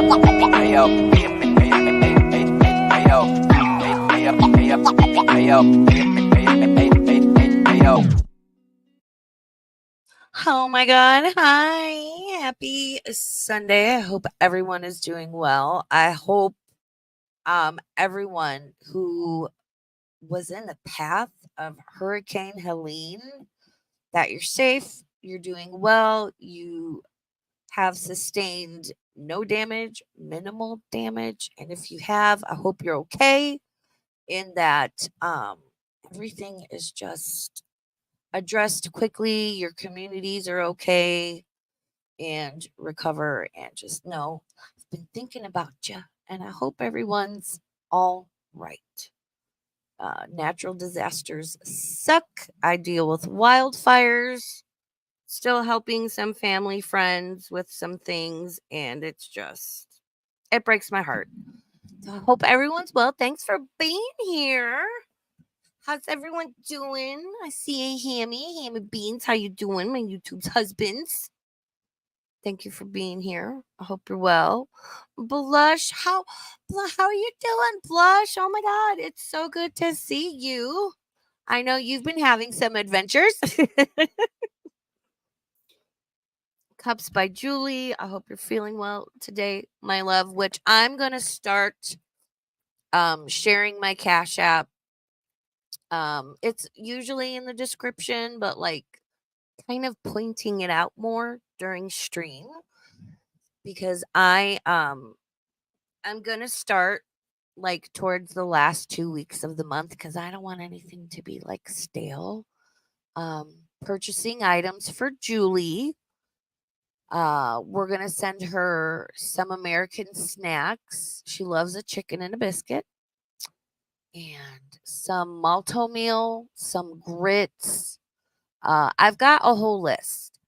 Oh my God. Hi. Happy Sunday. I hope everyone is doing well. I hope everyone who was in the path of Hurricane Helene that you're safe, you're doing well, you have sustained no damage, minimal damage, and if you have, I hope you're okay in that everything is just addressed quickly, your communities are okay and recover and just know I've been thinking about you and I hope everyone's all right. Natural disasters suck. I deal with wildfires, still helping some family friends with some things, and it breaks my heart. So I hope everyone's well. Thanks for being here. How's everyone doing? I see a Hammy Beans. How you doing, my YouTube's husbands? Thank you for being here. I hope you're well. Blush, how are you doing, Blush? Oh my God, it's so good to see you. I know you've been having some adventures. Cups by Julie. I hope you're feeling well today, my love. Which I'm gonna start sharing my Cash App. It's usually in the description, but like kind of pointing it out more during stream because I'm gonna start like towards the last 2 weeks of the month because I don't want anything to be like stale. Purchasing items for Julie. We're gonna send her some American snacks. She loves a chicken and a biscuit, and some malto meal, some grits. I've got a whole list.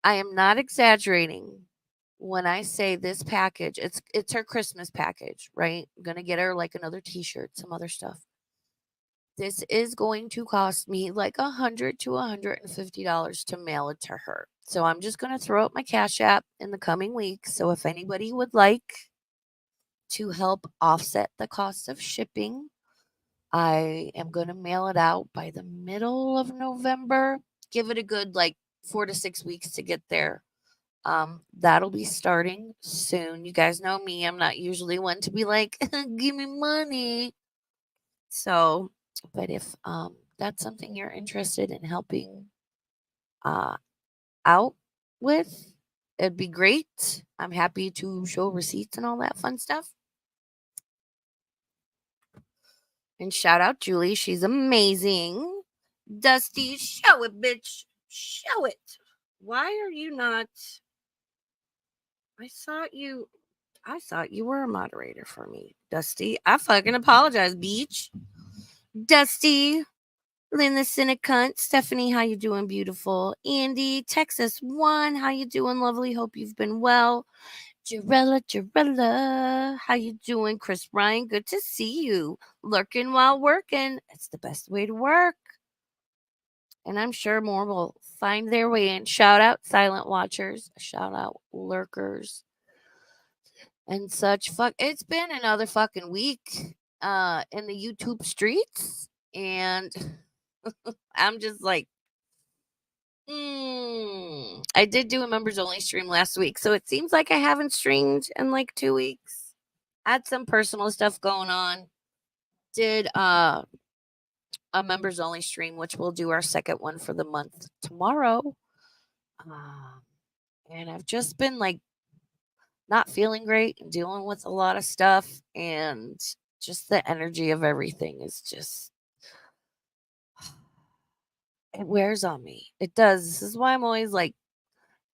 I am not exaggerating when I say this package. It's her Christmas package, right? I'm gonna get her like another T-shirt, some other stuff. This is going to cost me like $100 to $150 to mail it to her. So I'm just gonna throw up my Cash App in the coming weeks. So if anybody would like to help offset the cost of shipping, I am gonna mail it out by the middle of November. Give it a good like 4 to 6 weeks to get there. That'll be starting soon. You guys know me. I'm not usually one to be like, give me money. So, but if that's something you're interested in helping uh out with, it'd be great. I'm happy to show receipts and all that fun stuff. And shout out Julie, she's amazing. Dusty, show it, bitch. Show it. Why are you not? I thought you were a moderator for me, Dusty. I fucking apologize, beach. Dusty, Lynn the Cynic Cunt, Stephanie, how you doing, beautiful? Andy, Texas 1, how you doing, lovely? Hope you've been well. Jarella, how you doing? Chris Ryan, good to see you. Lurking while working, it's the best way to work. And I'm sure more will find their way in. Shout out silent watchers, shout out lurkers and such. Fuck, it's been another fucking week in the YouTube streets, and I'm just like, I did do a members only stream last week, so it seems like I haven't streamed in like 2 weeks. I had some personal stuff going on. Did a members only stream, which we'll do our second one for the month tomorrow. And I've just been like not feeling great and dealing with a lot of stuff, and just the energy of everything is just it wears on me. It does. This is why I'm always like,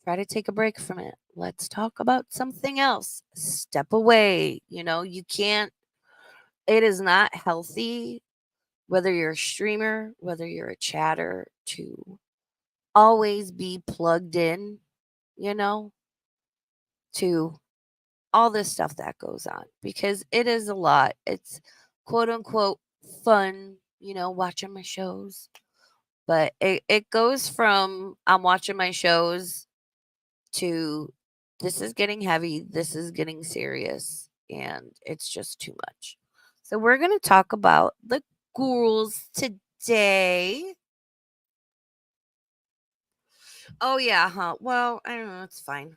try to take a break from it. Let's talk about something else. Step away. You can't, it is not healthy, whether you're a streamer, whether you're a chatter, to always be plugged in, you know, to all this stuff that goes on, because it is a lot. It's quote unquote fun, watching my shows. But it goes from I'm watching my shows to this is getting heavy. This is getting serious. And it's just too much. So we're going to talk about the girls today. Oh, yeah, huh? Well, I don't know. It's fine.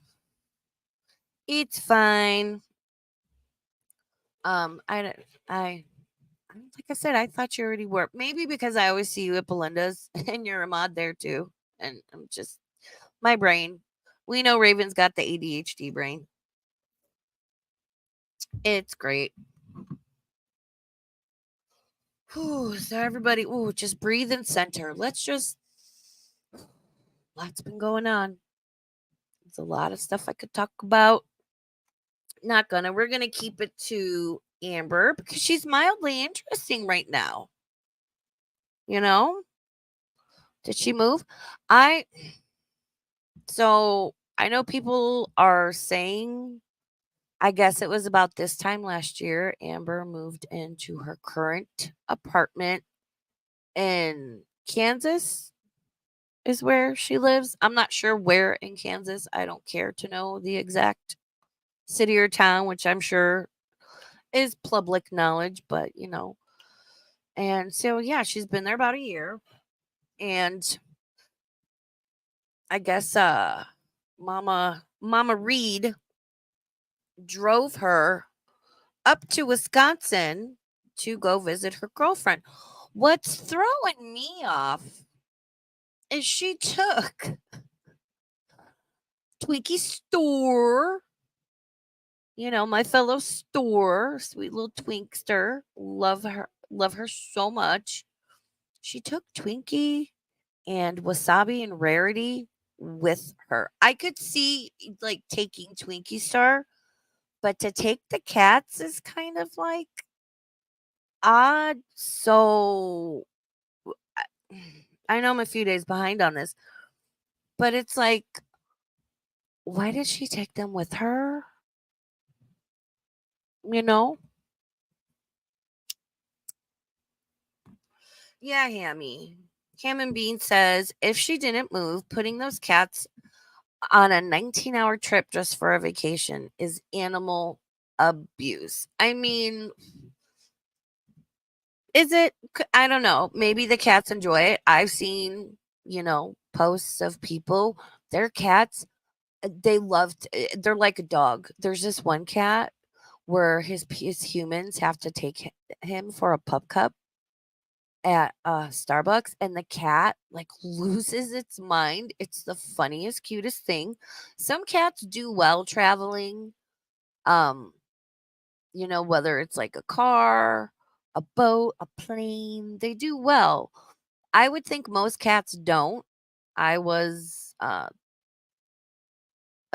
It's fine. I don't, like I said, I thought you already were. Maybe because I always see you at Belinda's and you're a mod there too. And I'm just, my brain. We know Raven's got the ADHD brain. It's great. Whew, so everybody, ooh, just breathe and center. Let's just, lots been going on. There's a lot of stuff I could talk about. Not gonna. We're gonna keep it to Amber because she's mildly interesting right now. You know? Did she move? I so I know people are saying, I guess it was about this time last year, Amber moved into her current apartment in Kansas is where she lives. I'm not sure where in Kansas. I don't care to know the exact city or town, which I'm sure is public knowledge, but you know. And so yeah, she's been there about a year. And I guess Mama Reed drove her up to Wisconsin to go visit her girlfriend. What's throwing me off is she took Twinkie Store, you know, my fellow store, sweet little Twinkster. Love her so much. She took Twinkie and Wasabi and Rarity with her. I could see like taking Twinkie Star, but to take the cats is kind of like odd. So I I know I'm a few days behind on this, but it's like, why did she take them with her? You know? Yeah, Hammy. Ham and Bean says if she didn't move, putting those cats on a 19-hour trip just for a vacation is animal abuse. I mean, is it? I don't know. Maybe the cats enjoy it. I've seen, you know, posts of people, their cats, they loved, they're like a dog. There's this one cat where his humans have to take him for a pup cup at Starbucks, and the cat like loses its mind. It's the funniest, cutest thing. Some cats do well traveling. Um, you know, whether it's like a car, a boat, a plane, they do well. I would think most cats don't. I was a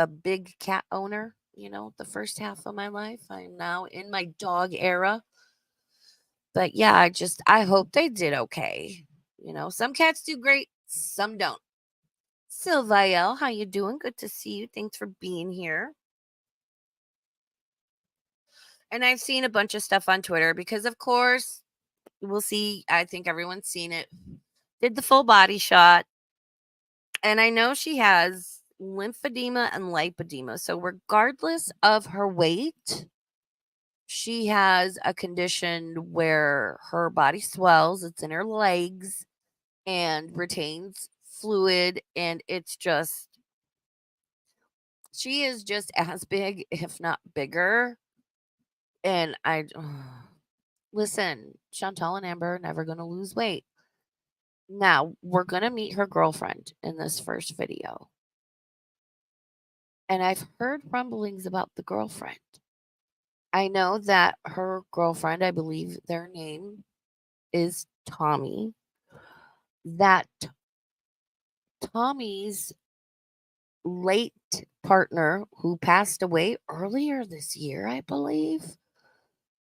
big cat owner, you know, the first half of my life. I'm now in my dog era. But yeah, I hope they did okay. You know, some cats do great, some don't. Sylviel, how you doing? Good to see you. Thanks for being here. And I've seen a bunch of stuff on Twitter because of course, we'll see. I think everyone's seen it. Did the full body shot. And I know she has lymphedema and lipedema. So regardless of her weight, she has a condition where her body swells, it's in her legs and retains fluid, and it's just she is just as big, if not bigger. And listen, Chantal and Amber are never going to lose weight. Now, we're going to meet her girlfriend in this first video. And I've heard rumblings about the girlfriend. I know that her girlfriend, I believe their name is Tommy, that Tommy's late partner who passed away earlier this year, I believe.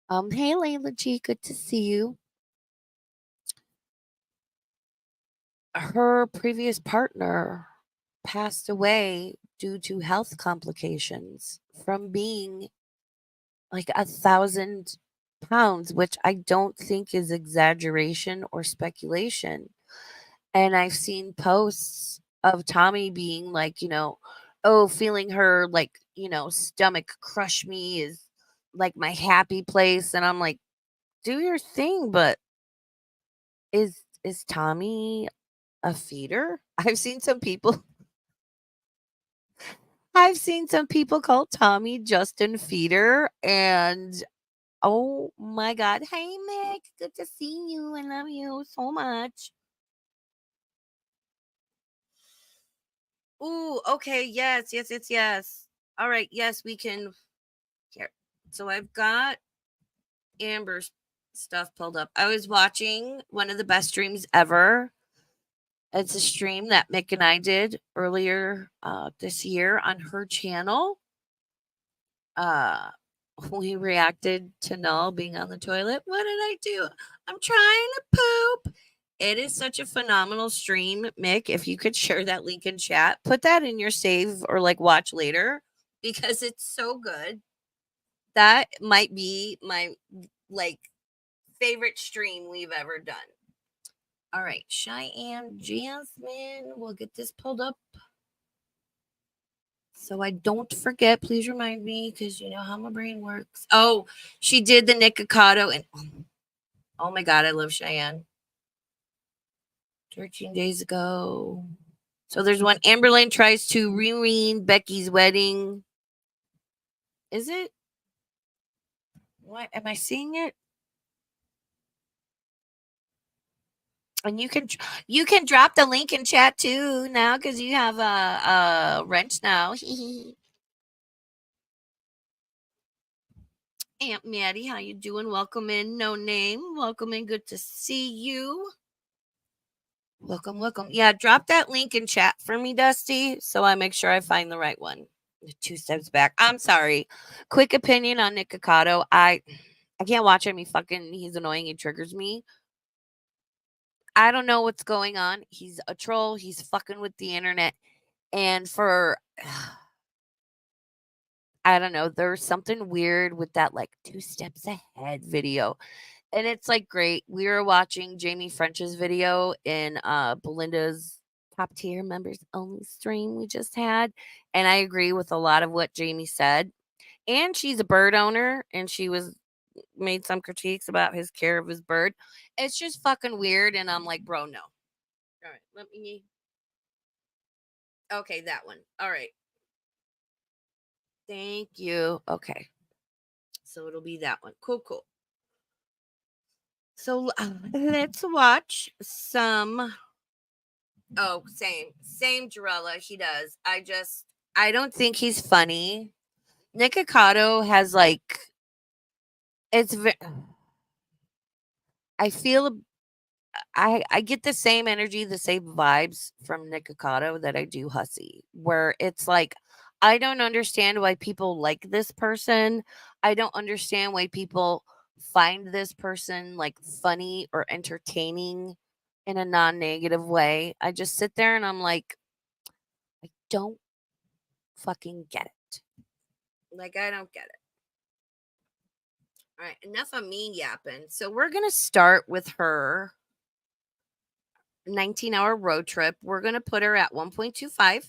Hey Layla G, good to see you. Her previous partner passed away due to health complications from being like 1,000 pounds, which I don't think is exaggeration or speculation. And I've seen posts of Tommy being like, you know, oh, feeling her like stomach crush me is like my happy place. And I'm like, do your thing, but is Tommy a feeder? I've seen some people call Tommy Justin Feeder, and oh my god. Hey Mick, good to see you. I love you so much. Ooh, okay, yes, yes, yes, yes. All right, yes, we can here. So I've got Amber's stuff pulled up. I was watching one of the best streams ever. It's a stream that Mick and I did earlier this year on her channel. Uh we reacted to Null being on the toilet. What did I do? I'm trying to poop. It is such a phenomenal stream, Mick. If you could share that link in chat, put that in your save or like watch later because it's so good. That might be my like favorite stream we've ever done. All right, Cheyenne Jasmine. We'll get this pulled up so I don't forget. Please remind me because you know how my brain works. Oh, she did the Nikocado and oh my god, I love Cheyenne. 13 days ago. So there's one. Amberlane tries to ruin Becky's wedding. Is it? What am I seeing it? And you can drop the link in chat too now because you have a wrench now. Aunt Maddie, how you doing? Welcome in, no name. Welcome in, good to see you. Welcome, welcome. Yeah, drop that link in chat for me, Dusty, so I make sure I find the right one. 2 steps back. I'm sorry. Quick opinion on Nikocado. I can't watch him. He's annoying. He triggers me. I don't know what's going on. He's a troll. He's fucking with the internet. And for I don't know, there's something weird with that like 2 steps ahead video. And it's like great. We were watching Jamie French's video in Belinda's top tier members only stream we just had. And I agree with a lot of what Jamie said. And she's a bird owner and she was made some critiques about his care of his bird. It's just fucking weird. And I'm like, bro, no. All right, let me. Okay, that one. All right. Thank you. Okay. So it'll be that one. Cool, cool. So let's watch some. Oh, same Jarella. He does. I don't think he's funny. Nikocado has like, it's, I feel, I get the same energy, the same vibes from Nikocado that I do Hussy, where it's like, I don't understand why people like this person. I don't understand why people find this person like funny or entertaining in a non-negative way. I just sit there and I'm like, I don't fucking get it. Like, I don't get it. All right, enough of me yapping. So we're going to start with her 19-hour road trip. We're going to put her at 1.25.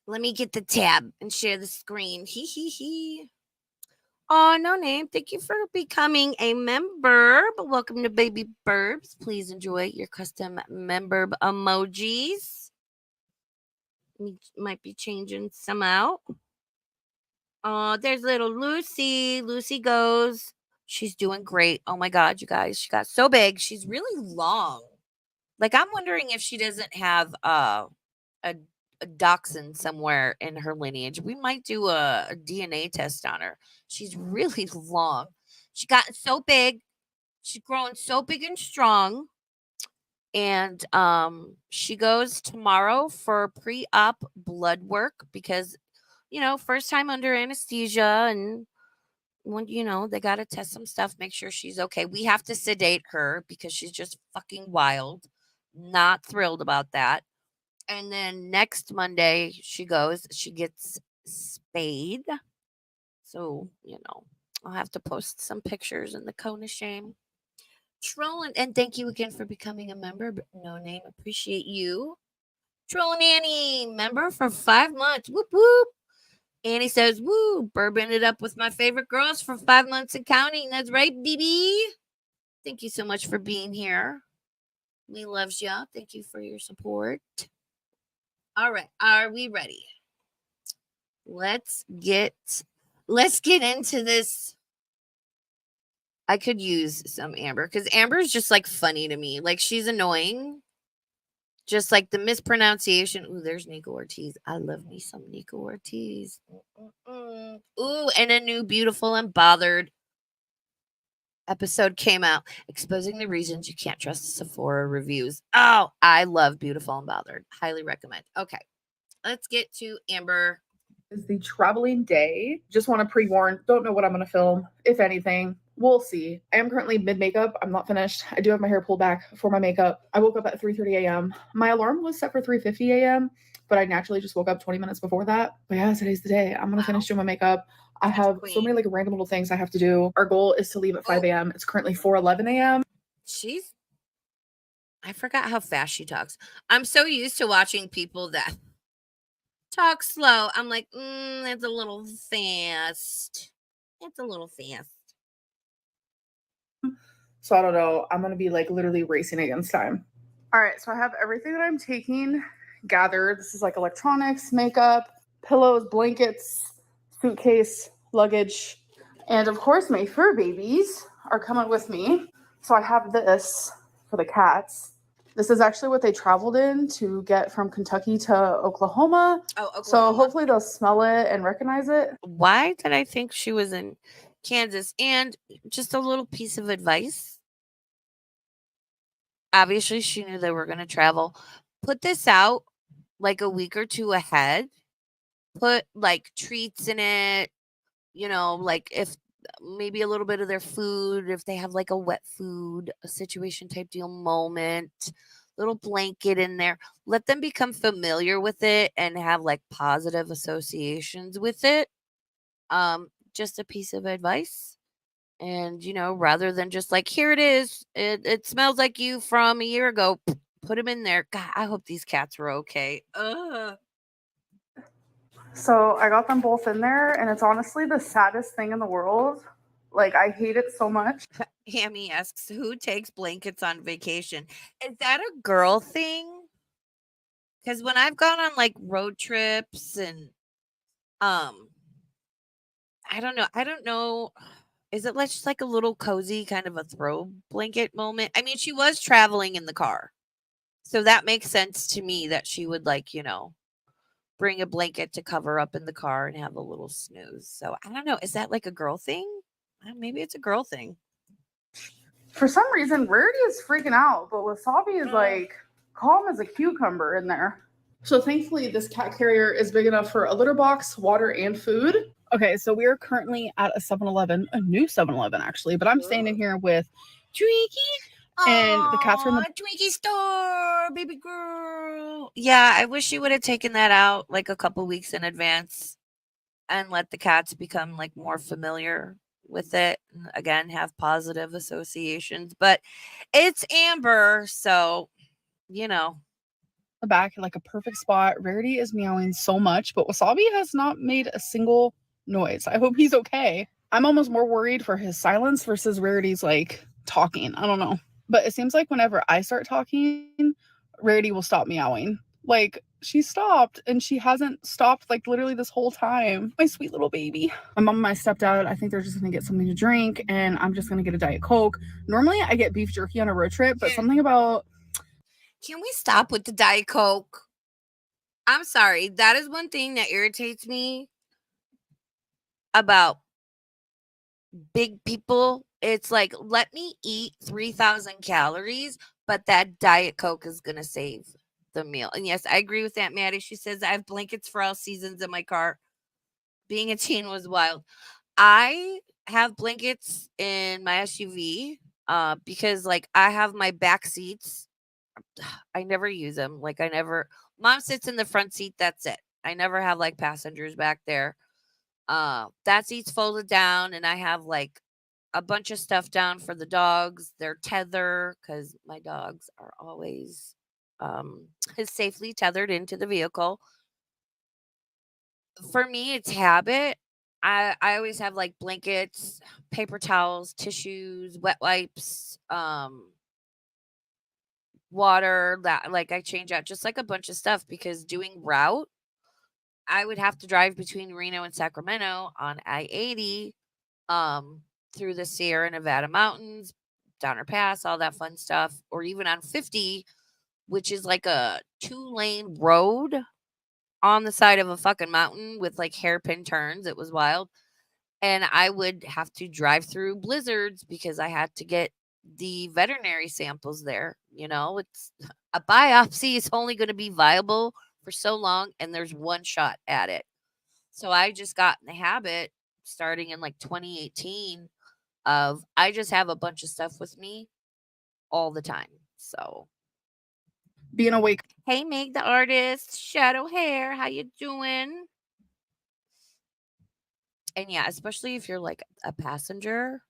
Let me get the tab and share the screen. Hee hee hee. Oh, no name. Thank you for becoming a member. But welcome to Baby Burbs. Please enjoy your custom member emojis. We might be changing some out. Oh, there's little Lucy. Lucy goes. She's doing great. Oh my God, you guys. She got so big. She's really long. Like, I'm wondering if she doesn't have a, a dachshund somewhere in her lineage. We might do a DNA test on her. She's really long. She got so big. She's growing so big and strong. And she goes tomorrow for pre-op blood work because first time under anesthesia and when they got to test some stuff, make sure she's okay. We have to sedate her because she's just fucking wild. Not thrilled about that. And then next Monday she gets spayed. So, I'll have to post some pictures in the cone of shame. Trolling, and thank you again for becoming a member. But no name, appreciate you. Troll Nanny, member for 5 months. Whoop whoop. Annie says, woo, bourbon it up with my favorite girls for 5 months and counting. That's right, BB. Thank you so much for being here. We loves ya. Thank you for your support. All right, are we ready? Let's get into this. I could use some Amber because Amber is just like funny to me. Like she's annoying. Just like the mispronunciation. Ooh, there's Nico Ortiz. I love me some Nico Ortiz. Ooh, and a new Beautiful and Bothered episode came out exposing the reasons you can't trust Sephora reviews. Oh, I love Beautiful and Bothered. Highly recommend. Okay, let's get to Amber. Is the traveling day. Just want to pre-warn, don't know what I'm going to film, if anything. We'll see. I am currently mid-makeup. I'm not finished. I do have my hair pulled back for my makeup. I woke up at 3:30 a.m. My alarm was set for 3:50 a.m., but I naturally just woke up 20 minutes before that. But yeah, today's the day. I'm going to finish doing my makeup. I have so many like random little things I have to do. Our goal is to leave at 5 a.m. It's currently 4:11 a.m. I forgot how fast she talks. I'm so used to watching people that talk slow. I'm like, that's a little fast. It's a little fast. So I don't know. I'm going to be like literally racing against time. All right. So I have everything that I'm taking gathered. This is like electronics, makeup, pillows, blankets, suitcase, luggage. And of course, my fur babies are coming with me. So I have this for the cats. This is actually what they traveled in to get from Kentucky to Oklahoma. Oh, Oklahoma. So hopefully they'll smell it and recognize it. Why did I think she was in Kansas? And just a little piece of advice. Obviously, she knew they were going to travel. Put this out like a week or two ahead. Put like treats in it, like if maybe a little bit of their food, if they have like a wet food, a situation type deal moment, little blanket in there. Let them become familiar with it and have like positive associations with it. Just a piece of advice. And, rather than just like, here it is, it smells like you from a year ago, put them in there. God, I hope these cats were okay. So I got them both in there, and it's honestly the saddest thing in the world. Like, I hate it so much. Hammy asks, who takes blankets on vacation? Is that a girl thing? Because when I've gone on like road trips and I don't know. Is it just like a little cozy kind of a throw blanket moment? I mean, she was traveling in the car. So that makes sense to me that she would bring a blanket to cover up in the car and have a little snooze. So I don't know. Is that like a girl thing? Maybe it's a girl thing. For some reason, Rarity is freaking out, but Wasabi is like calm as a cucumber in there. So thankfully, this cat carrier is big enough for a litter box, water, and food. Okay, so we are currently at a 7-Eleven, a new 7-Eleven actually, but I'm staying in here with Twinkie. And the cats are in the Twinkie store, baby girl. Yeah, I wish you would have taken that out like a couple weeks in advance and let the cats become like more familiar with it. And again, have positive associations. But it's Amber, so the back in like a perfect spot. Rarity is meowing so much, but Wasabi has not made a single noise. I hope he's okay. I'm almost more worried for his silence versus Rarity's like talking. I don't know. But it seems like whenever I start talking, Rarity will stop meowing. Like, she stopped and she hasn't stopped like literally this whole time. My sweet little baby. My mom and I stepped out. I think they're just gonna get something to drink and I'm just gonna get a Diet Coke. Normally I get beef jerky on a road trip, but something about... Can we stop with the Diet Coke? I'm sorry. That is one thing that irritates me about big people. It's like, let me eat 3,000 calories, but that Diet Coke is going to save the meal. And yes, I agree with Aunt Maddie. She says, I have blankets for all seasons in my car. Being a teen was wild. I have blankets in my SUV because like I have my back seats. I never use them. Like mom sits in the front seat. That's it. I never have like passengers back there. That seat's folded down and I have like a bunch of stuff down for the dogs, their tether, because my dogs are always is safely tethered into the vehicle. For me, it's habit. I always have like blankets, paper towels, tissues, wet wipes, water that like I change out just like a bunch of stuff because doing route, I would have to drive between Reno and Sacramento on I-80, um, through the Sierra Nevada mountains, Donner Pass, all that fun stuff, or even on 50, which is like a 2-lane road on the side of a fucking mountain with like hairpin turns. It was wild. And I would have to drive through blizzards because I had to get the veterinary samples there. You know, it's a biopsy is only going to be viable for so long, and there's one shot at it. So I just got in the habit starting in like 2018 of I just have a bunch of stuff with me all the time. So, being awake. hey, Meg the artist, shadow hair, how you doing? And yeah, especially if you're like a passenger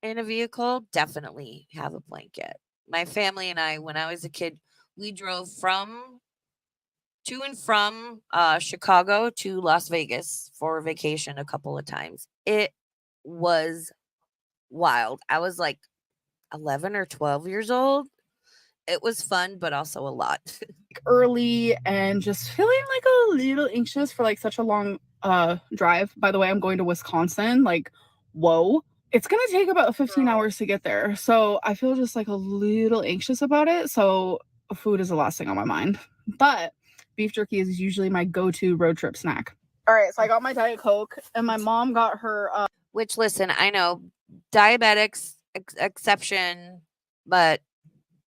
in a vehicle, definitely have a blanket. My family and I, when I was a kid, we drove from to and from Chicago to Las Vegas for vacation a couple of times. It was wild. I was like 11 or 12 years old. It was fun, but also a lot. Early and just feeling like a little anxious for like such a long drive. By the way, I'm going to Wisconsin. Like, whoa. It's gonna take about 15 Girl. hours to get there. So I feel just like a little anxious about it. So food is the last thing on my mind. But beef jerky is usually my go-to road trip snack. All right, so I got my Diet Coke and my mom got her Which, listen, I know diabetics exception, but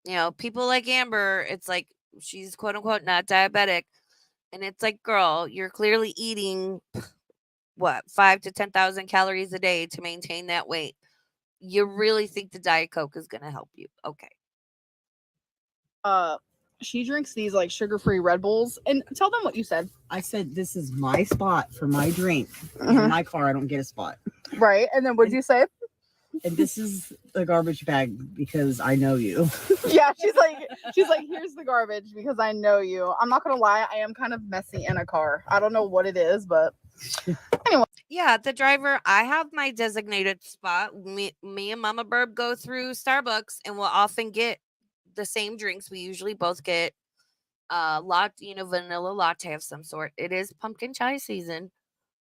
you know, people like Amber, it's like she's quote unquote not diabetic. And it's like, girl, you're clearly eating what, 5 to 10,000 calories a day to maintain that weight. You really think the Diet Coke is going to help you? Okay. she drinks these like sugar-free Red Bulls. And tell them what you said. I said this is my spot for my drink. Mhm. In my car, I don't get a spot. Right. And then what'd you say? And this is the garbage bag because I know you. Yeah, she's like, here's the garbage because I know you. I'm not gonna lie, I am kind of messy in a car. I don't know what it is, but anyway. Yeah, the driver, I have my designated spot. Me and Mama Burb go through Starbucks and we'll often get the same drinks. We usually both get vanilla latte of some sort. It is pumpkin chai season.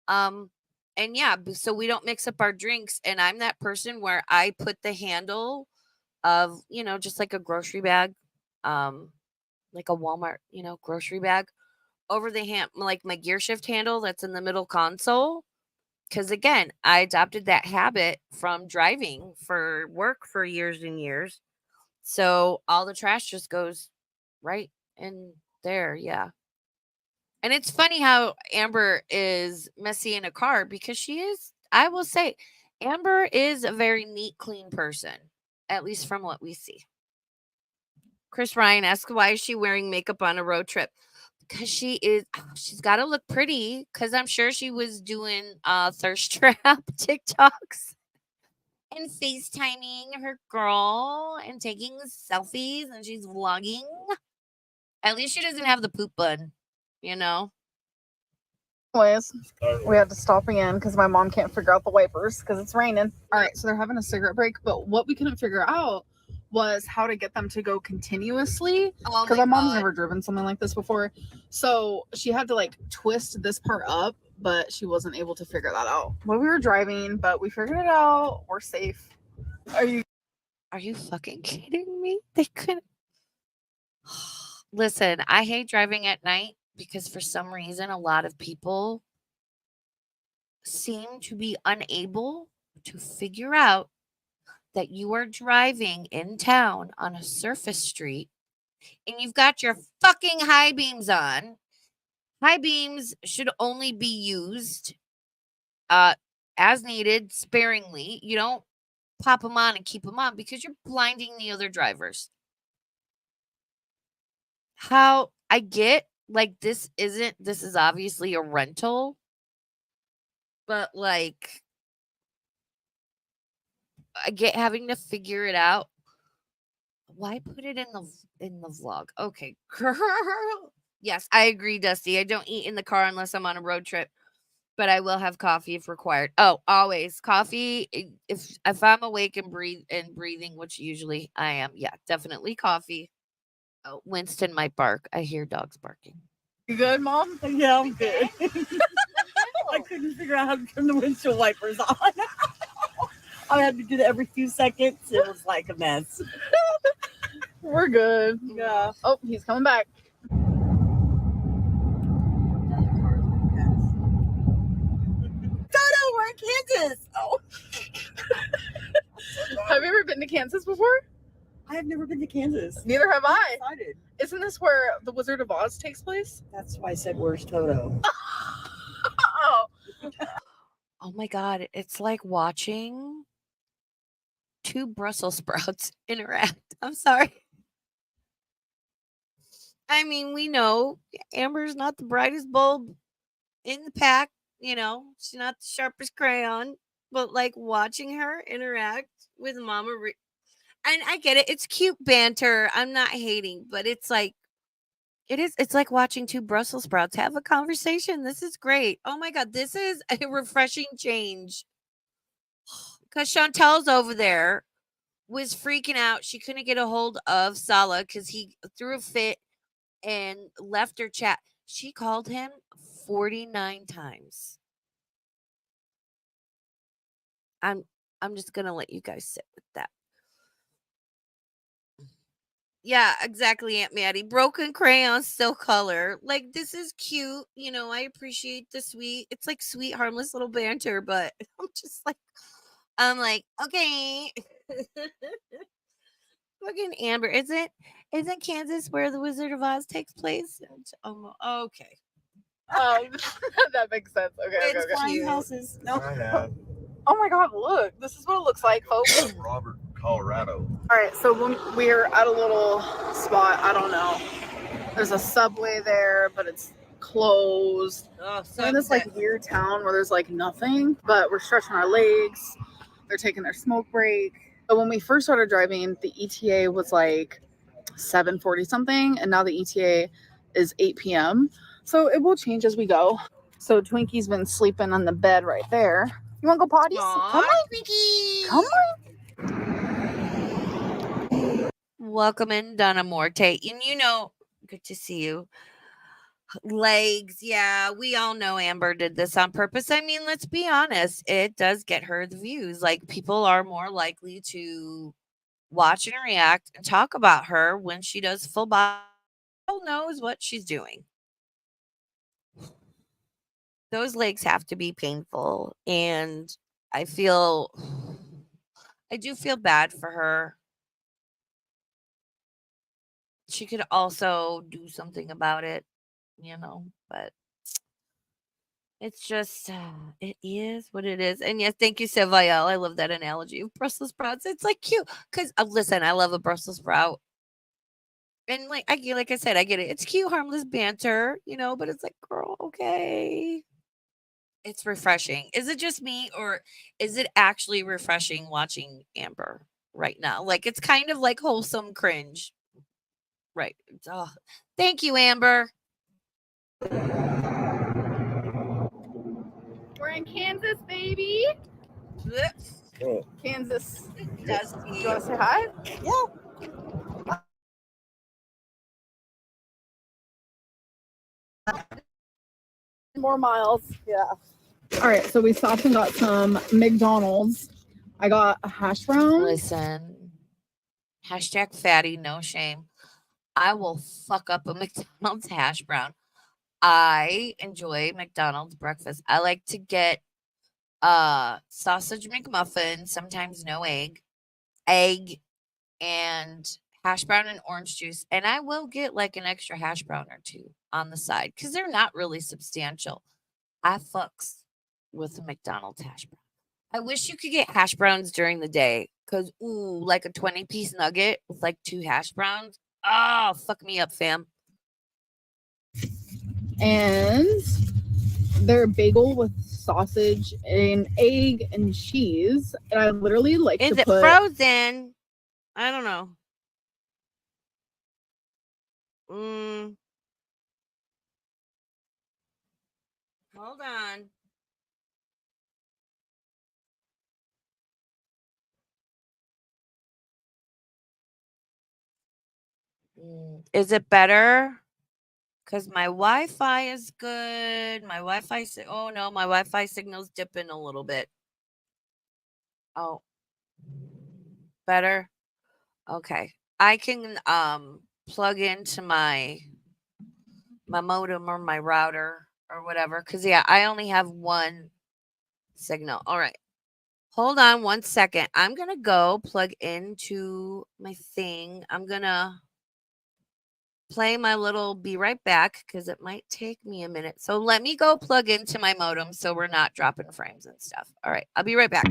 Um, and yeah, so we don't mix up our drinks. And I'm that person where I put the handle of, just like a grocery bag, um, like a Walmart, grocery bag over the like my gear shift handle that's in the middle console. Cause again, I adopted that habit from driving for work for years and years. So all the trash just goes right in there. Yeah. And it's funny how Amber is messy in a car because she is, I will say, Amber is a very neat, clean person, at least from what we see. Chris Ryan asks, why is she wearing makeup on a road trip? Because she's got to look pretty. Because I'm sure she was doing thirst trap TikToks and FaceTiming her girl and taking selfies and she's vlogging. At least she doesn't have the poop bun, you know? Anyways, we had to stop again because my mom can't figure out the wipers because it's raining. All right, so they're having a cigarette break, but what we couldn't figure out was how to get them to go continuously because my mom's never driven something like this before. So she had to like twist this part up, but she wasn't able to figure that out when we were driving, but we figured it out. We're safe. Are you fucking kidding me? They couldn't. Listen, I hate driving at night because for some reason a lot of people seem to be unable to figure out that you are driving in town on a surface street and you've got your fucking high beams on. High beams should only be used as needed, sparingly. You don't pop them on and keep them on because you're blinding the other drivers. How I get like this is obviously a rental, but like I get having to figure it out Why put it in the vlog? Okay, girl. Yes, I agree, Dusty. I don't eat in the car unless I'm on a road trip, but I will have coffee if required. Oh, always coffee. If I'm awake and breathing, which usually I am, yeah, definitely coffee. Oh, Winston might bark. I hear dogs barking. You good, Mom? Yeah, I'm good. I couldn't figure out how to turn the windshield wipers on. I had to do that every few seconds. It was like a mess. We're good. Yeah. Oh, he's coming back. Toto, we're in Kansas. Oh. Have you ever been to Kansas before? I have never been to Kansas. Neither have I'm I. excited. Isn't this where the Wizard of Oz takes place? That's why I said, where's Toto? Oh, Oh my god, it's like watching two Brussels sprouts interact. I'm sorry. I mean, we know Amber's not the brightest bulb in the pack, she's not the sharpest crayon, but like watching her interact with and I get it, it's cute banter. I'm not hating, but it's like it's like watching two Brussels sprouts have a conversation. This is great. Oh my god, this is a refreshing change. Cuz Chantal's over there was freaking out. She couldn't get a hold of Salah cuz he threw a fit and left her chat. She called him 49 times. I'm just going to let you guys sit with that. Yeah, exactly, Aunt Maddie. Broken crayon, still color. Like, this is cute. I appreciate the it's like sweet, harmless little banter, but I'm like, okay. Fucking Amber. Isn't Kansas where the Wizard of Oz takes place? Okay. that makes sense. Okay, It's okay, okay. Flying cute. houses. No. I have. Oh my god, look. This is what it looks like, folks. Robert, Colorado. All right, so we're at a little spot. I don't know. There's a Subway there, but it's closed. Oh, We're in this like weird town where there's like nothing, but we're stretching our legs. They're taking their smoke break. But when we first started driving, the ETA was like 7:40 something, and now the ETA is 8 p.m. So it will change as we go. So Twinkie's been sleeping on the bed right there. You want to go potty? Come on, Twinkie. come on. Welcome in, Donna Morte. And good to see you. Legs, yeah, we all know Amber did this on purpose. I mean, let's be honest, it does get her the views. Like, people are more likely to watch and react and talk about her when she does full body. Knows what she's doing. Those legs have to be painful, and I do feel bad for her. She could also do something about it, but it's just, it is what it is. And yes, thank you, Sevael. I love that analogy of Brussels sprouts. It's like cute because listen, I love a Brussels sprout. And like I said, I get it. It's cute, harmless banter, but it's like, girl, okay. It's refreshing. Is it just me, or is it actually refreshing watching Amber right now? Like, it's kind of like wholesome cringe. Right. Oh, thank you, Amber. We're in Kansas, baby. Oh. Kansas. Dusty. You want to say hi? Yeah. More miles. Yeah. All right, so we stopped and got some McDonald's. I got a hash brown. Listen, #fatty, no shame. I will fuck up a McDonald's hash brown. I enjoy McDonald's breakfast. I like to get sausage McMuffin, sometimes no egg, and hash brown and orange juice. And I will get like an extra hash brown or two on the side because they're not really substantial. I fucks with a McDonald's hash brown. I wish you could get hash browns during the day because, like a 20-piece nugget with like 2 hash browns. Oh, fuck me up, fam. And they're bagel with sausage and egg and cheese. And I literally like Is to it put frozen? I don't know. Hold on. Is it better? Because my Wi-Fi is good. My Wi-Fi. Oh no, my Wi-Fi signal's dipping a little bit. Oh, better. Okay, I can plug into my modem or my router or whatever. Because yeah, I only have one signal. All right. Hold on one second. I'm going to go plug into my thing. I'm going to play my little be right back because it might take me a minute. So let me go plug into my modem so we're not dropping frames and stuff. All right. I'll be right back.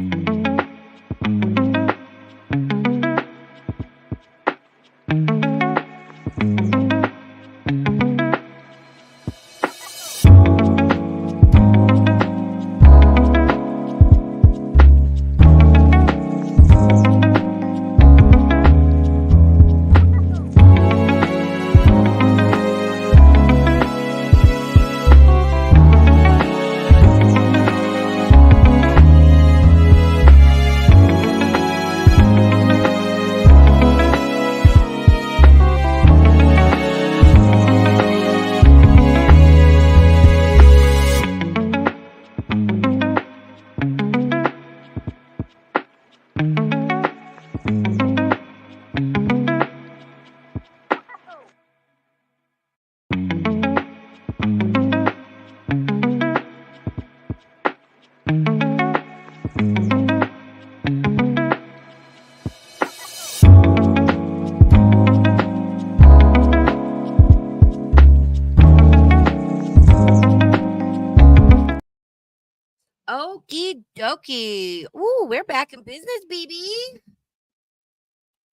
Okie dokie. Ooh, we're back in business, baby.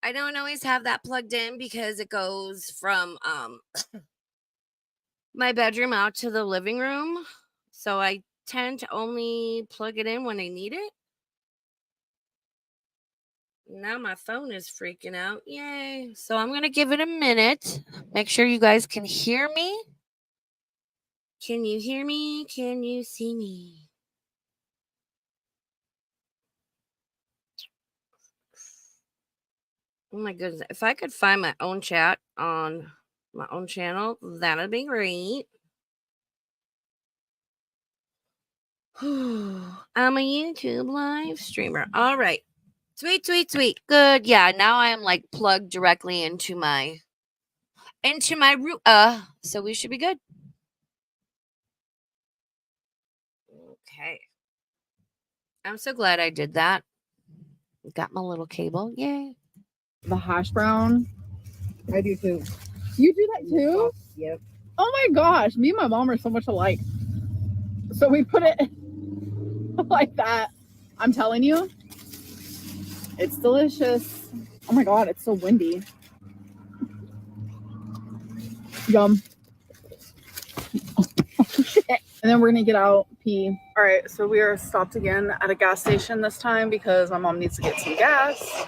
I don't always have that plugged in because it goes from my bedroom out to the living room. So I tend to only plug it in when I need it. Now my phone is freaking out. Yay. So I'm going to give it a minute. Make sure you guys can hear me. Can you hear me? Can you see me? Oh my goodness. If I could find my own chat on my own channel, that'd be great. I'm a YouTube live streamer. All right. Sweet, sweet, sweet. Good. Yeah, now I am like plugged directly into my root. So we should be good. Okay. I'm so glad I did that. Got my little cable. Yay. The hash brown. I do too. You do that too? Yep. Oh my gosh, me and my mom are so much alike. So we put it like that. I'm telling you, it's delicious. Oh my god, it's so windy. Yum. And then we're gonna get out, pee. All right, so we are stopped again at a gas station this time because my mom needs to get some gas.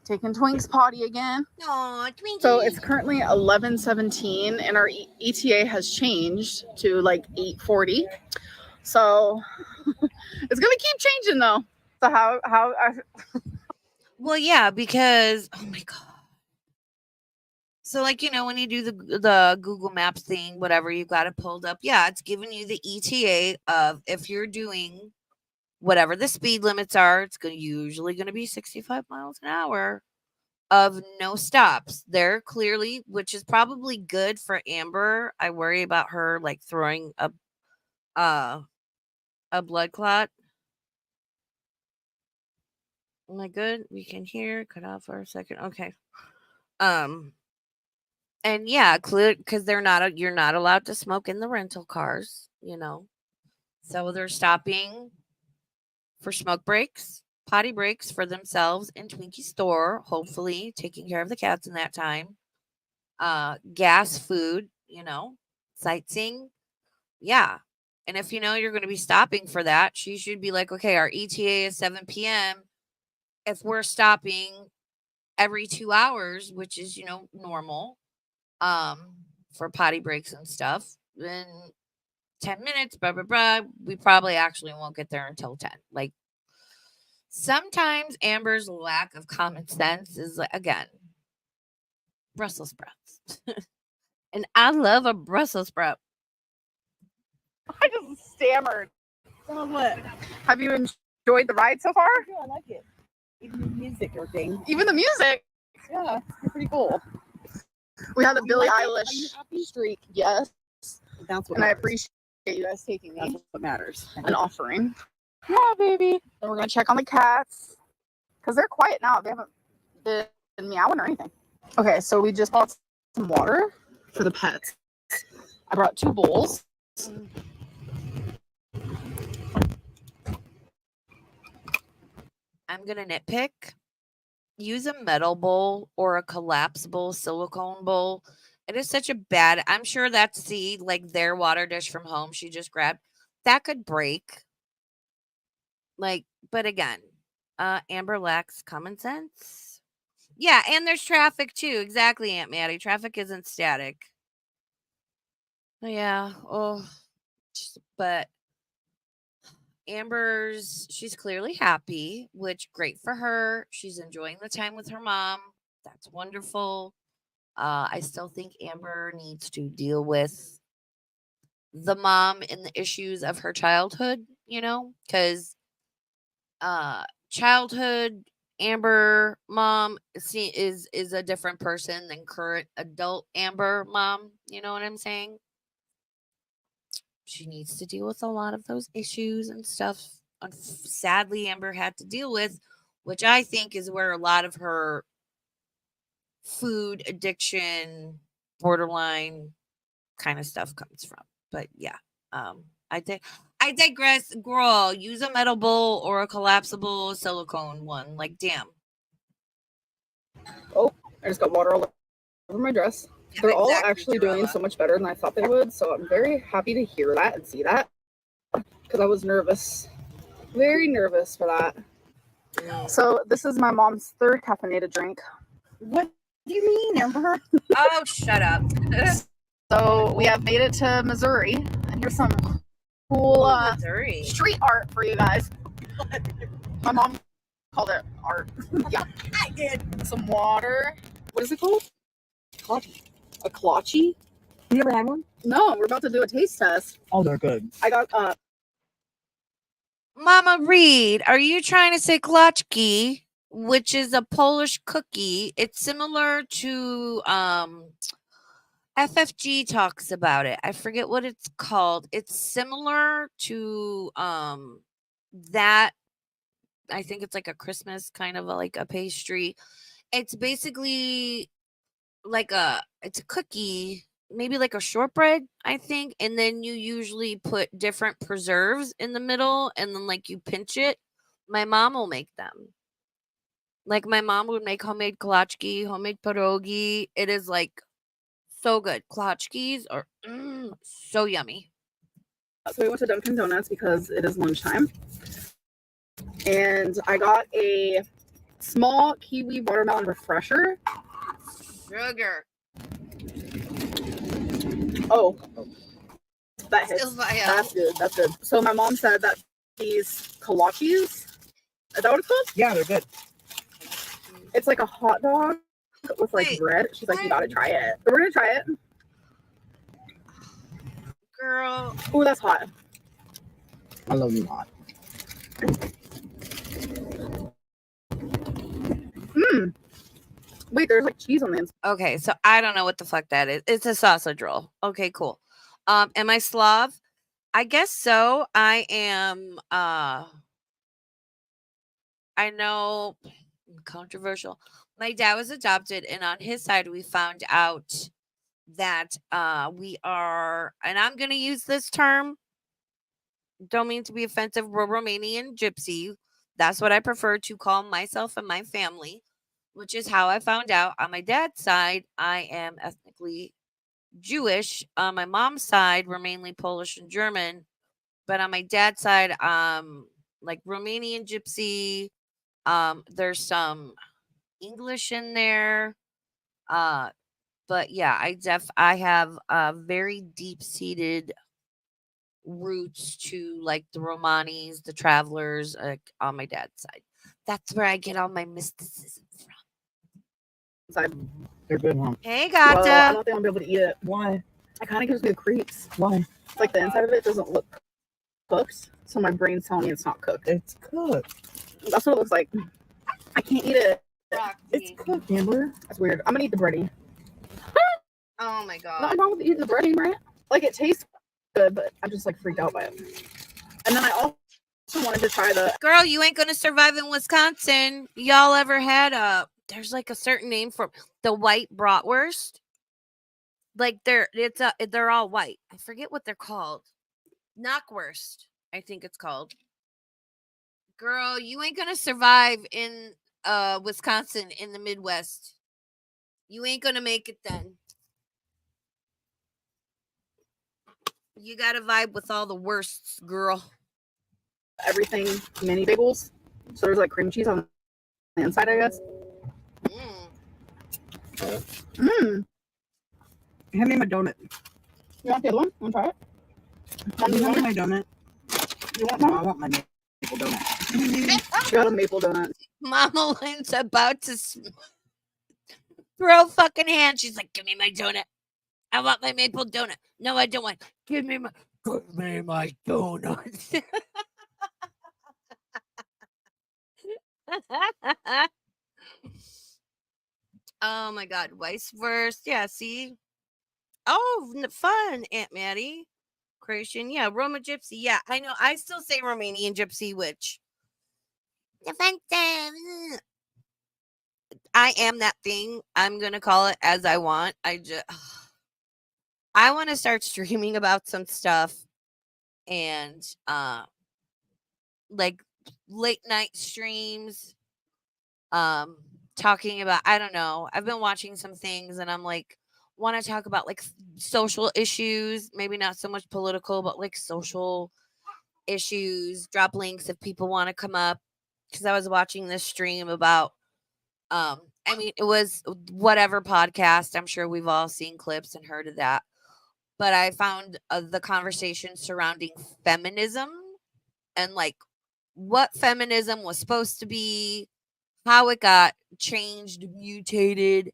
Taking Twink's potty again. Aw, Twinkie. So it's currently 11:17 and our ETA has changed to like 8:40. So it's gonna keep changing though. So how Well, yeah, because oh my god. So like when you do the Google Maps thing, whatever, you've got it pulled up. Yeah, it's giving you the ETA of if you're doing whatever the speed limits are, it's usually going to be 65 miles an hour of no stops. They're clearly, which is probably good for Amber. I worry about her like throwing a blood clot. Am I good? We can hear. Cut off for a second. Okay. And yeah, clear because you're not allowed to smoke in the rental cars. So they're stopping for smoke breaks, potty breaks for themselves in Twinkie store, hopefully taking care of the cats in that time. Gas, food, sightseeing. Yeah. And if you're going to be stopping for that, she should be like, okay, our ETA is 7 p.m. If we're stopping every 2 hours, which is, normal, for potty breaks and stuff. Then 10 minutes, blah, blah, blah. We probably actually won't get there until 10. Like, sometimes Amber's lack of common sense is, like, again, Brussels sprouts. And I love a Brussels sprout. I just stammered. So what? Have you enjoyed the ride so far? Yeah, I like it. Even the music or thing. Even the music. Yeah, it's pretty cool. We had a You Billie like it? Are you Eilish happy? streak, yes. That's what And I matters. appreciate you guys taking That's me what matters. and offering. Yeah, baby. Then we're gonna check on the cats because they're quiet now. They haven't been meowing or anything. Okay, so we just bought some water for the pets. I brought 2 bowls. I'm going to nitpick. Use a metal bowl or a collapsible silicone bowl. It is such a bad. I'm sure that's like their water dish from home she just grabbed. That could break. Like, but again, Amber lacks common sense. Yeah, and there's traffic too. Exactly, Aunt Maddie. Traffic isn't static. Yeah. Oh, but she's clearly happy, which great for her. She's enjoying the time with her mom. That's wonderful. I still think Amber needs to deal with the mom and the issues of her childhood, because childhood Amber mom is a different person than current adult Amber mom. You know what I'm saying? She needs to deal with a lot of those issues and stuff. Sadly, Amber had to deal with, which I think is where a lot of her food addiction, borderline kind of stuff comes from. But yeah, I digress. Girl, use a metal bowl or a collapsible silicone one. Like, damn. Oh, I just got water all over my dress. Yeah, They're all exactly, actually doing Jarella. so much better than I thought they would. So I'm very happy to hear that and see that because I was nervous. Very nervous for that. So this is my mom's 3rd caffeinated drink. What do you mean, Amber? Oh, shut up. So we have made it to Missouri, and here's some cool Missouri. street art for you guys. My mom called it art. Yeah, I did. some water. What is it called? A clutchy? You ever had one? No, we're about to do a taste test. Oh, they're good. I got Mama Reed, are you trying to say klocki, which is a Polish cookie? It's similar to FFG talks about it. I forget what it's called. It's similar to that. I think it's like a Christmas kind of like a pastry. It's basically it's a cookie, maybe like a shortbread, I think, and then you usually put different preserves in the middle and then like you pinch it. My mom will make them. Like my mom would make homemade kolachki, homemade pierogi. It is like so good. Kolachkis are so yummy. so we went to Dunkin' Donuts because it is lunchtime, and I got a small kiwi watermelon refresher. Sugar. Oh, that hits. Still fire. That's good. That's good. So my mom said that these kolachis, is that what it's called? Yeah, they're good. It's like a hot dog with like Wait, bread. She's like, you what? gotta try it. So we're gonna try it. Girl. Ooh, that's hot. I love them hot. Wait, there's like cheese on the inside. Okay, so I don't know what the fuck that is. It's a sausage roll. Okay, cool. Am I Slav? I guess so. I am I know, controversial. My dad was adopted, and on his side we found out that we are, and I'm going to use this term, don't mean to be offensive, we're Romanian gypsy. That's what I prefer to call myself and my family, which is how I found out. On my dad's side, I am ethnically Jewish. On my mom's side, we're mainly Polish and German. But on my dad's side, like Romanian gypsy. There's some English in there. But yeah, I have very deep seated roots to like the Romanis, the Travelers, on my dad's side. That's where I get all my mysticism from. Inside. They're good, huh? Hey, Well, I Gata. don't think I'll be able to eat it. Why? It kind of gives me the creeps. Why? It's like the inside of it doesn't look cooked, so my brain's telling me it's not cooked. It's cooked. That's what it looks like. I can't eat it. It's cooked, Amber. That's weird. I'm gonna eat the breadie. Oh my god. Nothing wrong with eating the breadie, right? Like it tastes good, but I'm just like freaked out by it. And then I also wanted to try the. Girl, you ain't gonna survive in Wisconsin. Y'all ever had there's like a certain name for the white bratwurst? Like they're all white. I forget what they're called. Knockwurst, I think it's called. Girl, you ain't gonna survive in Wisconsin in the Midwest. You ain't gonna make it then. You gotta vibe with all the worsts, girl. Everything mini bagels. So there's like cream cheese on the inside, I guess. Mmm. Hand me my donut. You want the other one? Want to try it? Hand me my donut. You want No, one? I want my maple donut. She got a maple donut. Mama Lynn's about to throw a fucking hand. She's like, "Give me my donut. I want my maple donut. No, I don't want. Give me my donut." Oh my god, Weisswurst. Yeah, see? Oh, fun, Aunt Maddie. Croatian, yeah, Roma Gypsy. Yeah, I know. I still say Romanian Gypsy, which defensive. I am that thing. I'm gonna call it as I want. I want to start streaming about some stuff and like late night streams, talking about, I don't know. I've been watching some things and I'm like, want to talk about like social issues, maybe not so much political, but like social issues. Drop links if people want to come up, because I was watching this stream about I mean, it was whatever podcast. I'm sure we've all seen clips and heard of that. But I found the conversation surrounding feminism and like what feminism was supposed to be, how it got changed, mutated,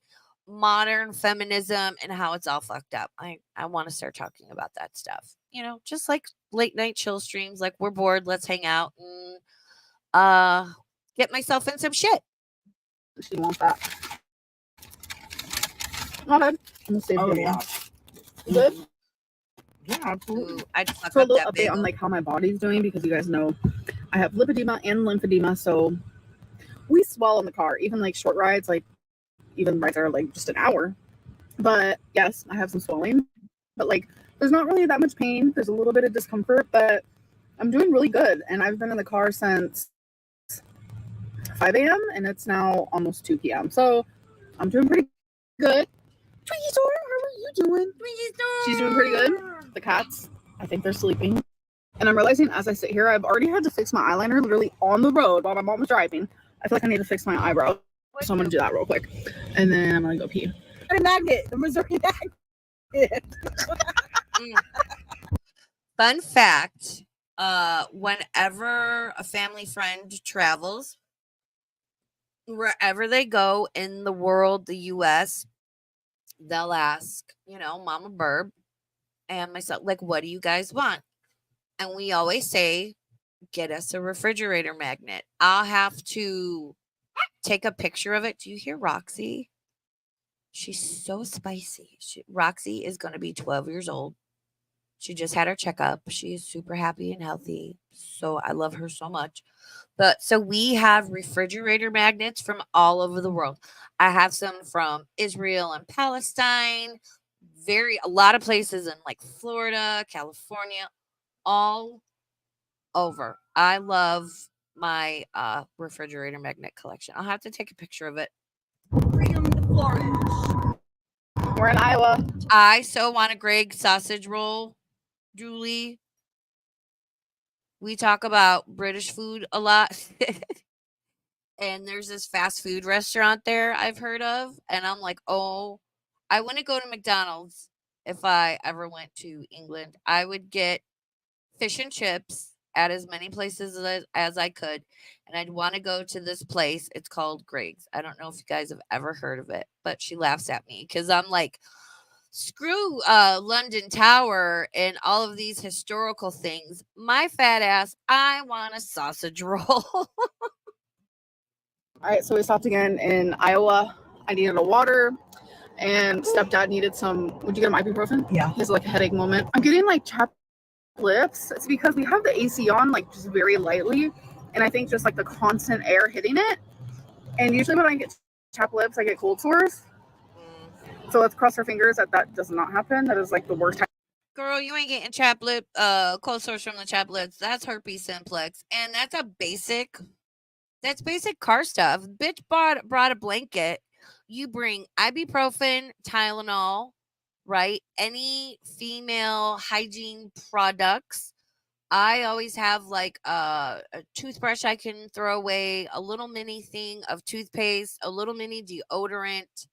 modern feminism, and how it's all fucked up. I want to start talking about that stuff. You know, just like late night chill streams, like we're bored, let's hang out and get myself in some shit. She wants that. Go ahead. I'm gonna save Oh, you yeah. off. Good. Yeah, absolutely. Ooh, I'd fuck For a up little that update bagel. on like how my body's doing, because you guys know I have lipedema and lymphedema, so we swell in the car, even like short rides, like even rides are like just an hour. But yes, I have some swelling, but like there's not really that much pain. There's a little bit of discomfort, but I'm doing really good. And I've been in the car since 5 a.m. and it's now almost 2 p.m. So I'm doing pretty good. Twiggy Store, how are you doing? She's doing pretty good. The cats, I think they're sleeping. And I'm realizing as I sit here, I've already had to fix my eyeliner literally on the road while my mom was driving. I feel like I need to fix my eyebrow. So I'm going to do that real quick. And then I'm going to go pee. A magnet. The Missouri magnet. Fun fact, whenever a family friend travels, wherever they go in the world, the US, they'll ask, you know, Mama Burb and myself, like, what do you guys want? And we always say, get us a refrigerator magnet. I'll have to take a picture of it. Do you hear Roxy? She's so spicy. Roxy is going to be 12 years old. She just had her checkup. She is super happy and healthy. So I love her so much. But so we have refrigerator magnets from all over the world. I have some from Israel and Palestine, a lot of places in like Florida, California, all over. I love my refrigerator magnet collection. I'll have to take a picture of it. Freedom to flourish. We're in Iowa. I so want a Greg sausage roll, Julie. We talk about British food a lot. And there's this fast food restaurant there I've heard of. And I'm like, oh I wouldn't go to McDonald's if I ever went to England. I would get fish and chips at as many places as I could. And I'd want to go to this place. It's called Greg's. I don't know if you guys have ever heard of it, but she laughs at me because I'm like, screw London Tower and all of these historical things. My fat ass, I want a sausage roll. All right, so we stopped again in Iowa. I needed a water, and stepdad needed some. Would you get him ibuprofen? Yeah. He has like a headache moment. I'm getting like chapped lips. It's because we have the AC on like just very lightly, and I think just like the constant air hitting it. And usually when I get chapped lips, I get cold sores. So let's cross our fingers that does not happen. That is like the worst time. Girl, you ain't getting chapped lip, cold sores from the chapped lips. That's herpes simplex, and that's basic car stuff. Bitch brought a blanket. You bring ibuprofen, Tylenol, right? Any female hygiene products. I always have like a toothbrush I can throw away, a little mini thing of toothpaste, a little mini deodorant.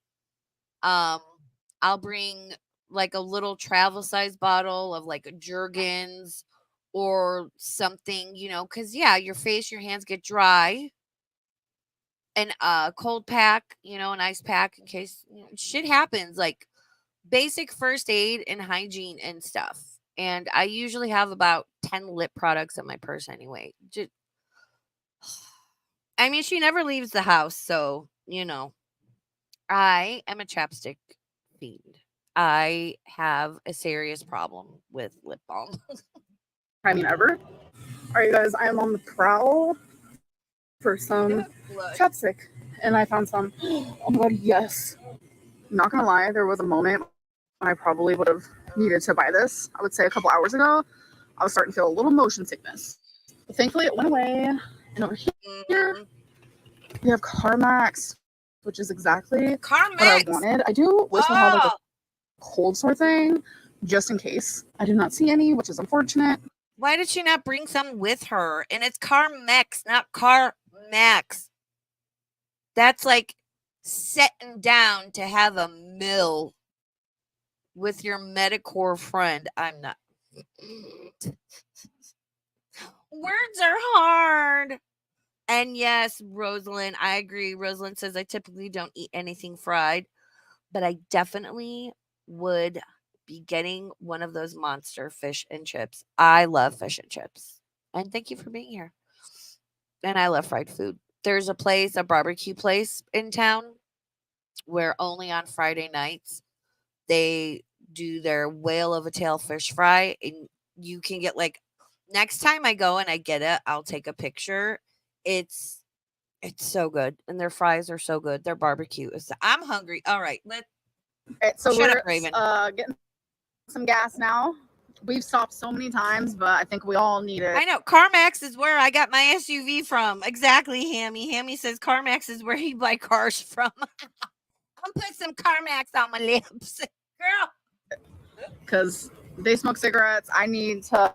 I'll bring like a little travel size bottle of like Jergens or something, because your face, your hands get dry. And cold pack, an ice pack in case shit happens, like basic first aid and hygiene and stuff. And I usually have about 10 lip products in my purse anyway. I mean, she never leaves the house, so, I am a chapstick fiend. I have a serious problem with lip balm. I mean, ever. All right, guys, I am on the prowl for some chapstick, and I found some. Oh my god, yes. Not gonna lie, there was a moment when I probably would have needed to buy this. I would say a couple hours ago, I was starting to feel a little motion sickness. But thankfully, it went away. And over here, we have CarMax, which is exactly what I wanted. I do wish we had like a cold sore thing, just in case. I do not see any, which is unfortunate. Why did she not bring some with her? And it's CarMax, not CarMax. That's like sitting down to have a meal with your Medicare friend. I'm not. Words are hard. And yes, Rosalind, I agree. Rosalind says I typically don't eat anything fried, but I definitely would be getting one of those monster fish and chips. I love fish and chips. And thank you for being here. And I love fried food. There's a barbecue place in town where only on Friday nights they do their whale of a tail fish fry. And you can get like, next time I go and I get it, I'll take a picture. It's so good. And their fries are so good. Their barbecue is. I'm hungry. All right. So Shut we're up, Raven. Getting some gas now. We've stopped so many times, but I think we all need it. I know. CarMax is where I got my SUV from. Exactly, Hammy. Hammy says CarMax is where he buy cars from. I'm putting some CarMax on my lips. Girl. Because they smoke cigarettes. I need to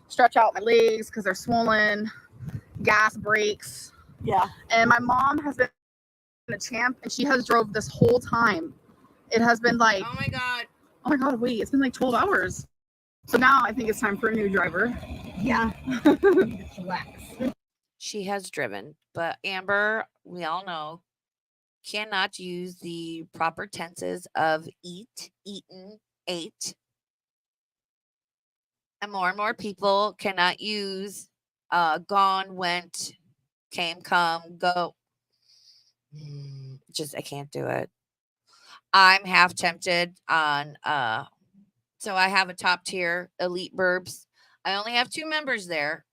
stretch out my legs because they're swollen. Gas breaks. Yeah. And my mom has been a champ, and she has drove this whole time. It has been like, Oh my god, wait, it's been like 12 hours. So now I think it's time for a new driver. Yeah. Relax. she has driven, but Amber, we all know, cannot use the proper tenses of eat, eaten, ate. And more people cannot use gone, went, came, come, go. I can't do it. I'm half tempted on so I have a top tier elite burbs. I only have 2 members there.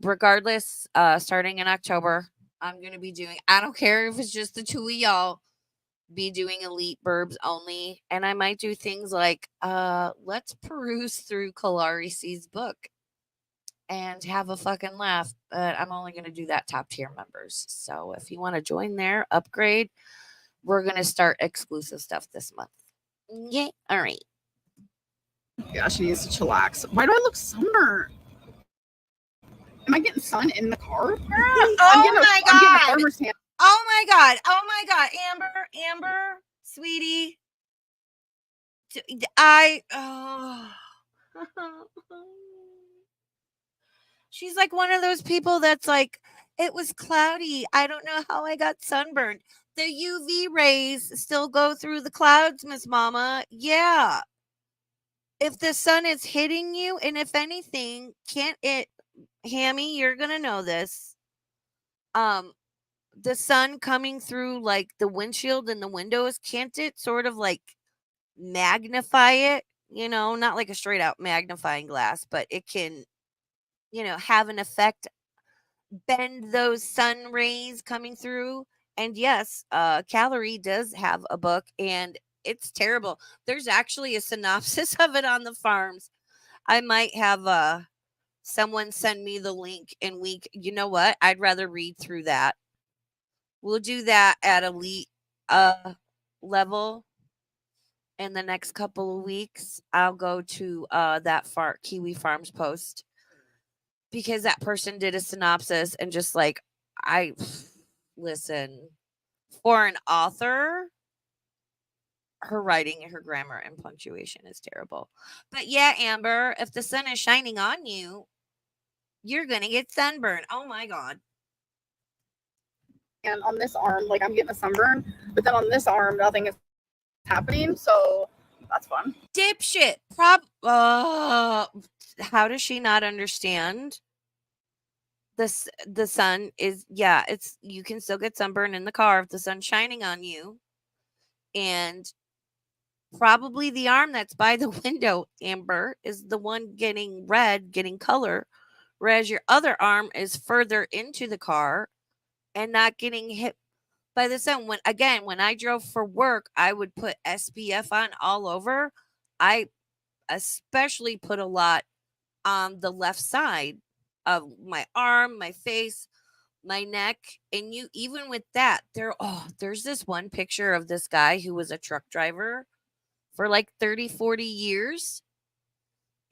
Regardless, starting in October, I'm gonna be doing, I don't care if it's just the 2 of y'all, be doing elite burbs only. And I might do things like let's peruse through Kalari C's book and have a fucking laugh. But I'm only gonna do that top tier members. So if you want to join there, upgrade. We're going to start exclusive stuff this month. Yeah. All right. Yeah, she needs to chillax. Why do I look sunburned? Am I getting sun in the car? Oh my God. I'm getting a farmer's tan. Oh my God. Amber, Sweetie, she's like one of those people that's like, it was cloudy. I don't know how I got sunburned. The UV rays still go through the clouds, Miss Mama. Yeah. If the sun is hitting you, and if anything, can't it, Hammy, you're gonna know this. Um, the sun coming through like the windshield and the windows, can't it sort of like magnify it? You know, not like a straight out magnifying glass, but it can, have an effect, bend those sun rays coming through. And yes, Calorie does have a book, and it's terrible. There's actually a synopsis of it on the farms. I might have someone send me the link, and you know what? I'd rather read through that. We'll do that at elite level in the next couple of weeks. I'll go to that Kiwi Farms post, because that person did a synopsis, and just like, I listen, for an author, her writing and her grammar and punctuation is terrible. But yeah, Amber, if the sun is shining on you, you're gonna get sunburn. Oh my god. And on this arm, like I'm getting a sunburn, but then on this arm, nothing is happening. So that's fun. Dipshit. How does she not understand? The sun is, it's, you can still get sunburn in the car if the sun's shining on you. And probably the arm that's by the window, Amber, is the one getting red, getting color, whereas your other arm is further into the car and not getting hit by the sun. When I drove for work, I would put SPF on all over. I especially put a lot on the left side of my arm, my face, my neck. And even with that, there's this one picture of this guy who was a truck driver for like 30, 40 years.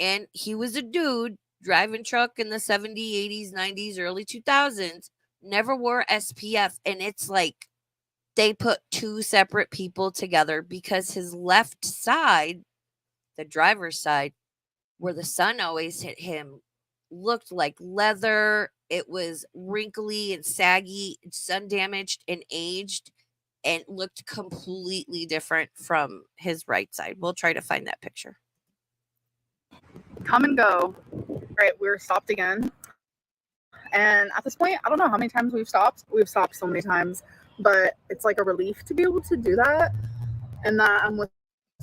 And he was a dude driving truck in the 70s, 80s, 90s, early 2000s, never wore SPF. And it's like they put two separate people together, because his left side, the driver's side, where the sun always hit him, looked like leather. It was wrinkly and saggy, sun damaged and aged, and looked completely different from his right side. We'll try to find that picture. Come and go. Right, we're stopped again. And at this point, I don't know how many times we've stopped. We've stopped so many times, but it's like a relief to be able to do that. And that I'm with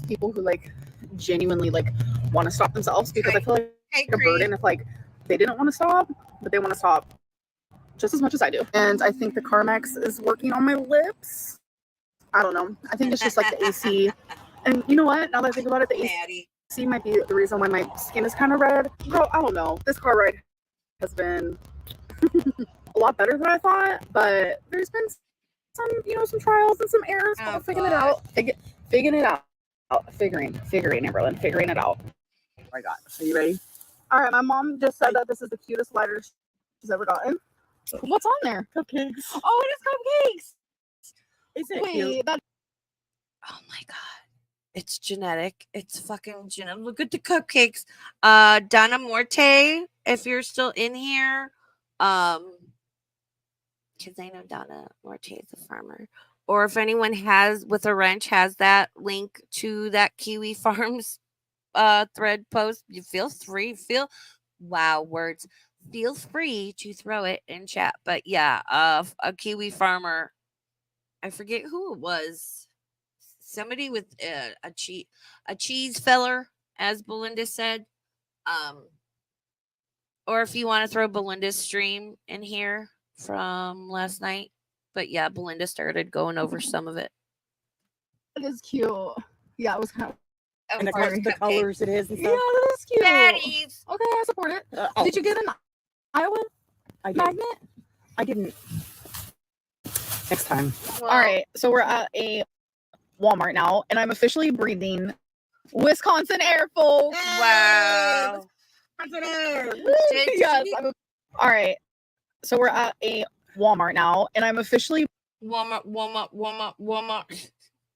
people who like genuinely like want to stop themselves, because I feel like a burden if like they didn't want to stop, but they want to stop just as much as I do. And I think the Carmex is working on my lips. I don't know. I think it's just like the AC. And you know what? Now that I think about it, the AC might be the reason why my skin is kind of red. Bro, I don't know. This car ride has been a lot better than I thought, but there's been some trials and some errors. Figuring it out. Figuring it out. Figuring, Amberlyn. Figuring it out. Oh my God. Are you ready? All right. My mom just said that this is the cutest lighter she's ever gotten. What's on there? Cupcakes. Oh, it is cupcakes. Is it cute? Oh my god. It's genetic. It's fucking genetic. Look at the cupcakes. Donna Morte, if you're still in here, because I know Donna Morte is a farmer. Or if anyone has that link to that Kiwi Farms thread post, you feel free to throw it in chat. But yeah, a Kiwi farmer, I forget who it was, somebody with a cheese feller, as Belinda said. Or if you want to throw Belinda's stream in here from last night. But yeah, Belinda started going over some of it. It is cute. Yeah, it was kind of. And the colors it is and Yeah, stuff. that is cute. Baddies. Okay, I support it. Did you get an Iowa magnet? I didn't. Next time. All right, so we're at a Walmart now, and I'm officially breathing Wisconsin air, folks. Wow. Wisconsin air. Yes. All right, so we're at a Walmart now, and I'm officially Walmart.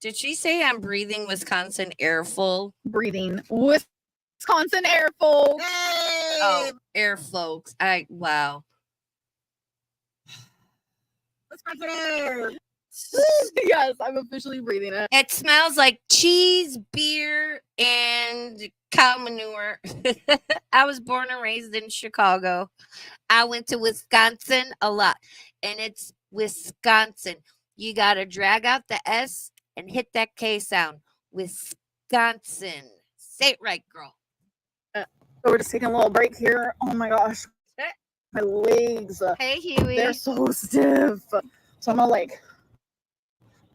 Did she say I'm breathing Wisconsin airful? Breathing Wisconsin air, folks. Oh, air, folks. Wow. Wisconsin air. Yes, I'm officially breathing it. It smells like cheese, beer, and cow manure. I was born and raised in Chicago. I went to Wisconsin a lot, and it's Wisconsin. You got to drag out the S and hit that K sound. Wisconsin. Say it right, girl. So we're just taking a little break here. Oh my gosh. My legs. Hey, Huey. They're so stiff. So I'm gonna like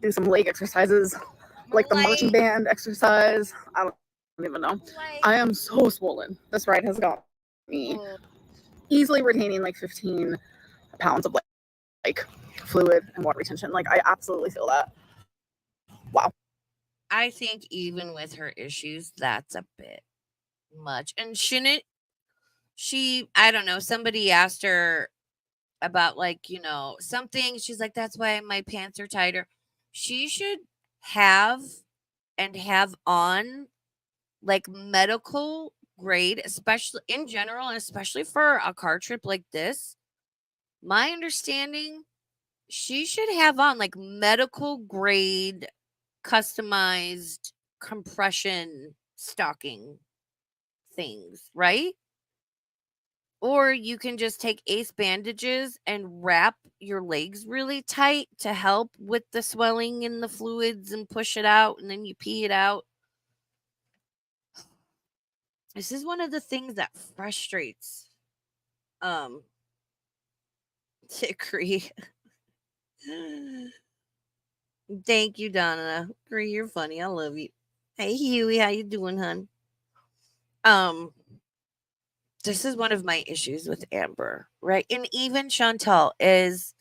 do some leg exercises, like the marching band exercise. I don't even know. I am so swollen. This ride has got me easily retaining like 15 pounds of like fluid and water retention. Like I absolutely feel that. Wow. I think even with her issues, that's a bit much. And shouldn't she, I don't know, somebody asked her about like, something. She's like, that's why my pants are tighter. She should have on like medical grade, especially in general, and especially for a car trip like this. My understanding, she should have on like medical grade customized compression stocking things, right? Or you can just take ace bandages and wrap your legs really tight to help with the swelling and the fluids and push it out, and then you pee it out. This is one of the things that frustrates Hickory. Thank you, Donna. Hickory, you're funny. I love you. Hey, Huey, how you doing, hun? This is one of my issues with Amber, right? And even Chantal is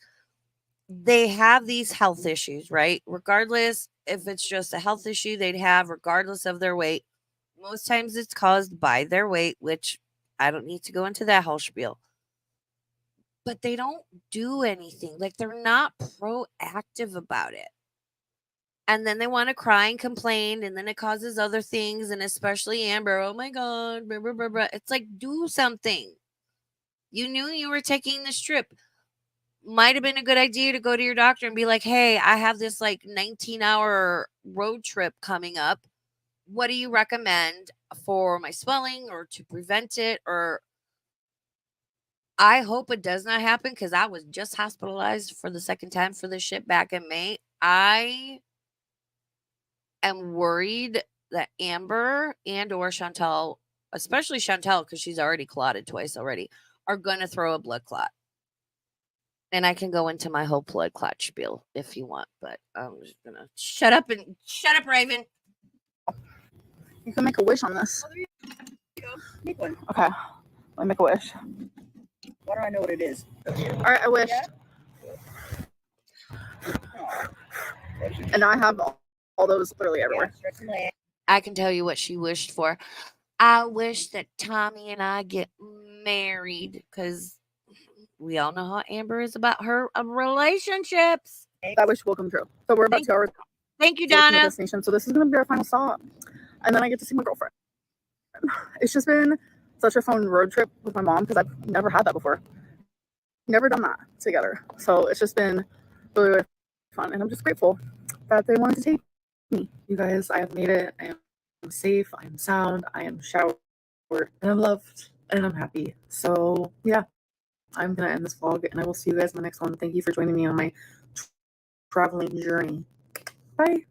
they have these health issues, right? Regardless if it's just a health issue they'd have, regardless of their weight. Most times it's caused by their weight, which I don't need to go into that whole spiel. But they don't do anything. Like they're not proactive about it. And then they want to cry and complain, and then it causes other things, and especially Amber. Oh my God, blah, blah, blah, blah. It's like, do something. You knew you were taking this trip. Might have been a good idea to go to your doctor and be like, hey, I have this like 19-hour road trip coming up. What do you recommend for my swelling or to prevent it? Or I hope it does not happen, because I was just hospitalized for the second time for this shit back in May. I am worried that Amber and or Chantal, especially Chantal, because she's already clotted twice already, are going to throw a blood clot. And I can go into my whole blood clot spiel if you want, but I'm just going to shut up, Raven. You can make a wish on this. Oh, there you go. Make one. Okay. Let me make a wish. Why do I know what it is? All right, I wish. Yeah. And I have all those literally everywhere. I can tell you what she wished for. I wish that Tommy and I get married, because we all know how Amber is about her relationships. That wish will come true. So we're about 2 hours. Thank you, away from the Donna. destination. So this is going to be our final stop. And then I get to see my girlfriend. It's just been such a fun road trip with my mom, because I've never had that before. Never done that together. So it's just been really, really fun. And I'm just grateful that they wanted to take me. You guys, I have made it. I am safe. I am sound. I am showered. And I'm loved. And I'm happy. So yeah, I'm going to end this vlog, and I will see you guys in the next one. Thank you for joining me on my traveling journey. Bye.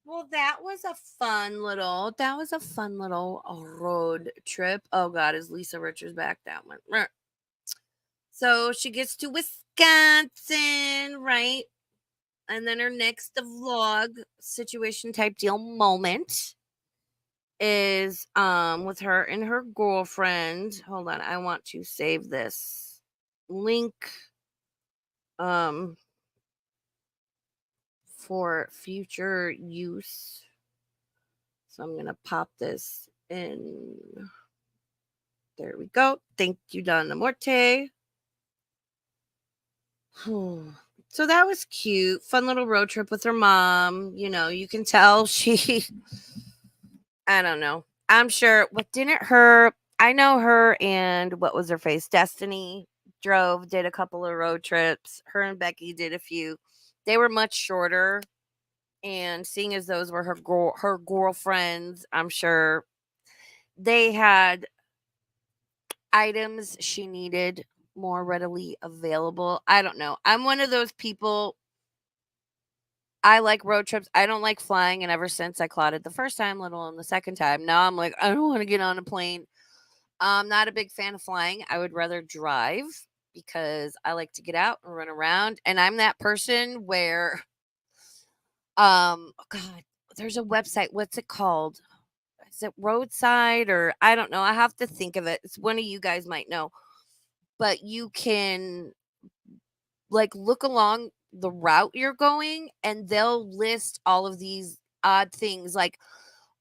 Well, that was a fun little road trip. Oh God, is Lisa Richards back? That one. So she gets to Wisconsin, right? And then her next vlog situation type deal moment is with her and her girlfriend. Hold on, I want to save this link for future use. So I'm gonna pop this in. There we go. Thank you, Donna Morte. So that was cute. Fun little road trip with her mom. You know, you can tell she, I don't know. I'm sure what didn't her, I know her and what was her face? Destiny did a couple of road trips. Her and Becky did a few. They were much shorter. And seeing as those were her girlfriends, I'm sure they had items she needed more readily available. I don't know. I'm one of those people. I like road trips. I don't like flying. And ever since I clotted the first time, let alone the second time, now I'm like, I don't want to get on a plane. I'm not a big fan of flying. I would rather drive because I like to get out and run around. And I'm that person where, oh God, there's a website. What's it called? Is it Roadside or I don't know. I have to think of it. It's one of you guys might know. But you can like look along the route you're going and they'll list all of these odd things like,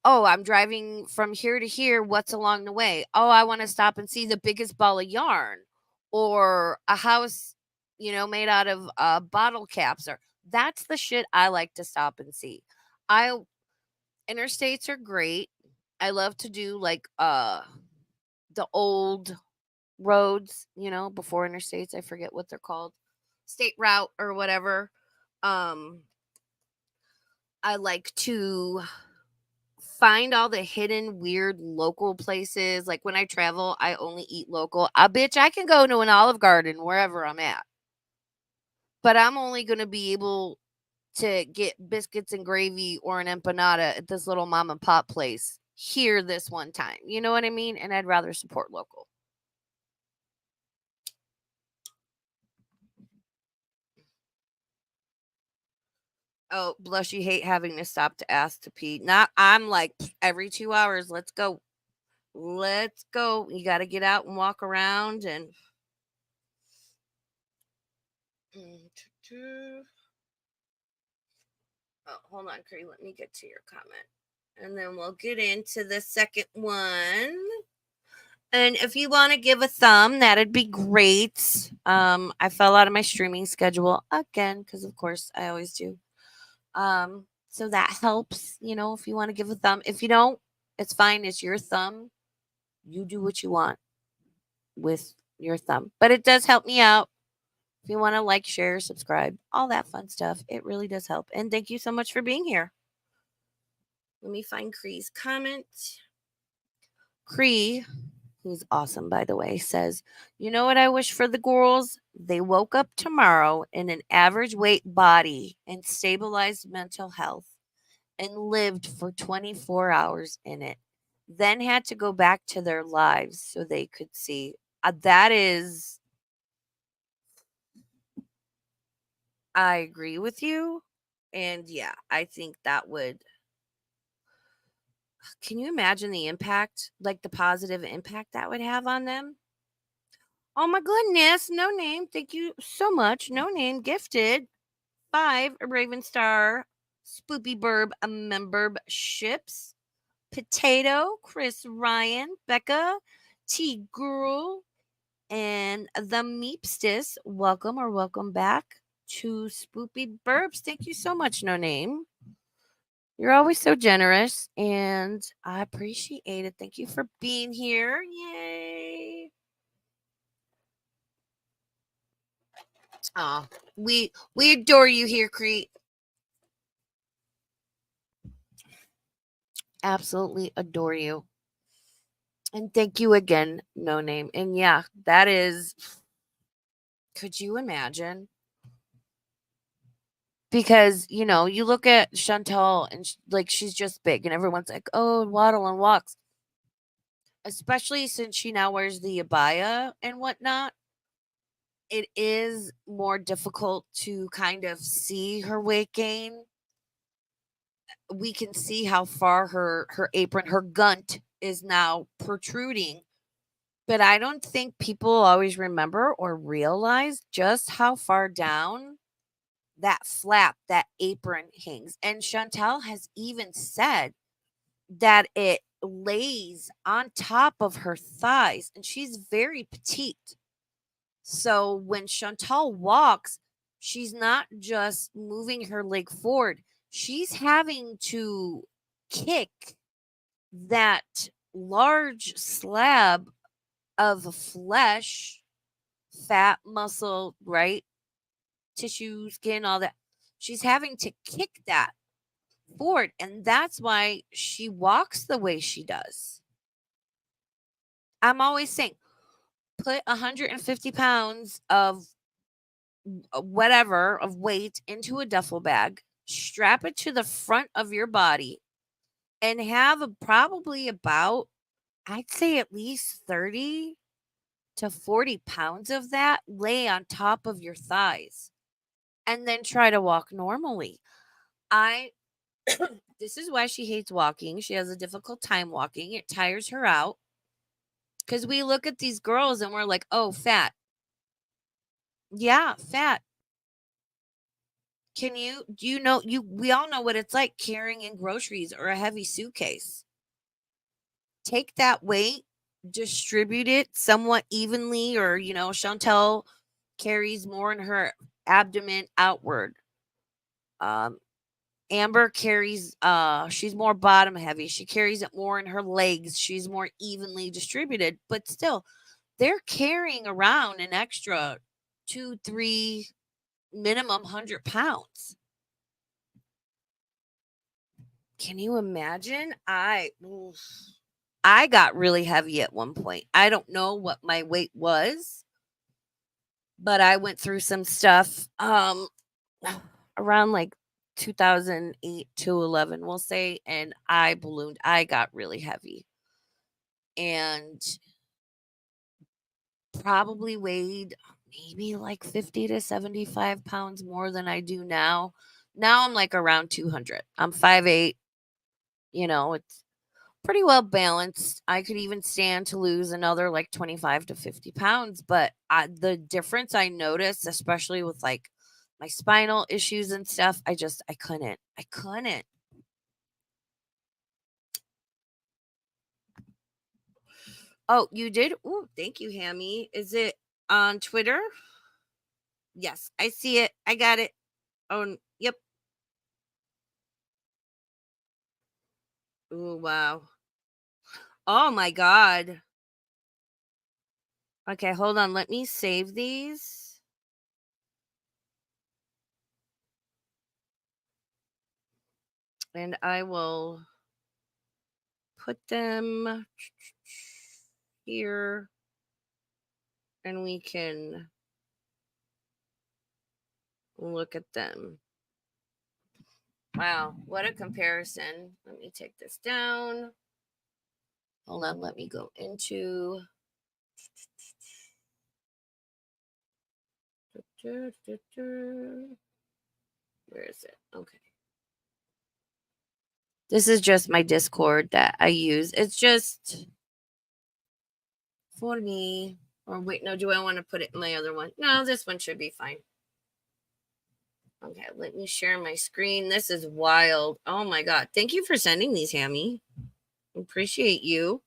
oh, I'm driving from here to here. What's along the way? Oh, I want to stop and see the biggest ball of yarn or a house, made out of bottle caps. Or that's the shit I like to stop and see. I Interstates are great. I love to do like the old roads, before interstates. I forget what they're called. State route or whatever. Um I like to find all the hidden weird local places. Like when I travel, I only eat local. Bitch, I can go to an Olive Garden wherever I'm at. But I'm only going to be able to get biscuits and gravy or an empanada at this little mom and pop place here this one time. You know what I mean? And I'd rather support local. Oh, blush, you hate having to stop to ask to pee. Not, I'm like, every 2 hours, let's go. Let's go. You got to get out and walk around and. Oh, hold on, Curry. Let me get to your comment. And then we'll get into the second one. And if you want to give a thumb, that'd be great. I fell out of my streaming schedule again, because of course I always do. So that helps, if you want to give a thumb. If you don't, it's fine. It's your thumb. You do what you want with your thumb. But it does help me out. If you want to like, share, subscribe, all that fun stuff, it really does help. And thank you so much for being here. Let me find Cree's comment. Cree, who's awesome, by the way, says, you know what I wish for the girls? They woke up tomorrow in an average weight body and stabilized mental health and lived for 24 hours in it. Then had to go back to their lives so they could see. That is, I agree with you. And yeah, I think that would. Can you imagine the impact, like the positive impact that would have on them? Oh my goodness, no name. Thank you so much. No name gifted 5 Raven Star Spoopy Burb memberships. Potato, Chris Ryan, Becca, T Girl, and the Meepstis. Welcome back to Spoopy Burbs. Thank you so much, No Name. You're always so generous, and I appreciate it. Thank you for being here. Yay! Oh, we adore you here, Crete. Absolutely adore you. And thank you again, No Name. And yeah, that is. Could you imagine? Because you look at Chantal and like she's just big, and everyone's like, "Oh, waddle and walks." Especially since she now wears the abaya and whatnot, it is more difficult to kind of see her weight gain. We can see how far her apron, her gunt, is now protruding. But I don't think people always remember or realize just how far down that flap, that apron hangs. And Chantal has even said that it lays on top of her thighs, and she's very petite. So when Chantal walks, she's not just moving her leg forward, she's having to kick that large slab of flesh, fat, muscle, right? Tissue, skin, all that. She's having to kick that forward. And that's why she walks the way she does. I'm always saying, put 150 pounds of whatever of weight into a duffel bag, strap it to the front of your body, and have probably about, I'd say at least 30 to 40 pounds of that lay on top of your thighs, and then try to walk normally. This is why she hates walking. She has a difficult time walking. It tires her out. Because we look at these girls and we're like, oh, fat. Yeah, fat. We all know what it's like carrying in groceries or a heavy suitcase. Take that weight, distribute it somewhat evenly, or, Chantal carries more in her abdomen outward. Amber carries, she's more bottom heavy. She carries it more in her legs. She's more evenly distributed, but still, they're carrying around an extra 2, 3, minimum 100 pounds. Can you imagine? I got really heavy at one point. I don't know what my weight was, but I went through some stuff around like 2008 to 11, we'll say, and I ballooned. I got really heavy and probably weighed maybe like 50 to 75 pounds more than I do now. Now I'm like around 200. I'm 5'8". It's pretty well balanced. I could even stand to lose another like 25 to 50 pounds. But the difference I noticed, especially with like my spinal issues and stuff, I couldn't. Oh, you did? Oh, thank you, Hammy. Is it on Twitter? Yes, I see it. I got it. Oh, yep. Oh, wow. Oh my God. Okay, hold on. Let me save these. And I will put them here. And we can look at them. Wow, what a comparison. Let me take this down. Hold on, let me go into. Where is it? Okay. This is just my Discord that I use. It's just for me. Or wait, no, do I want to put it in my other one? No, this one should be fine. Okay, let me share my screen. This is wild. Oh my God. Thank you for sending these, Hammy. Appreciate you.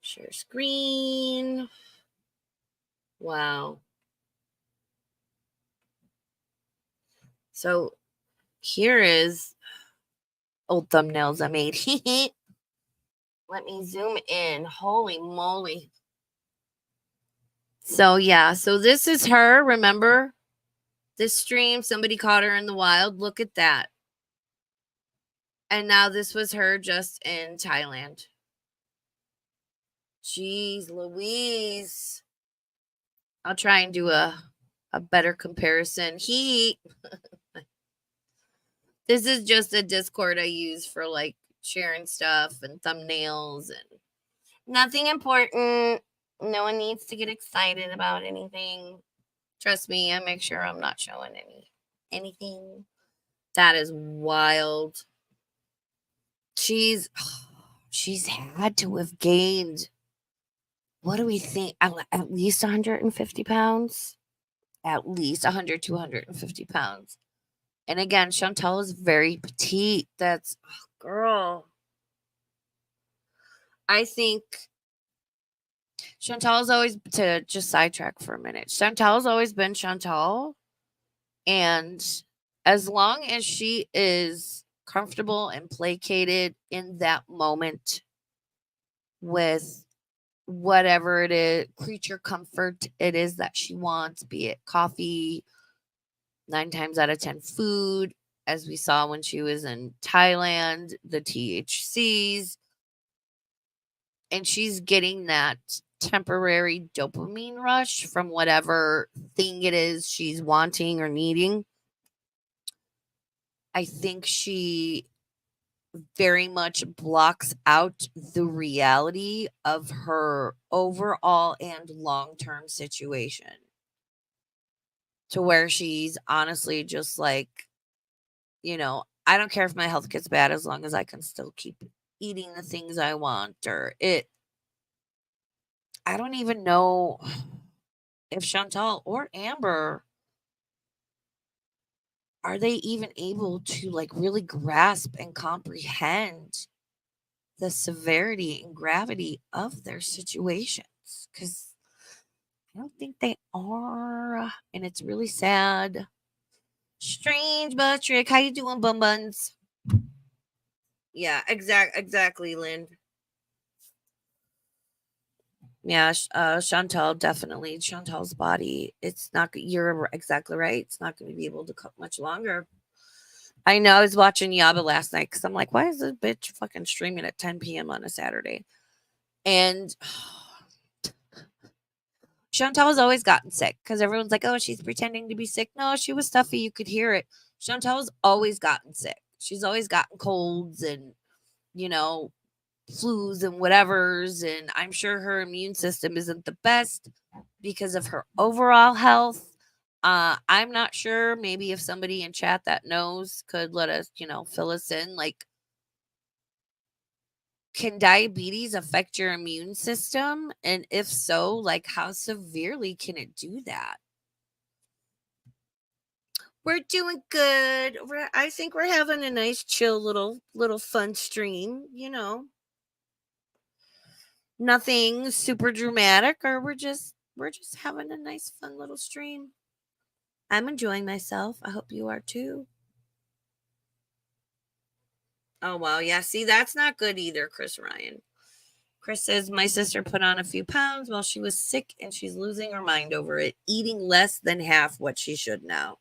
Share screen. Wow. So here is old thumbnails I made. Let me zoom in. Holy moly. So yeah, so this is her. Remember this stream? Somebody caught her in the wild. Look at that. And now this was her just in Thailand. Jeez Louise. I'll try and do a better comparison. This is just a Discord I use for like sharing stuff and thumbnails and nothing important. No one needs to get excited about anything. Trust me, I make sure I'm not showing anything. That is wild. She's had to have gained, what do we think? At least 150 pounds? At least 100 to 150 pounds. And again, Chantal is very petite. That's, girl. I think Chantal's always, to just sidetrack for a minute, Chantal's always been Chantal. And as long as she is comfortable and placated in that moment with whatever it is, creature comfort it is that she wants, be it coffee, 9 times out of 10 food, as we saw when she was in Thailand, the THCs, and she's getting that temporary dopamine rush from whatever thing it is she's wanting or needing. I think she very much blocks out the reality of her overall and long-term situation, to where she's honestly just like, I don't care if my health gets bad as long as I can still keep eating the things I want. I don't even know if Chantal or Amber, are they even able to like really grasp and comprehend the severity and gravity of their situations, because I don't think they are, and it's really sad. Strange but trick. How you doing, bum buns? Yeah, exactly, Lynn. Yeah, Chantal, definitely. Chantal's body, it's not. You're exactly right. It's not going to be able to cook much longer. I know. I was watching Yaba last night because I'm like, why is this bitch fucking streaming at 10 p.m. on a Saturday? And Chantal's always gotten sick because everyone's like, oh, she's pretending to be sick. No, she was stuffy. You could hear it. Chantal's always gotten sick. She's always gotten colds and, you know, flus and whatevers. And I'm sure her immune system isn't the best because of her overall health. I'm not sure. Maybe if somebody in chat that knows could let us, fill us in. Like, can diabetes affect your immune system? And if so, like, how severely can it do that? We're doing good. I think we're having a nice, chill little fun stream. Nothing super dramatic, or we're just having a nice, fun little stream. I'm enjoying myself. I hope you are too. Oh wow, yeah. See, that's not good either, Chris Ryan. Chris says my sister put on a few pounds while she was sick, and she's losing her mind over it, eating less than half what she should now.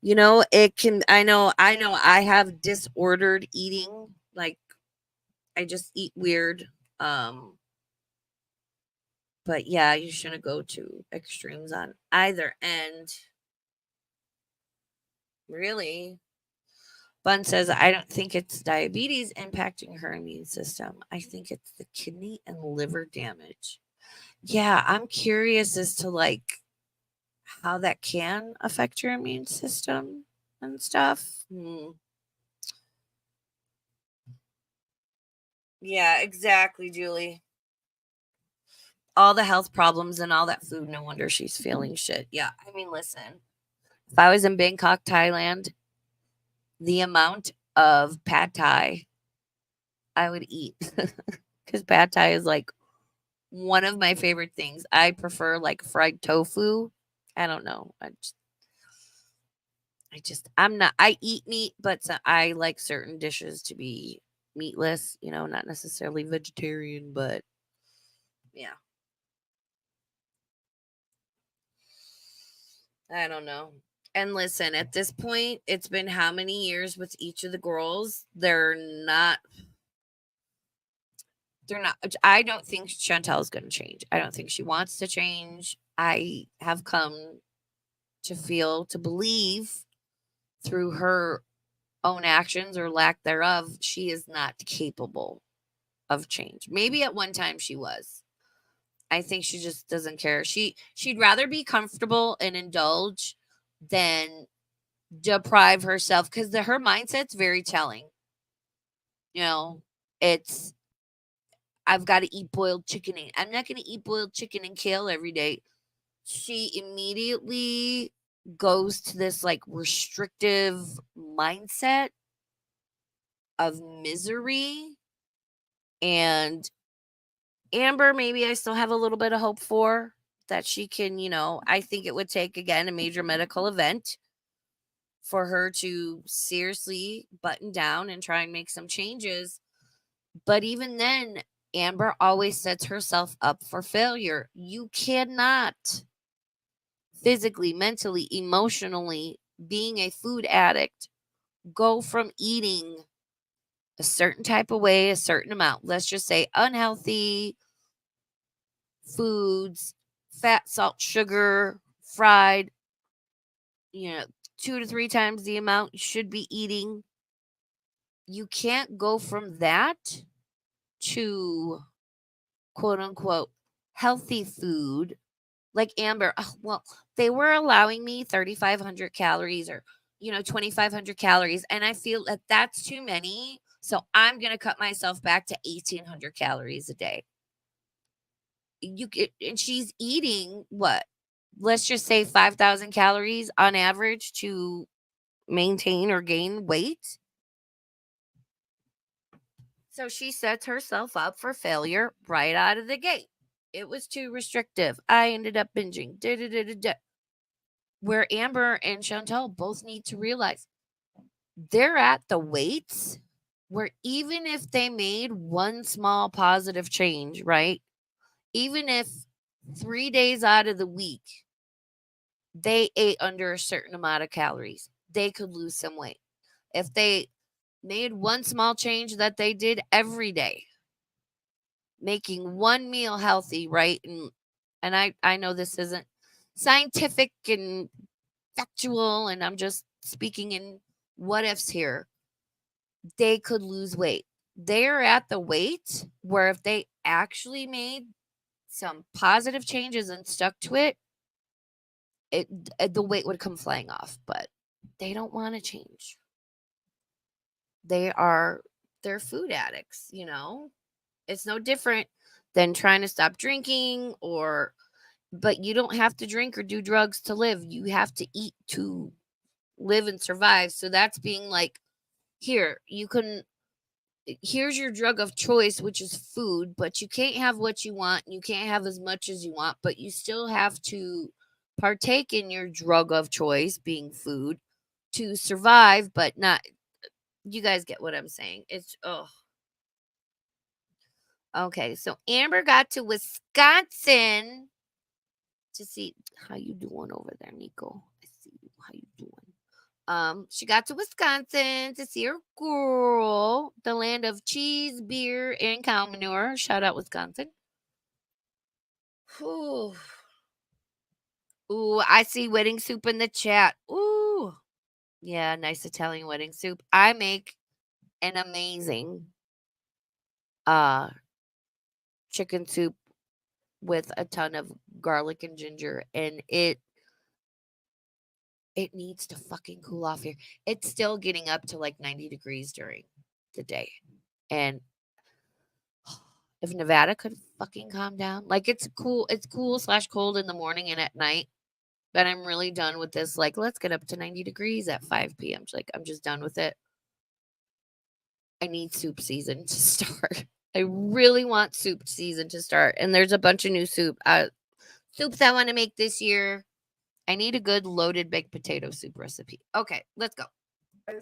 It can, I know I have disordered eating. Like, I just eat weird. But yeah, you shouldn't go to extremes on either end. Really. Bun says, I don't think it's diabetes impacting her immune system. I think it's the kidney and liver damage. Yeah, I'm curious as to like how that can affect your immune system and stuff. Yeah, exactly, Julie. All the health problems and all that food, no wonder she's feeling shit. Yeah, I mean, listen, if I was in Bangkok, Thailand, the amount of pad thai I would eat, because pad thai is like one of my favorite things. I prefer like fried tofu. I don't know. I'm not, I eat meat, but I like certain dishes to be meatless, not necessarily vegetarian, but yeah. I don't know. And listen, at this point, it's been how many years with each of the girls? I don't think Chantal is going to change. I don't think she wants to change. I have come to believe through her own actions or lack thereof, she is not capable of change. Maybe at one time she was. I think she just doesn't care. She'd rather be comfortable and indulge than deprive herself, because her mindset's very telling. It's, I've got to eat boiled chicken. I'm not going to eat boiled chicken and kale every day. She immediately goes to this like restrictive mindset of misery and Amber, maybe I still have a little bit of hope for that she can, I think it would take, again, a major medical event for her to seriously button down and try and make some changes. But even then, Amber always sets herself up for failure. You cannot physically, mentally, emotionally, being a food addict, go from eating a certain type of way, a certain amount, let's just say unhealthy foods, fat, salt, sugar, fried, 2 to 3 times the amount you should be eating. You can't go from that to quote unquote healthy food like Amber. Well, they were allowing me 3,500 calories or 2,500 calories, and I feel that that's too many, so I'm going to cut myself back to 1,800 calories a day. And she's eating what? Let's just say 5,000 calories on average to maintain or gain weight. So she sets herself up for failure right out of the gate. It was too restrictive. I ended up binging. Where Amber and Chantal both need to realize they're at the weights where even if they made one small positive change, right? Even if 3 days out of the week they ate under a certain amount of calories, they could lose some weight. If they made one small change that they did every day, making one meal healthy, right? And I know this isn't scientific and factual, and I'm just speaking in what ifs here. They could lose weight. They're at the weight where if they actually made some positive changes and stuck to it, the weight would come flying off. But they don't want to change. They're food addicts. It's no different than trying to stop drinking but you don't have to drink or do drugs to live. You have to eat to live and survive. So that's being like, here's your drug of choice, which is food, but you can't have what you want. You can't have as much as you want, but you still have to partake in your drug of choice, being food, to survive, but not. You guys get what I'm saying. It's, oh. Okay, so Amber got to Wisconsin to see how you doing over there, Nico. I see you. How you doing? She got to Wisconsin to see her girl, the land of cheese, beer, and cow manure. Shout out Wisconsin. Ooh, ooh, I see wedding soup in the chat. Ooh, yeah, nice Italian wedding soup. I make an amazing chicken soup with a ton of garlic and ginger, and it needs to fucking cool off here. It's still getting up to like 90 degrees during the day. And if Nevada could fucking calm down, like it's cool/cold in the morning and at night. But I'm really done with this. Like, let's get up to 90 degrees at 5 p.m. Like, I'm just done with it. I need soup season to start. I really want soup season to start. And there's a bunch of new soups I want to make this year. I need a good loaded baked potato soup recipe. Okay, let's go.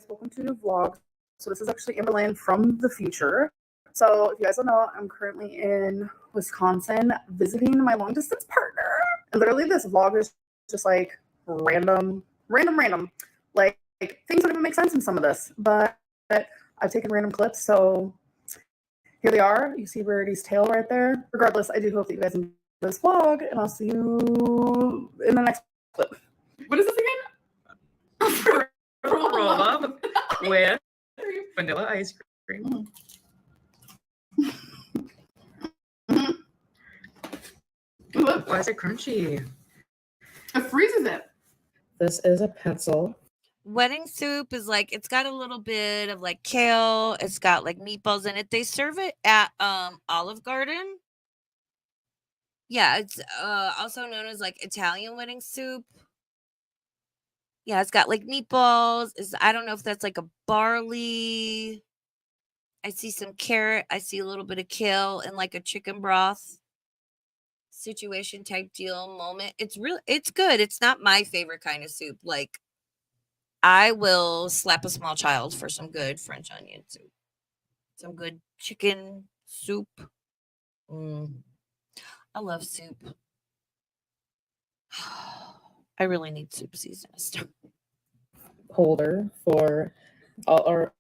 Welcome to a new vlog. So this is actually Amberland from the future. So if you guys don't know, I'm currently in Wisconsin visiting my long distance partner. And literally this vlog is just like random. Like things don't even make sense in some of this. But I've taken random clips. So here they are. You see Rarity's tail right there. Regardless, I do hope that you guys enjoy this vlog. And I'll see you in the next clip. What is this again? Roll up with vanilla ice cream. Why is it crunchy? It freezes it. This is a pencil. Wedding soup is like, it's got a little bit of like kale. It's got like meatballs in it. They serve it at Olive Garden. Yeah, it's also known as like Italian wedding soup. Yeah, it's got like meatballs. I don't know if that's like a barley. I see some carrot. I see a little bit of kale and like a chicken broth situation type deal moment. It's good. It's not my favorite kind of soup. Like, I will slap a small child for some good French onion soup, some good chicken soup. I love soup. I really need soup season to start. Holder for all, or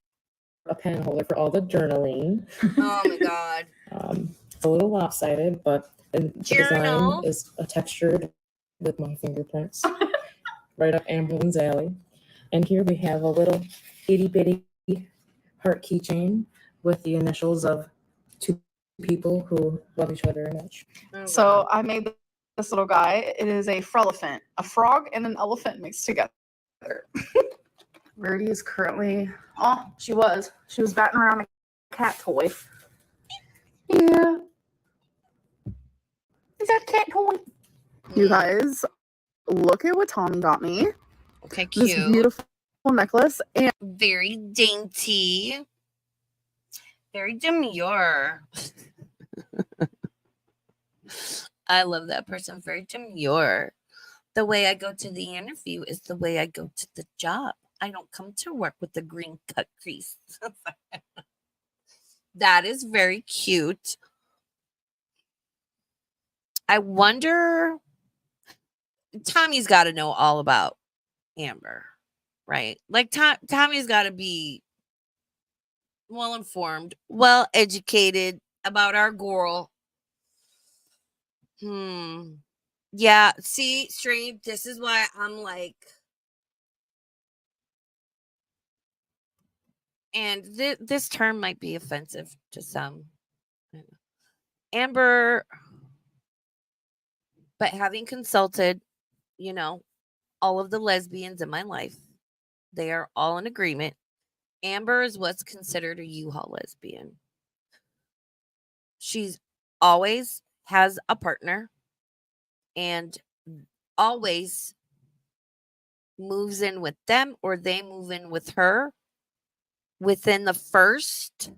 a pen holder for all the journaling. Oh my god. It's a little lopsided, but the Journal. design is textured with my fingerprints, right up Amberlynn's alley. And here we have a little itty bitty heart keychain with the initials of two people who love each other very much. Oh, So I made this little guy. It is a frelephant, a frog and an elephant mixed together. Rarity is currently, she was batting around a cat toy. Yeah. Is that a cat toy? You guys, look at what Tommy got me. okay, This cute. beautiful necklace. And Very dainty. Very demure. I love that person. Very demure. The way I go to the interview is the way I go to the job. I don't come to work with a green cut crease. That is very cute. I wonder, Tommy's got to know all about Amber, right? Like Tommy's got to be well informed, well educated about our girl. Yeah, see, Stream, this is why I'm like, and this term might be offensive to some. Amber, but having consulted, all of the lesbians in my life, they are all in agreement. Amber is what's considered a U-Haul lesbian. She's always has a partner and always moves in with them or they move in with her within the first,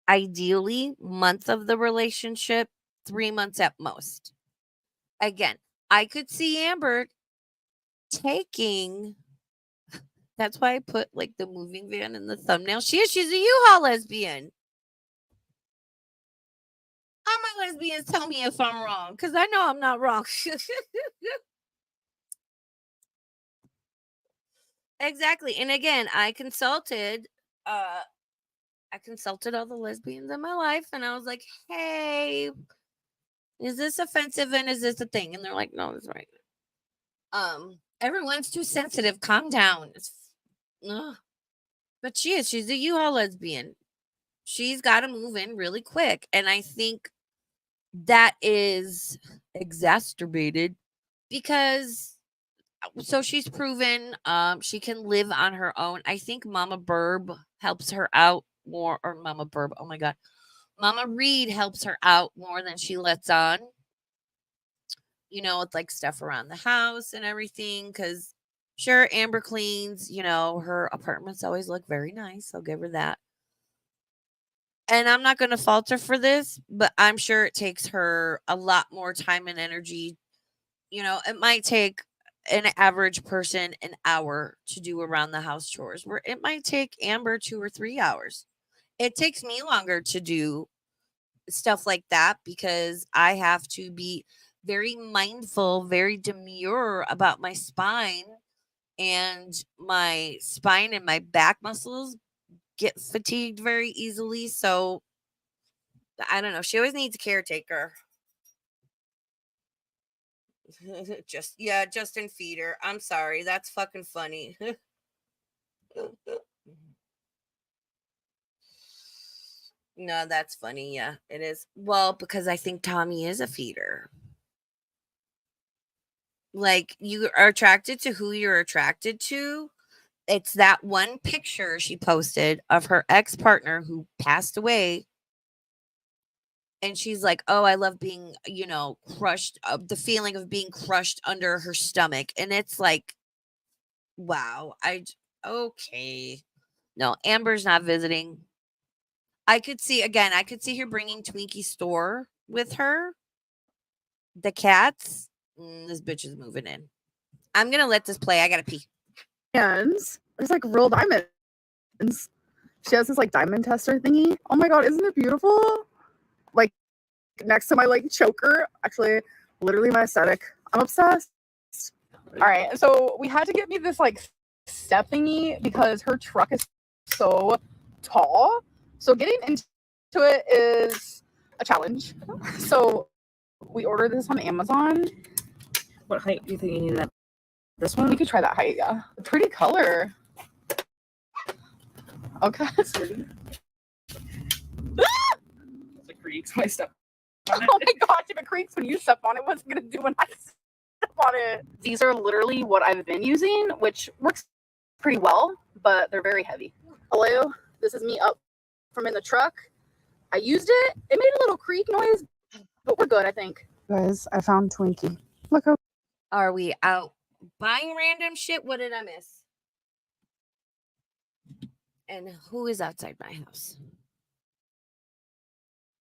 ideally, month of the relationship, 3 months at most. Again, I could see Amber taking, that's why I put like the moving van in the thumbnail. She's a U-Haul lesbian. All my lesbians tell me if I'm wrong, because I know I'm not wrong. Exactly. And again, I consulted all the lesbians in my life, and I was like, hey, is this offensive and is this a thing? And they're like, no, that's right. Everyone's too sensitive. Calm down. But she's a U-Haul lesbian. She's got to move in really quick. And I think that is exacerbated because so she's proven she can live on her own. I think Mama Burb helps her out more, or Mama Burb, oh my god. Mama Reed helps her out more than she lets on. With like stuff around the house and everything. Because sure, Amber cleans, her apartments always look very nice. I'll give her that. And I'm not going to fault her for this, but I'm sure it takes her a lot more time and energy. It might take an average person an hour to do around the house chores, where it might take Amber 2 or 3 hours. It takes me longer to do stuff like that because I have to be very mindful, very demure about my spine, and my spine and my back muscles get fatigued very easily. So I don't know. She always needs a caretaker. Justin Feeder. I'm sorry. That's fucking funny. No, that's funny. Yeah, it is. Well, because I think Tommy is a feeder. Like, you are attracted to who you're attracted to. It's that one picture she posted of her ex-partner who passed away. And she's like, oh, I love being, crushed, the feeling of being crushed under her stomach. And it's like, wow, okay. No, Amber's not visiting. I could see her bringing Twinkie store with her. The cats. This bitch is moving in. I'm gonna let this play. I gotta pee. And there's like real diamonds. She has this like diamond tester thingy. Oh my god, isn't it beautiful? Like next to my like choker. Actually, literally my aesthetic. I'm obsessed. All right, so we had to get me this like step thingy because her truck is so tall. So getting into it is a challenge. So we ordered this on Amazon. What height do you think you need that? This one? We could try that height, yeah. Pretty color. Okay. It's a creak. My step. Oh my gosh, if it creaks when you step on it, what's it gonna do when I step on it? These are literally what I've been using, which works pretty well, but they're very heavy. Hello, this is me up from in the truck. I used it. It made a little creak noise, but we're good, I think. Guys, I found Twinkie. Look how Are we out buying random shit? What did I miss? And who is outside my house?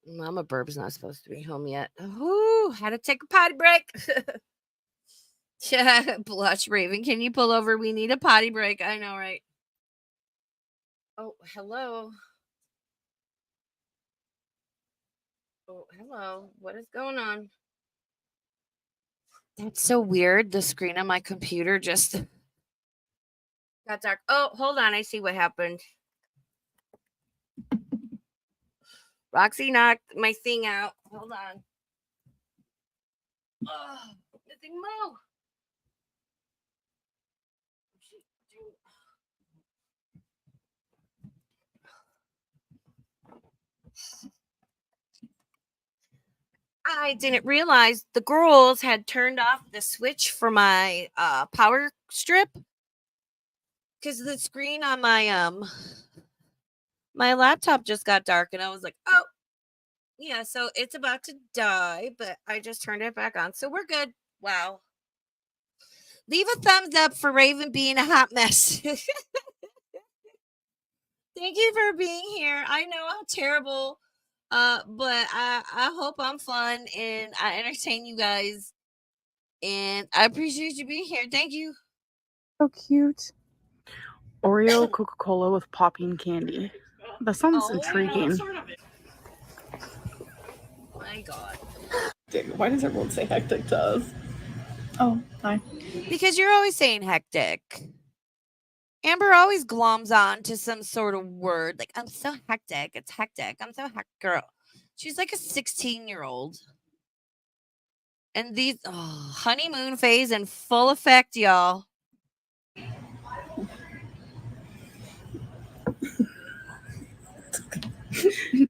Mama Burb's not supposed to be home yet. Ooh, had to take a potty break. Blush Raven, can you pull over? We need a potty break. I know, right? Oh, hello. Oh, hello. What is going on? That's so weird. The screen on my computer just got dark. Oh, hold on. I see what happened. Roxy knocked my thing out. Hold on. Oh, nothing move. I didn't realize the girls had turned off the switch for my power strip because the screen on my laptop just got dark and I was like, oh yeah, so it's about to die, but I just turned it back on, so we're good. Wow. Leave a thumbs up for Raven being a hot mess. Thank you for being here. I know how terrible, but I hope I'm fun and I entertain you guys. And I appreciate you being here. Thank you. so cute. Oreo Coca-Cola with popping candy. That sounds intriguing. My God. Dude, why does everyone say hectic to us? Oh, hi. Because you're always saying hectic. Amber always gloms on to some sort of word. Like, I'm so hectic. It's hectic. I'm so hectic. Girl. She's like a 16-year-old. And these honeymoon phase in full effect, y'all.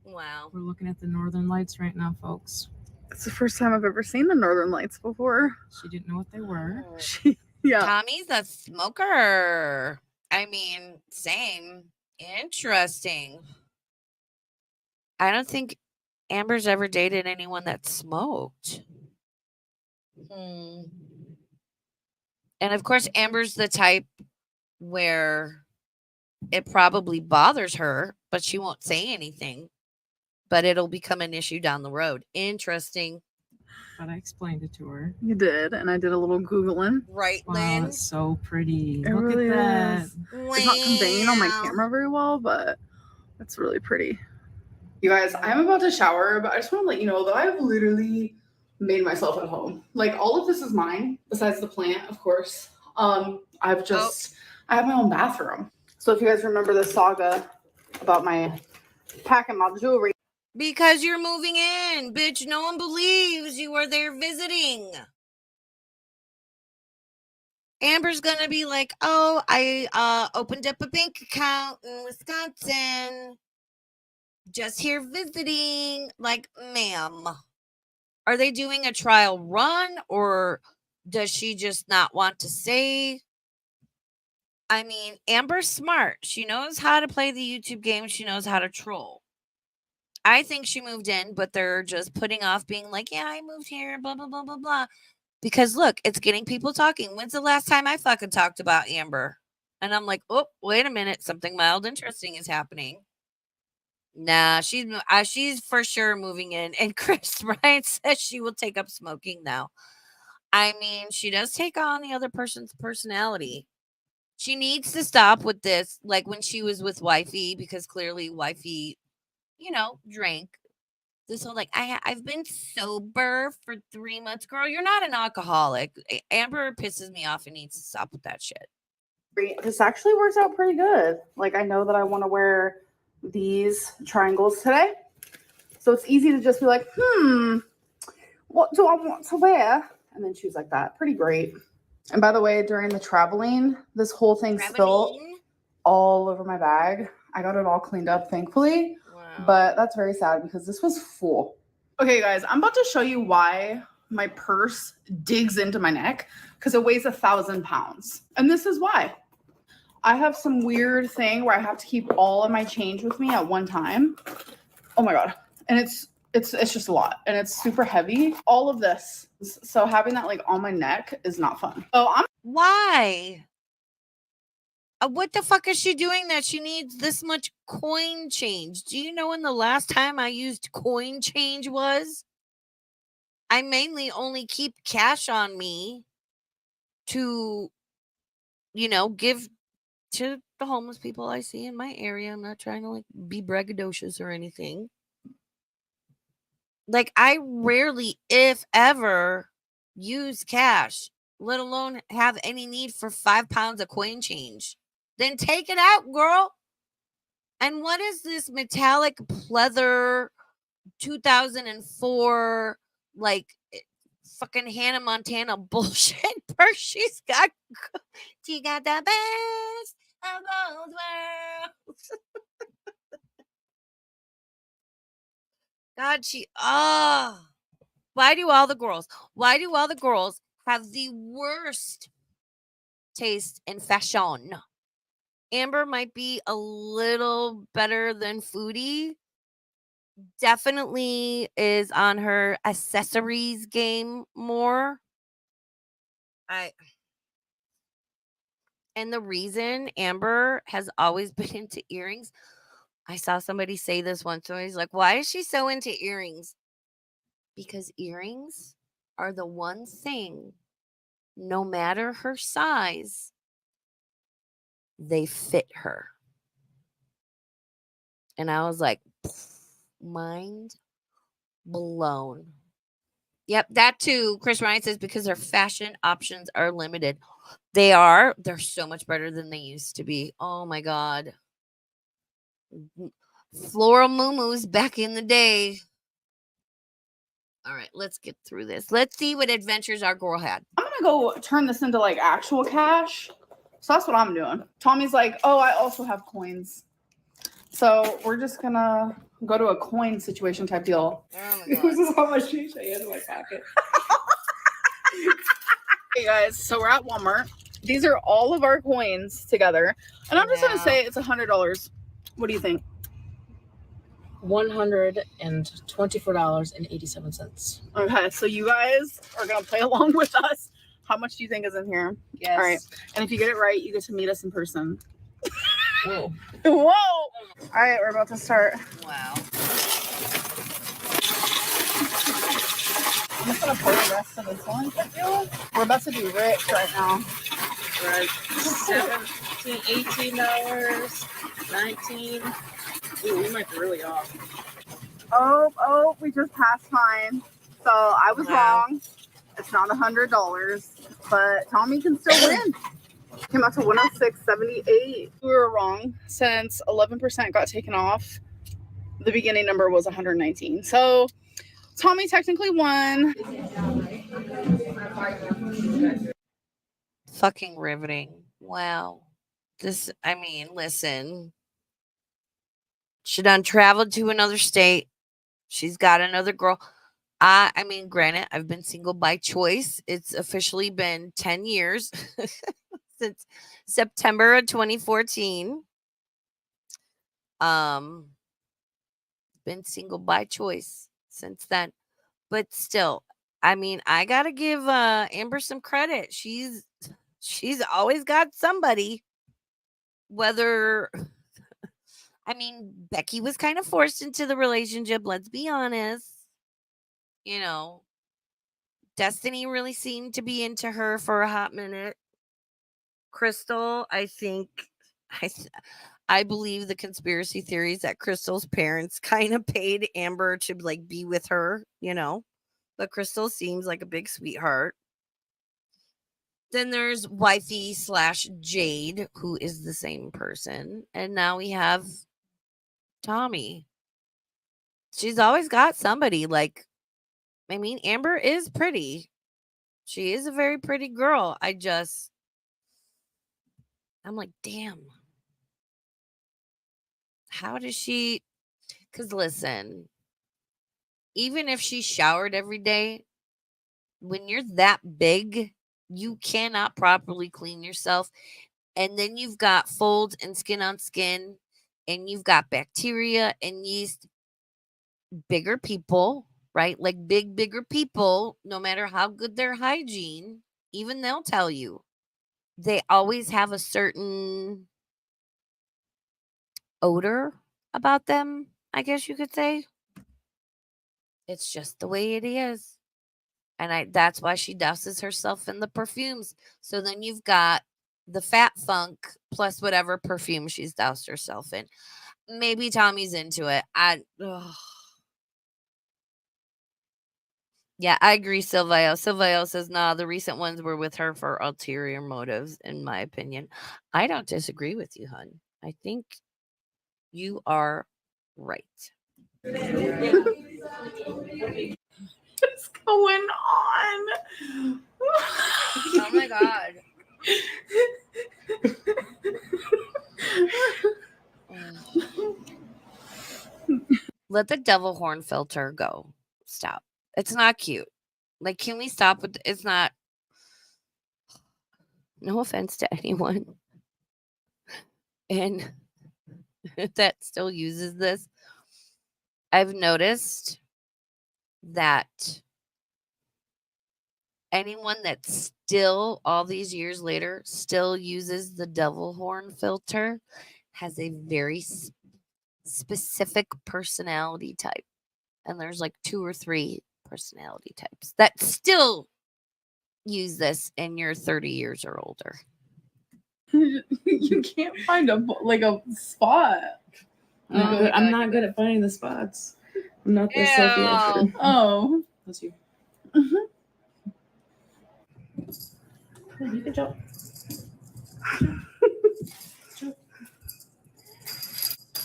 Wow. We're looking at the northern lights right now, folks. It's the first time I've ever seen the Northern Lights before. She didn't know what they were. Yeah. Tommy's a smoker. I mean, same. Interesting. I don't think Amber's ever dated anyone that smoked. And of course, Amber's the type where it probably bothers her, but she won't say anything. But it'll become an issue down the road. Interesting. But I explained it to her. You did, and I did a little Googling. Right, Wow, Lynn? it's so pretty. It Look really at that. is. It's not conveying on my Wow. camera very well, but it's really pretty. You guys, I'm about to shower, but I just want to let you know that I've literally made myself at home. Like, all of this is mine, besides the plant, of course. I have my own bathroom. So if you guys remember the saga about my packing my jewelry. Because you're moving in, bitch. No one believes you are there visiting. Amber's gonna be like, oh, I opened up a bank account in Wisconsin. Just here visiting. Like, ma'am, are they doing a trial run or does she just not want to say? I mean, Amber's smart. She knows how to play the YouTube game. She knows how to troll. I think she moved in, but they're just putting off being like, yeah, I moved here, blah, blah, blah, blah, blah. Because look, it's getting people talking. When's the last time I fucking talked about Amber? And I'm like, oh, wait a minute. Something mild interesting is happening. Nah, she's for sure moving in. And Chris Bryant says she will take up smoking now. I mean, she does take on the other person's personality. She needs to stop with this, like when she was with Wifey, because clearly Wifey, drank. This whole like I've been sober for 3 months, girl. You're not an alcoholic. Amber pisses me off and needs to stop with that shit. This actually works out pretty good. Like, I know that I want to wear these triangles today. So it's easy to just be like, what do I want to wear? And then choose like that. Pretty great. And by the way, during the traveling, this whole thing spilled all over my bag. I got it all cleaned up, thankfully. Wow. But that's very sad because this was full. Okay, guys, I'm about to show you why my purse digs into my neck, because it weighs 1,000 pounds. And this is why. I have some weird thing where I have to keep all of my change with me at one time. Oh my God. And it's just a lot, and it's super heavy. All of this. So having that like on my neck is not fun. Why? What the fuck is she doing that she needs this much coin change? Do you know when the last time I used coin change was? I mainly only keep cash on me to, give to the homeless people I see in my area. I'm not trying to like be braggadocious or anything. Like, I rarely, if ever, use cash, let alone have any need for 5 pounds of coin change. Then take it out, girl. And what is this metallic pleather 2004 like fucking Hannah Montana bullshit purse she's got? She got the best of both worlds. God, why do all the girls have the worst taste in fashion? Amber might be a little better than Foodie. Definitely is on her accessories game more. And the reason Amber has always been into earrings, I saw somebody say this once, so he's like, why is she so into earrings? Because earrings are the one thing, no matter her size, they fit her. And I was like, mind blown. Yep, that too. Chris Ryan says because her fashion options are limited. They are. They're so much better than they used to be. Oh my God. Floral muumuus back in the day. All right, let's get through this. Let's see what adventures our girl had. I'm gonna go turn this into like actual cash. So that's what I'm doing. Tommy's like, oh, I also have coins. So we're just gonna go to a coin situation type deal. Oh my God. This is how much change I had in my pocket. Hey guys, so we're at Walmart. These are all of our coins together. And I'm just gonna say it's $100. What do you think? $124.87. Okay, so you guys are gonna play along with us. How much do you think is in here? Yes. All right. And if you get it right, you get to meet us in person. Whoa. Whoa! All right, we're about to start. Wow. I'm just gonna pour the rest of this one. We're about to be rich right now. Right. $17, $18, $19. Ooh, we might be really off. Oh, we just passed mine. So I was Wow. wrong. It's not $100, but Tommy can still win. Came out to 106.78. We were wrong since 11% got taken off. The beginning number was 119. So Tommy technically won. Fucking riveting. Wow. Listen. She done traveled to another state. She's got another girl. Granted, I've been single by choice. It's officially been 10 years since September of 2014. Been single by choice since then. But still, I gotta give Amber some credit. She's always got somebody, whether I mean, Becky was kind of forced into the relationship, let's be honest. You know, Destiny really seemed to be into her for a hot minute. Crystal, I think I th- I believe the conspiracy theories that Crystal's parents kind of paid Amber to like be with her, you know. But Crystal seems like a big sweetheart. Then there's wifey slash Jade, who is the same person. And now we have Tommy. She's always got somebody. Like, I mean, Amber is pretty. She is a very pretty girl. I'm like, damn. How does she? Because listen, even if she showered every day, when you're that big, you cannot properly clean yourself. And then you've got folds and skin on skin, and you've got bacteria and yeast. Bigger people, right? Like bigger people, no matter how good their hygiene, even they'll tell you, they always have a certain odor about them, I guess you could say. It's just the way it is. And that's why she douses herself in the perfumes. So then you've got the fat funk plus whatever perfume she's doused herself in. Maybe Tommy's into it. Yeah, I agree, Silvio. Silvio says, nah, the recent ones were with her for ulterior motives, in my opinion. I don't disagree with you, hun. I think you are right. What's going on? Oh my God. Let the devil horn filter go. Stop. It's not cute. Like, can we stop with it's not no offense to anyone and that still uses this. I've noticed that anyone that still all these years later still uses the devil horn filter has a very specific personality type. And there's like 2 or 3 personality types that still use this and you're 30 years or older. You can't find a spot. I'm not good at finding the spots. I'm not the Sophie expert. Oh, That's you. Mhm. Good job.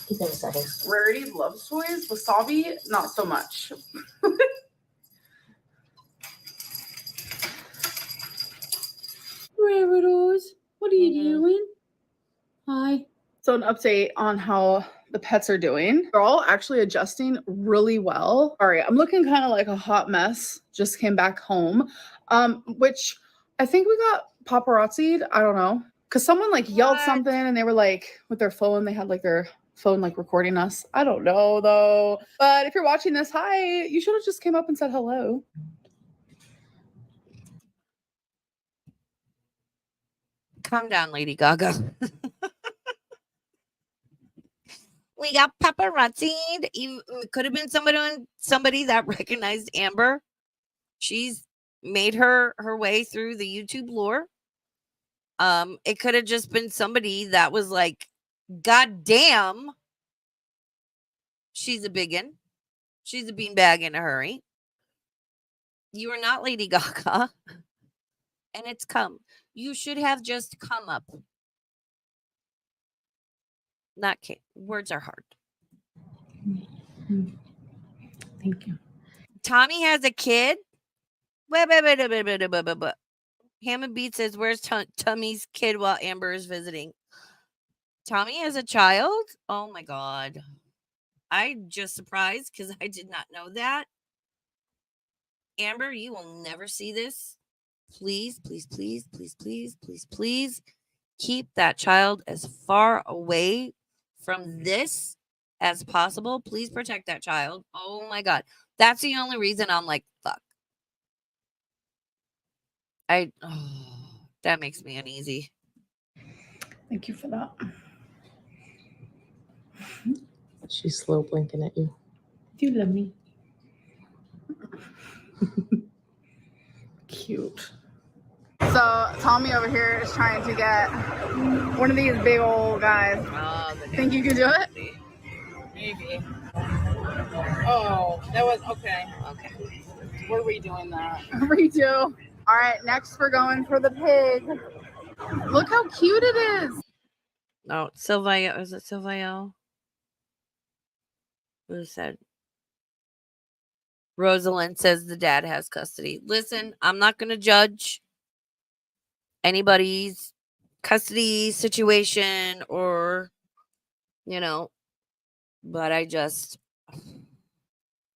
Keep them settled. Rarity loves toys. Wasabi, not so much. Rabbitoes, what are you doing? Hi. So an update on how the pets are doing. They're all actually adjusting really well. All right, I'm looking kind of like a hot mess. Just came back home, which I think we got paparazzi'd. I don't know, because someone like yelled something and they were like with their phone. They had like their phone like recording us. I don't know though. But if you're watching this, hi. You should have just came up and said hello. Calm down, Lady Gaga. We got paparazzi. It could have been somebody that recognized Amber. She's made her way through the YouTube lore. It could have just been somebody that was like, God damn, she's a biggin. She's a beanbag in a hurry. You are not Lady Gaga. And it's come. You should have just come up. Not kidding. Words are hard. Thank you. Tommy has a kid. Hammond Beat says, where's Tommy's kid while Amber is visiting? Tommy has a child? Oh my God. I'm just surprised because I did not know that. Amber, you will never see this. Please, please, please, please, please, please, please keep that child as far away from this as possible. Please protect that child. Oh my God. That's the only reason I'm like, fuck. That makes me uneasy. Thank you for that. She's slow blinking at you. Do you love me? Cute. So Tommy over here is trying to get one of these big old guys. Think you can do it? Maybe. Oh, that was okay. Okay. We're redoing that. Redo. All right, next we're going for the pig. Look how cute it is. No, Sylvia. Is it Sylvia? Who said? Rosalind says the dad has custody. Listen, I'm not going to judge anybody's custody situation or, but I just.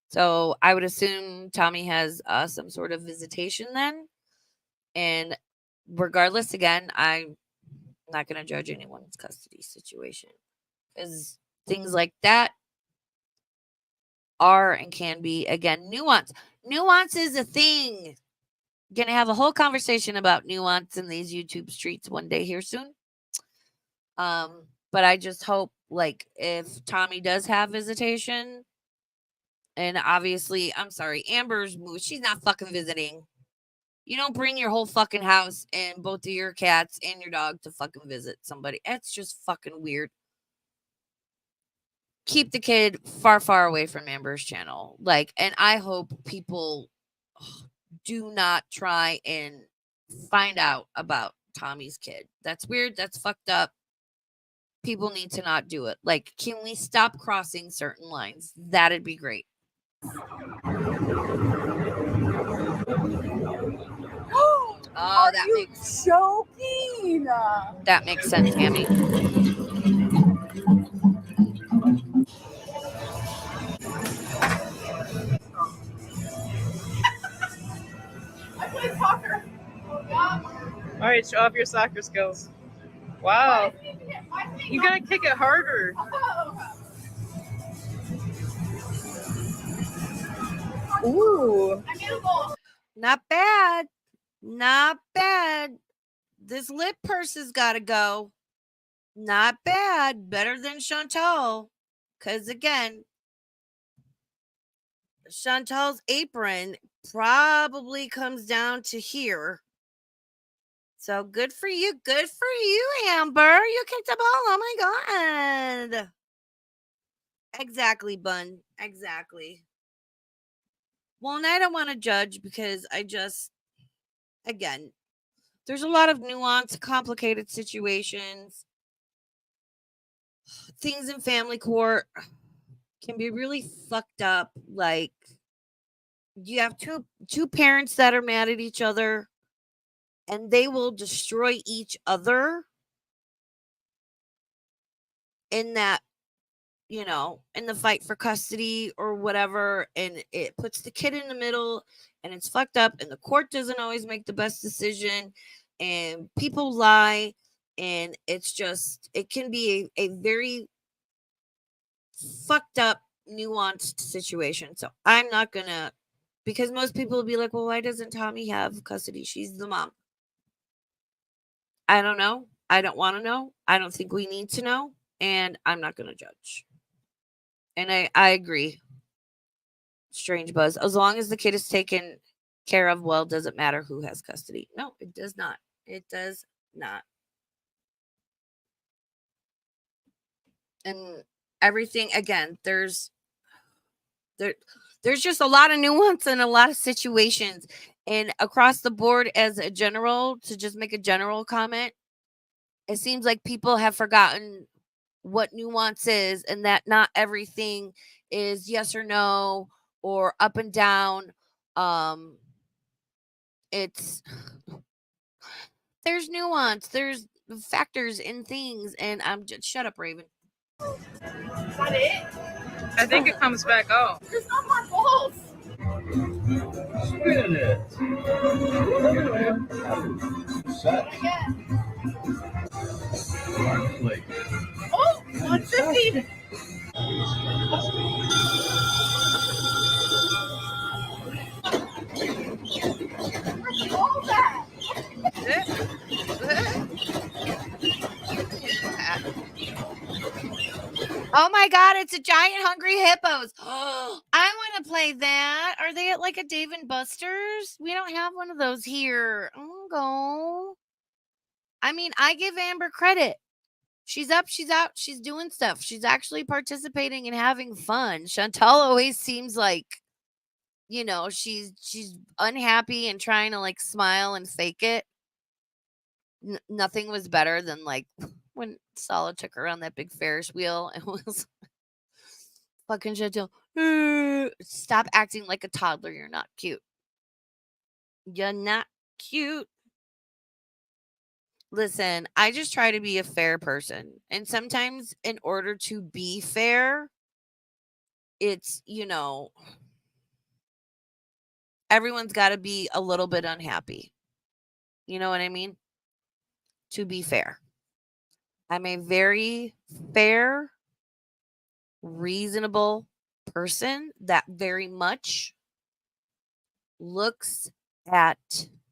So I would assume Tommy has some sort of visitation then. And regardless, again, I'm not going to judge anyone's custody situation because things like that are and can be, again, nuance. Nuance is a thing. Gonna have a whole conversation about nuance in these YouTube streets one day here soon. But I just hope, like, if Tommy does have visitation, and obviously, I'm sorry, Amber's moved. She's not fucking visiting. You don't bring your whole fucking house and both of your cats and your dog to fucking visit somebody. It's just fucking weird. Keep the kid far, far away from Amber's channel. Like, and I hope people do not try and find out about Tommy's kid. That's weird. That's fucked up. People need to not do it. Like, can we stop crossing certain lines? That'd be great. Oh, that makes joking. That makes sense, Hammy. I play soccer. All right, show off your soccer skills. Wow. You gotta kick it harder. Ooh. Not bad. Not bad. This lip purse has got to go. Not bad. Better than Chantal. Because again, Chantal's apron probably comes down to here. So good for you. Good for you, Amber. You kicked a ball. Oh my God. Exactly, Bun. Exactly. Well, and I don't want to judge because again, there's a lot of nuance, complicated situations. Things in family court can be really fucked up. Like, you have two parents that are mad at each other and they will destroy each other in that, in the fight for custody or whatever. And it puts the kid in the middle and it's fucked up. And the court doesn't always make the best decision and people lie. And it's just, it can be a very fucked up, nuanced situation. So I'm not gonna, because most people will be like, well, why doesn't Tommy have custody? She's the mom. I don't know. I don't want to know. I don't think we need to know. And I'm not gonna judge. And I agree. Strange Buzz. As long as the kid is taken care of well, doesn't matter who has custody. No, it does not. It does not. And everything, again, there's just a lot of nuance and a lot of situations. And across the board, as a general, to just make a general comment, it seems like people have forgotten what nuance is and that not everything is yes or no or up and down. There's nuance, there's factors in things, and I'm just, shut up, Raven. Is that it? I think it comes back out. There's no more balls. Spin it. Set. Like, Oh, 150. Where's the balls at? Oh my God, it's a giant hungry hippos. I want to play that. Are they at like a Dave and Buster's? We don't have one of those here. I'll go. I mean, I give Amber credit. She's up, she's out, she's doing stuff. She's actually participating and having fun. Chantal always seems like, you know, she's unhappy and trying to like smile and fake it. Nothing was better than like when Sala took her on that big Ferris wheel and was fucking Chantal. Stop acting like a toddler. You're not cute. You're not cute. Listen, I just try to be a fair person. And sometimes, in order to be fair, it's, you know, everyone's got to be a little bit unhappy. You know what I mean? To be fair. I'm a very fair, reasonable person that very much looks at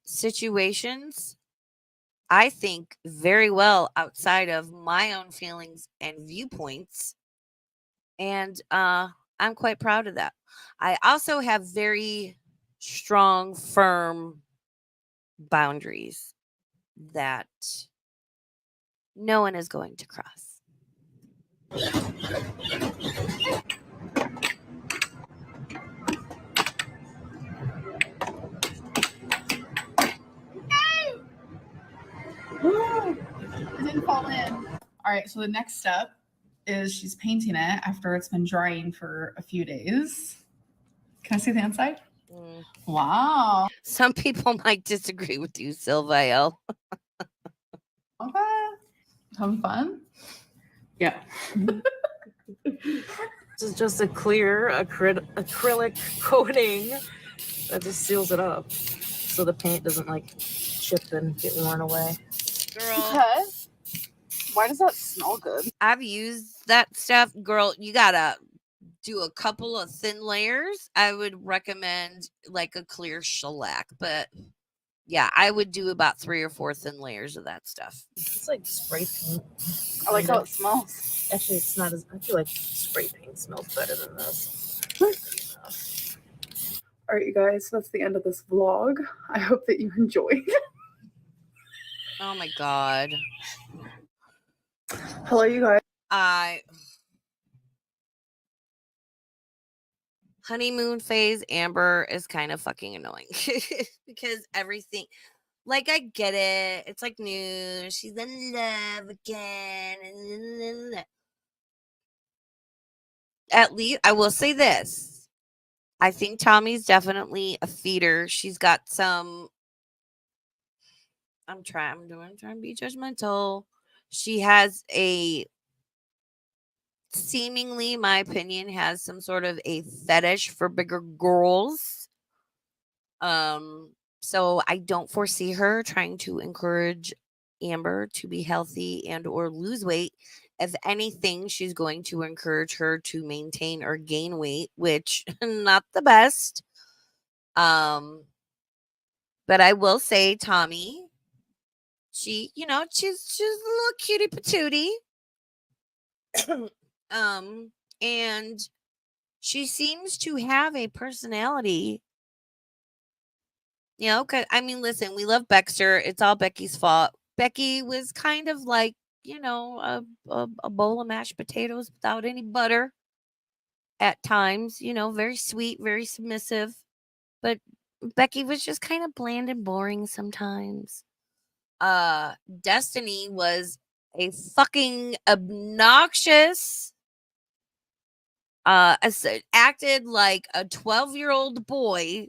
situations, I think, very well outside of my own feelings and viewpoints. And I'm quite proud of that. I also have very strong, firm boundaries that no one is going to cross. It didn't fall in. All right, so the next step is she's painting it after it's been drying for a few days. Can I see the inside? Mm. Wow. Some people might disagree with you, Sylvael. Okay. Having fun? Yeah. This is just a clear acrylic coating that just seals it up so the paint doesn't like chip and get worn away. Girl, Okay. Why does that smell good? I've used that stuff. Girl, you gotta do a couple of thin layers. I would recommend like a clear shellac, but yeah, I would do about 3 or 4 thin layers of that stuff. It's like spray paint. I like how it smells. Actually, it's not as. I feel like spray paint smells better than this. All right, you guys, that's the end of this vlog. I hope that you enjoyed. Oh my God. Hello, you guys. Honeymoon phase Amber is kind of fucking annoying because everything, like, I get it. It's like new. She's in love again. At least I will say this. I think Tommy's definitely a feeder. She's got some. I'm trying to be judgmental. She has a seemingly, my opinion, has some sort of a fetish for bigger girls. So I don't foresee her trying to encourage Amber to be healthy and or lose weight. If anything, she's going to encourage her to maintain or gain weight, which not the best. But I will say Tommy, she, you know, she's a little cutie patootie. And she seems to have a personality. You know, 'cause, I mean, listen, we love Baxter. It's all Becky's fault. Becky was kind of like, you know, a bowl of mashed potatoes without any butter at times, you know, very sweet, very submissive. But Becky was just kind of bland and boring sometimes. Destiny was a fucking obnoxious, acted like a 12-year-old boy,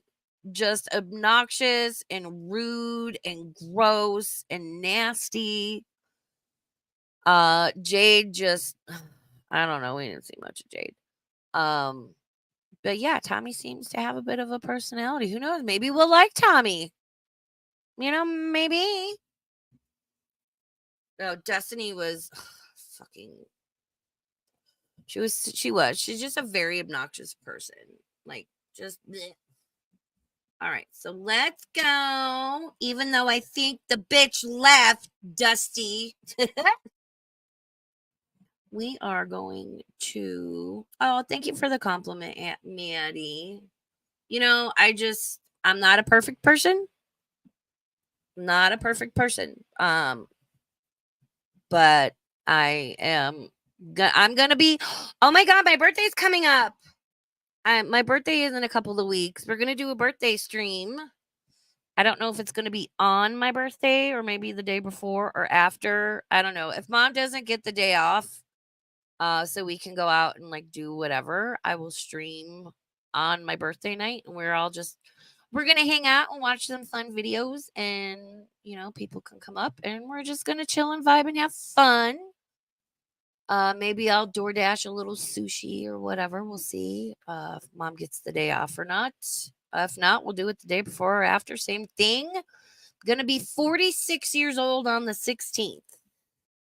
just obnoxious and rude and gross and nasty. Jade just, I don't know, we didn't see much of Jade. But yeah, Tommy seems to have a bit of a personality. Who knows? Maybe we'll like Tommy. You know, maybe. No, Destiny was fucking. She's just a very obnoxious person. Like, just bleh. All right, so let's go. Even though I think the bitch left, Dusty. we are going to. Oh, thank you for the compliment, Aunt Maddie. You know, I'm not a perfect person. Not a perfect person. But I'm gonna be. Oh my god, my birthday's coming up. My birthday is in a couple of weeks. We're gonna do a birthday stream. I don't know if it's gonna be on my birthday or maybe the day before or after. I don't know. If mom doesn't get the day off, so we can go out and like do whatever, I will stream on my birthday night, and we're gonna hang out and watch some fun videos, and people can come up and we're just gonna chill and vibe and have fun. Maybe I'll DoorDash a little sushi or whatever. We'll see if mom gets the day off or not. If not, we'll do it the day before or after. Same thing. Gonna be 46 years old on the 16th.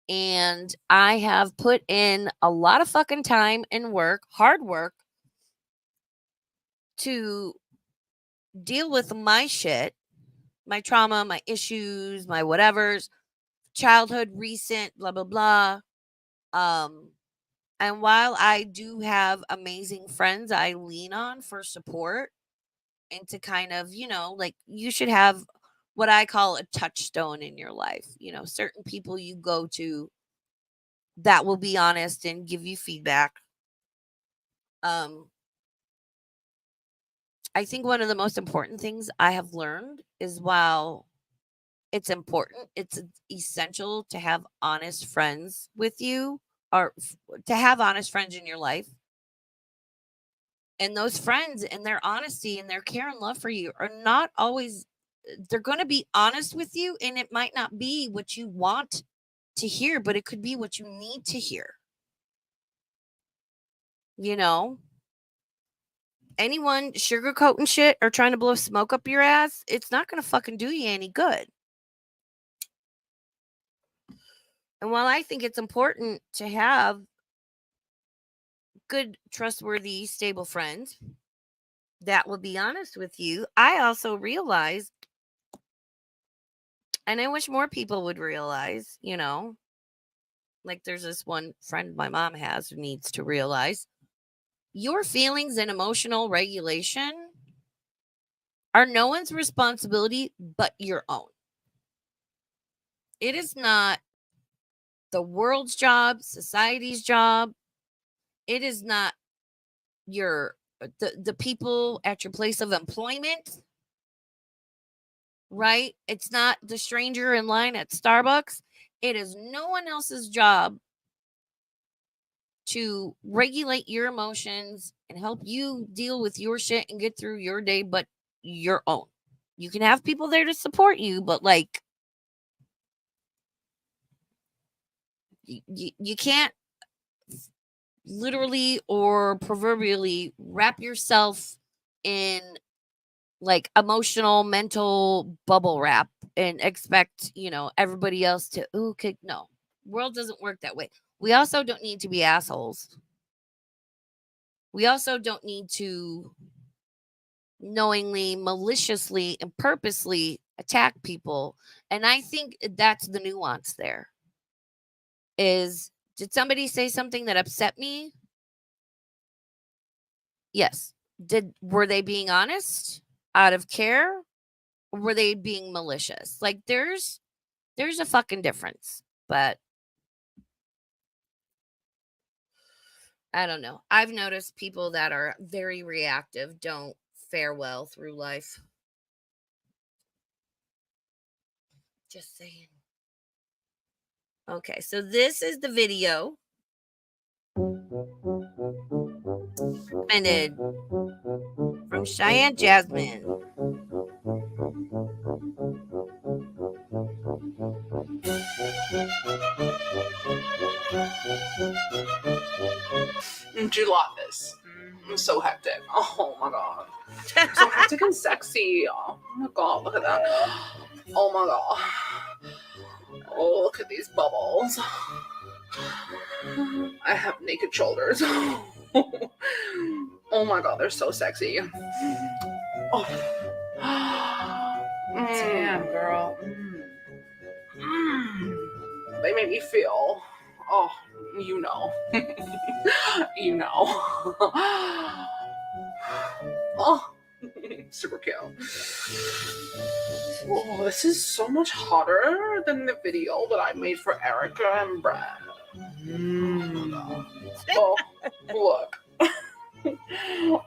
And I have put in a lot of fucking time and work, hard work, to deal with my shit, my trauma, my issues, my whatevers, childhood, recent, blah, blah, blah. And while I do have amazing friends I lean on for support and to kind of, like you should have what I call a touchstone in your life. Certain people you go to that will be honest and give you feedback. I think one of the most important things I have learned is while it's important, it's essential to have honest friends with you or to have honest friends in your life. And those friends and their honesty and their care and love for you are not always, they're going to be honest with you. And it might not be what you want to hear, but it could be what you need to hear. Anyone sugarcoating shit or trying to blow smoke up your ass, it's not going to fucking do you any good. And while I think it's important to have good, trustworthy, stable friends that will be honest with you, I also realize, and I wish more people would realize, like there's this one friend my mom has who needs to realize your feelings and emotional regulation are no one's responsibility but your own. It is not the world's job, society's job. It is not the people at your place of employment, right? It's not the stranger in line at Starbucks. It is no one else's job to regulate your emotions and help you deal with your shit and get through your day, but your own. You can have people there to support you, but like you can't literally or proverbially wrap yourself in like emotional mental bubble wrap and expect everybody else to no, world doesn't work that way. We also don't need to be assholes. We also don't need to knowingly, maliciously, and purposely attack people. And I think that's the nuance there. Is, did somebody say something that upset me? Yes. Were they being honest out of care? Or were they being malicious? Like there's a fucking difference. But I don't know. I've noticed people that are very reactive don't fare well through life. Just saying. Okay, so this is the video recommended from Cheyenne Jasmine. Gelatis. I'm so hectic. Oh my god. So hectic and sexy. Oh my god, look at that. Oh my god. Oh, look at these bubbles. I have naked shoulders. Oh my god, they're so sexy. Oh. Damn, girl. They make me feel Oh, you know. You know. Oh, super cute. Oh, this is so much hotter than the video that I made for Erica and Brad. Oh, look.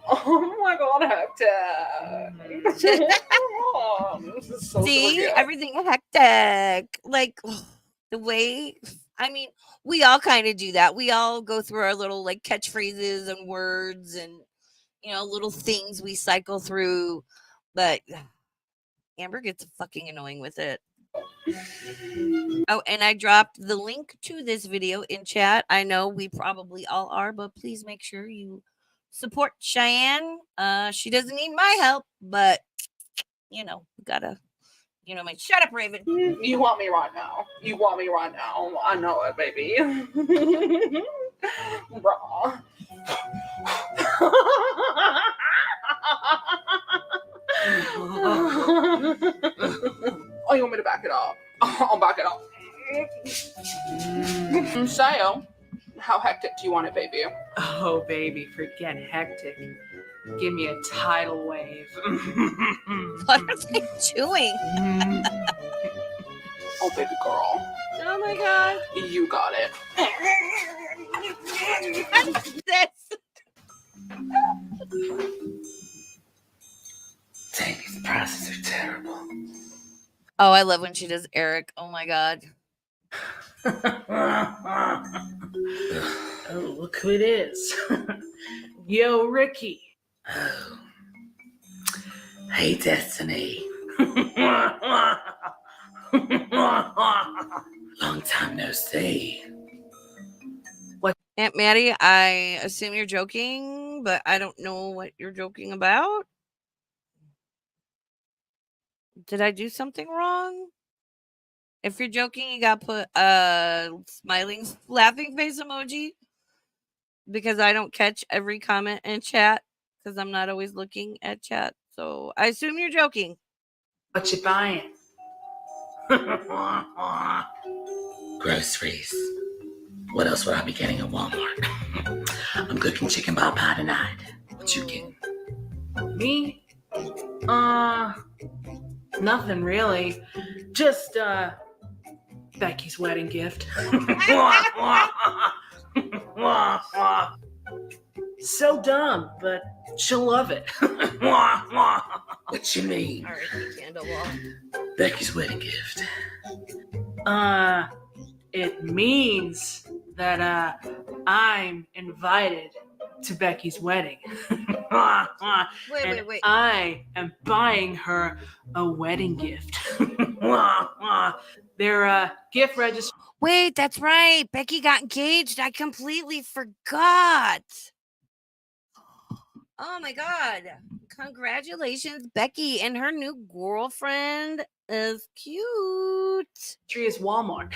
Oh my god, hectic. Oh, this is so See, super cute. everything hectic. Like the way, I mean, we all kind of do that. We all go through our little like catchphrases and words and, little things we cycle through. But Amber gets fucking annoying with it. Oh, and I dropped the link to this video in chat. I know we probably all are, but please make sure you support Cheyenne. She doesn't need my help, but we gotta, shut up, Raven. You want me right now. You want me right now. I know it, baby. Bruh. Oh, you want me to back it up? I'll back it up. So, how hectic do you want it, baby? Oh, baby, forget hectic. Give me a tidal wave. What are they doing? Oh, baby girl. Oh my god. You got it. This. Dang, these prices are terrible. Oh, I love when she does Eric. Oh my god. Oh, look who it is. Yo, Ricky. Oh. Hey, Destiny. Long time no see. Aunt Maddie, I assume you're joking, but I don't know what you're joking about. Did I do something wrong? If you're joking, you gotta put a smiling, laughing face emoji because I don't catch every comment in chat because I'm not always looking at chat. So I assume you're joking. What you buying? Groceries. What else would I be getting at Walmart? I'm cooking chicken pot pie tonight. What you getting? Me? Nothing really. Just Becky's wedding gift. So dumb, but she'll love it. What you mean? All right, the candle wall. Becky's wedding gift. It means that I'm invited to Becky's wedding. Wait. I am buying her a wedding gift. Their gift register. Wait, that's right. Becky got engaged. I completely forgot. Oh my god. Congratulations, Becky, and her new girlfriend is cute. Tree is Walmart.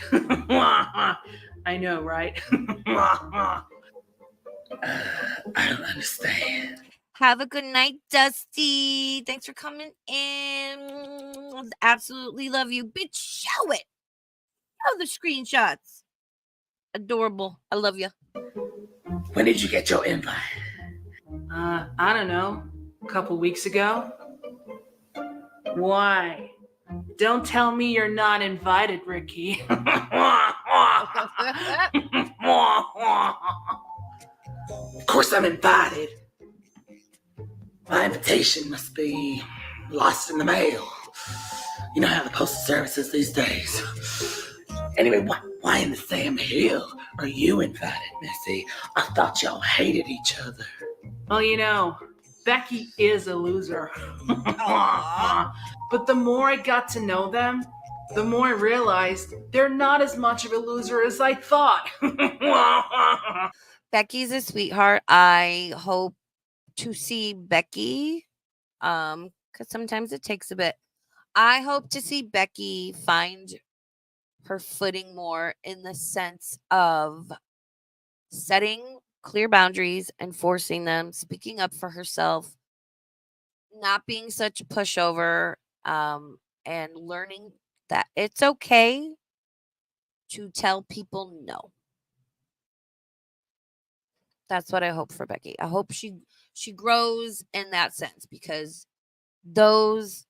I know, right? I don't understand. Have a good night, Dusty. Thanks for coming in. Absolutely love you. Bitch, show it. Show the screenshots. Adorable. I love you. When did you get your invite? I don't know. A couple weeks ago. Why? Don't tell me you're not invited, Ricky. Of course I'm invited. My invitation must be lost in the mail. You know how the postal service is these days. Anyway, why in the Sam Hill are you invited, Missy? I thought y'all hated each other. Well, you know, Becky is a loser. But the more I got to know them, the more I realized they're not as much of a loser as I thought. Becky's a sweetheart. I hope to see Becky, because sometimes it takes a bit. I hope to see Becky find her footing more in the sense of setting clear boundaries, enforcing them, speaking up for herself, not being such a pushover, and learning that it's okay to tell people no. That's what I hope for Becky. I hope she grows in that sense, because those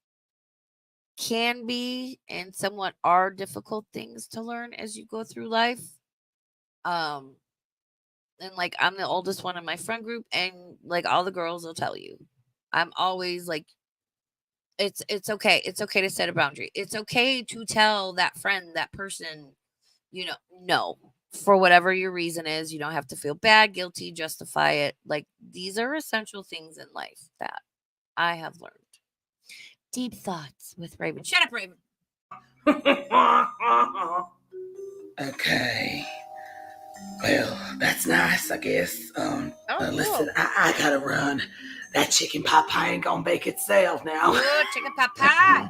can be and somewhat are difficult things to learn as you go through life. Um and like I'm the oldest one in my friend group, and like all the girls will tell you, I'm always like, it's okay. It's okay to set a boundary. It's okay to tell that friend, that person, no, for whatever your reason is. You don't have to feel bad, guilty, justify it. Like, these are essential things in life that I have learned. Deep thoughts with Raven. Shut up, Raven. Okay. Well, that's nice, I guess. Listen, Cool. I gotta run. That chicken pot pie ain't gonna bake itself now. Ooh, chicken pot pie.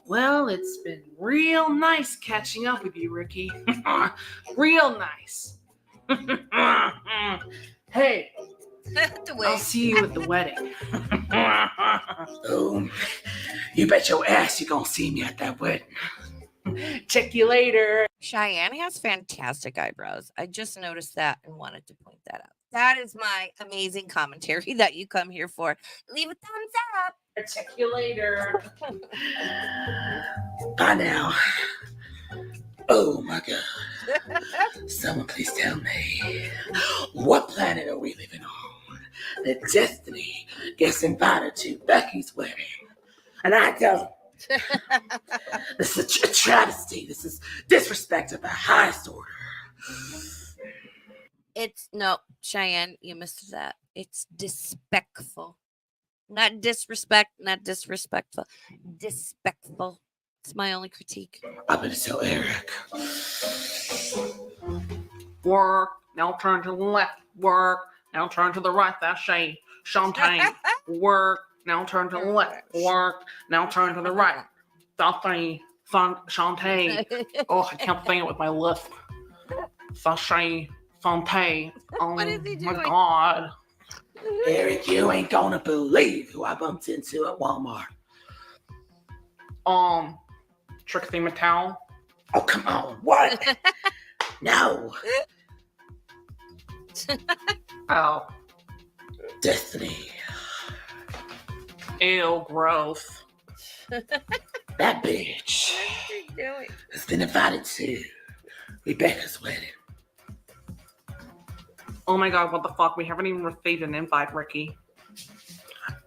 Well, it's been real nice catching up with you, Ricky. Real nice. Hey, The way. I'll see you at the wedding. Oh, you bet your ass you're gonna see me at that wedding. Check you later. Cheyenne has fantastic eyebrows. I just noticed that and wanted to point that out. That is my amazing commentary that you come here for. Leave a thumbs up. Check you later. Bye now. Oh my god. Someone please tell me, what planet are we living on that Destiny gets invited to Becky's wedding and I don't? This is a travesty. This is disrespect of the highest order. It's no, Cheyenne, you missed that. It's disrespectful. Not disrespect, not disrespectful. Disrespectful. It's my only critique. I'm gonna tell Eric. Work. Now turn to the left. Work. Now turn to the right. That's Chantal. Work. Now turn to the left. Work. Now turn to the right. That's Chantal. Oh, I can't think it with my lip. Sachet. Santé. Oh What is he my doing? god. Eric, you ain't gonna believe who I bumped into at Walmart. Trixie Mattel. Oh, come on. What? No. Oh. Destiny. Ew, gross. That bitch has been invited to Rebecca's wedding. Oh my god, what the fuck? We haven't even received an invite, Ricky.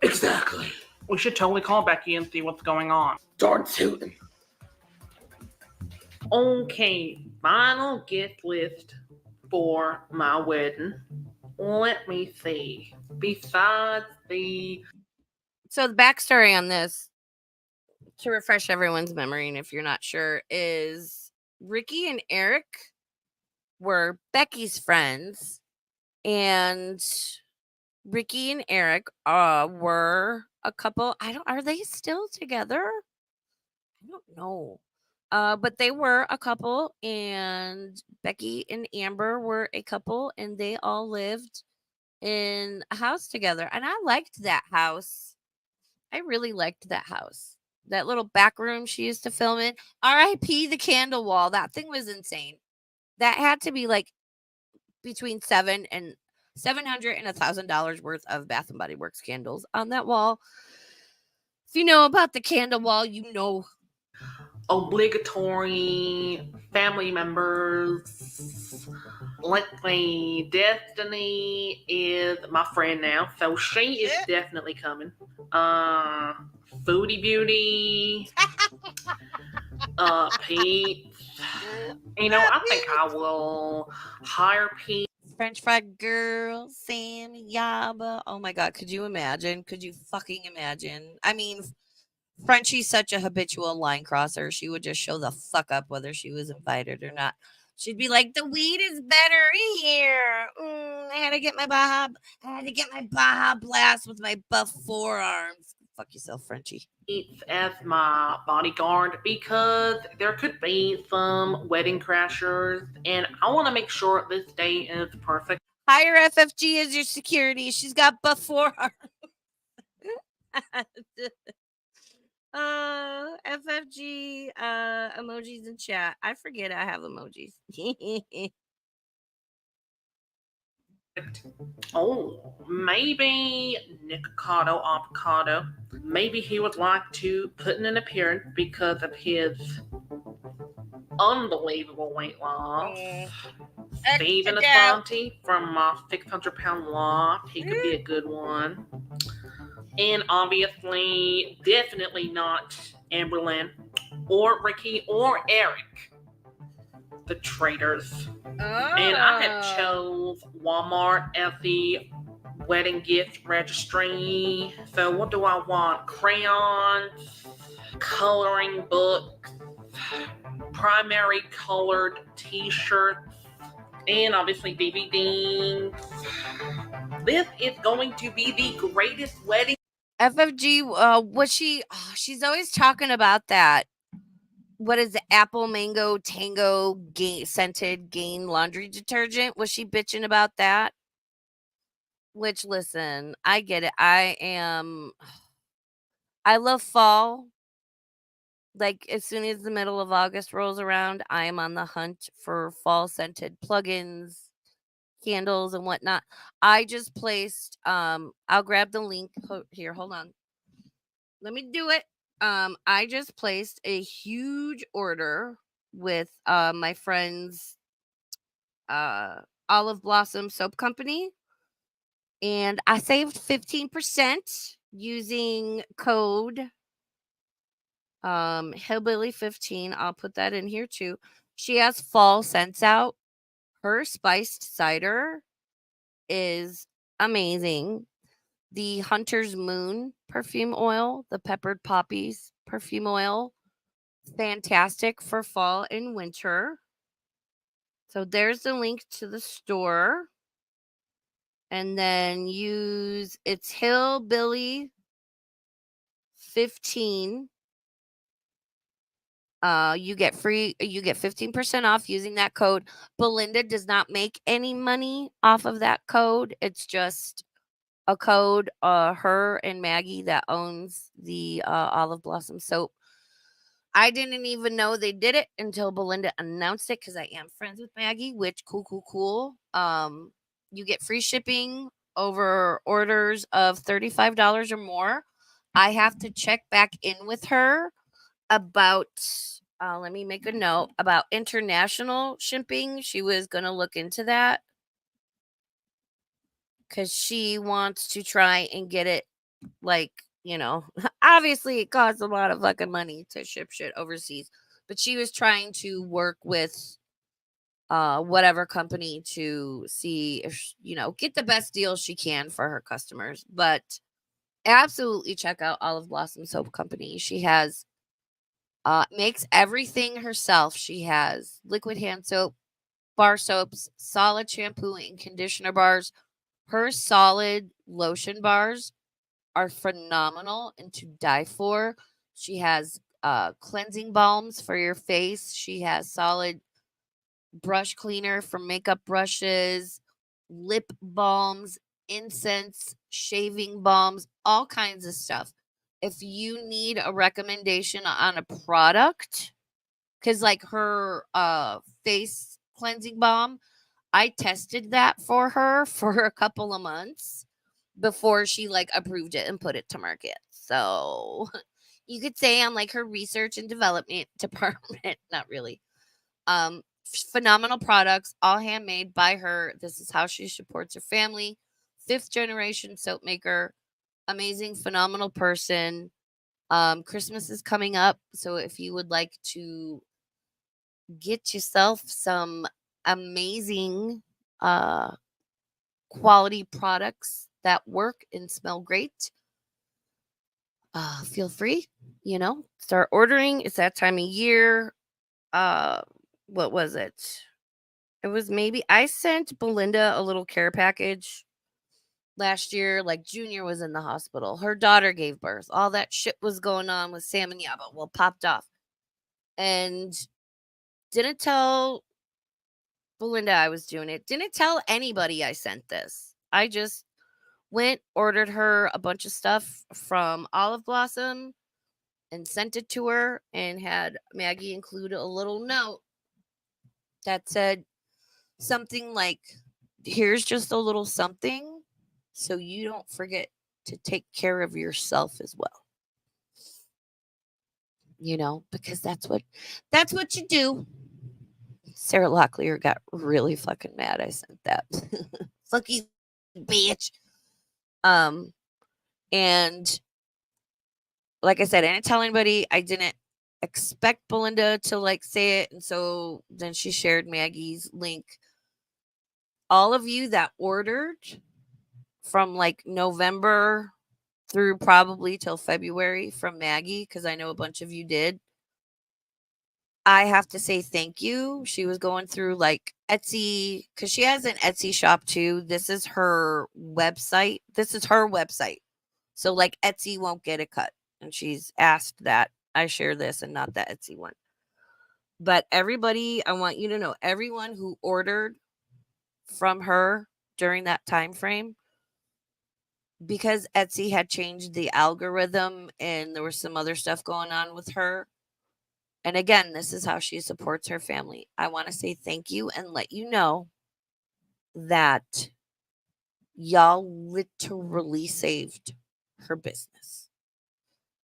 Exactly. We should totally call Becky and see what's going on. Darn tootin'. Okay, final gift list for my wedding. Let me see. Besides the... So the backstory on this, to refresh everyone's memory, and if you're not sure, is Ricky and Eric were Becky's friends, and Ricky and Eric were a couple. Are they still together? I don't know. But they were a couple, and Becky and Amber were a couple, and they all lived in a house together. And I liked that house. I really liked that house. That little back room she used to film in. R.I.P. the candle wall. That thing was insane. That had to be like between $700 and $1,000 worth of Bath and Body Works candles on that wall. If you know about the candle wall, you know. Obligatory family members. Let's see. Destiny is my friend now, so she is definitely coming. Foodie Beauty. Pete. You know, I think I will hire Pete. French fry girl, Sam Yaba. Oh my god, could you imagine? Could you fucking imagine? I mean, Frenchie's such a habitual line crosser. She would just show the fuck up whether she was invited or not. She'd be like, "The weed is better here. I had to get my Baja Blast with my buff forearms." Fuck yourself, Frenchie. As my bodyguard because there could be some wedding crashers, and I want to make sure this day is perfect. Hire FFG as your security. She's got buff forearms. FFG emojis in chat. I forget I have emojis. Oh, maybe Nikocado Avocado. Maybe he would like to put in an appearance because of his unbelievable weight loss. Steven Asante from 600-Pound Loft. He could be a good one. And obviously, definitely not Amberlynn or Ricky or Eric, the traitors. And I had chose Walmart as the wedding gift registry. So what do I want? Crayons, coloring books, primary colored t-shirts, and obviously DVDs. This is going to be the greatest wedding. FFG, was she? Oh, she's always talking about that. What is it? Apple Mango Tango scented Gain laundry detergent? Was she bitching about that? Which, listen, I get it. I love fall. Like, as soon as the middle of August rolls around, I am on the hunt for fall scented plugins, candles, and whatnot. I just placed, I'll grab the link here. Hold on. Let me do it. I just placed a huge order with my friend's Olive Blossom Soap Company, and I saved 15% using code Hillbilly 15. I'll put that in here too. She has fall scents out. Her spiced cider is amazing. The Hunter's Moon perfume oil, the peppered poppies perfume oil, fantastic for fall and winter. So there's the link to the store. And then it's Hillbilly 15. You get 15% off using that code. Belinda does not make any money off of that code. It's just a code. Her and Maggie that owns the Olive Blossom soap. I didn't even know they did it until Belinda announced it because I am friends with Maggie, which cool. You get free shipping over orders of $35 or more. I have to check back in with her about let me make a note about international shipping. She was going to look into that because she wants to try and get it, like, obviously it costs a lot of fucking money to ship shit overseas, but she was trying to work with whatever company to see if get the best deal she can for her customers. But absolutely check out Olive Blossom Soap Company. She has makes everything herself. She has liquid hand soap, bar soaps, solid shampoo and conditioner bars. Her solid lotion bars are phenomenal and to die for. She has cleansing balms for your face. She has solid brush cleaner for makeup brushes, lip balms, incense, shaving balms, all kinds of stuff. If you need a recommendation on a product, because like her face cleansing balm, I tested that for her for a couple of months before she like approved it and put it to market. So you could say I'm like her research and development department. Not really. Phenomenal products, all handmade by her. This is how she supports her family. 5th generation soap maker. Amazing, phenomenal person. Christmas is coming up, so if you would like to get yourself some amazing quality products that work and smell great, feel free, start ordering. It's that time of year. What was it? It was maybe I sent Belinda a little care package last year. Like Junior was in the hospital. Her daughter gave birth. All that shit was going on with Sam and Yaba. Well, popped off. And didn't tell Belinda I was doing it. Didn't tell anybody I sent this. I just went, ordered her a bunch of stuff from Olive Blossom and sent it to her and had Maggie include a little note that said something like, here's just a little something so you don't forget to take care of yourself as well. You know, because that's what you do. Sarah Locklear got really fucking mad I sent that. Fuck you, bitch. And like I said, I didn't tell anybody. I didn't expect Belinda to like say it. And so then she shared Maggie's link. All of you that ordered from like November through probably till February from Maggie, because I know a bunch of you did. I have to say thank you. She was going through like Etsy, because she has an Etsy shop too. This is her website. So like Etsy won't get a cut. And she's asked that I share this and not the Etsy one. But everybody, I want you to know, everyone who ordered from her during that time frame, because Etsy had changed the algorithm and there was some other stuff going on with her. And again, this is how she supports her family. I want to say thank you and let you know that y'all literally saved her business.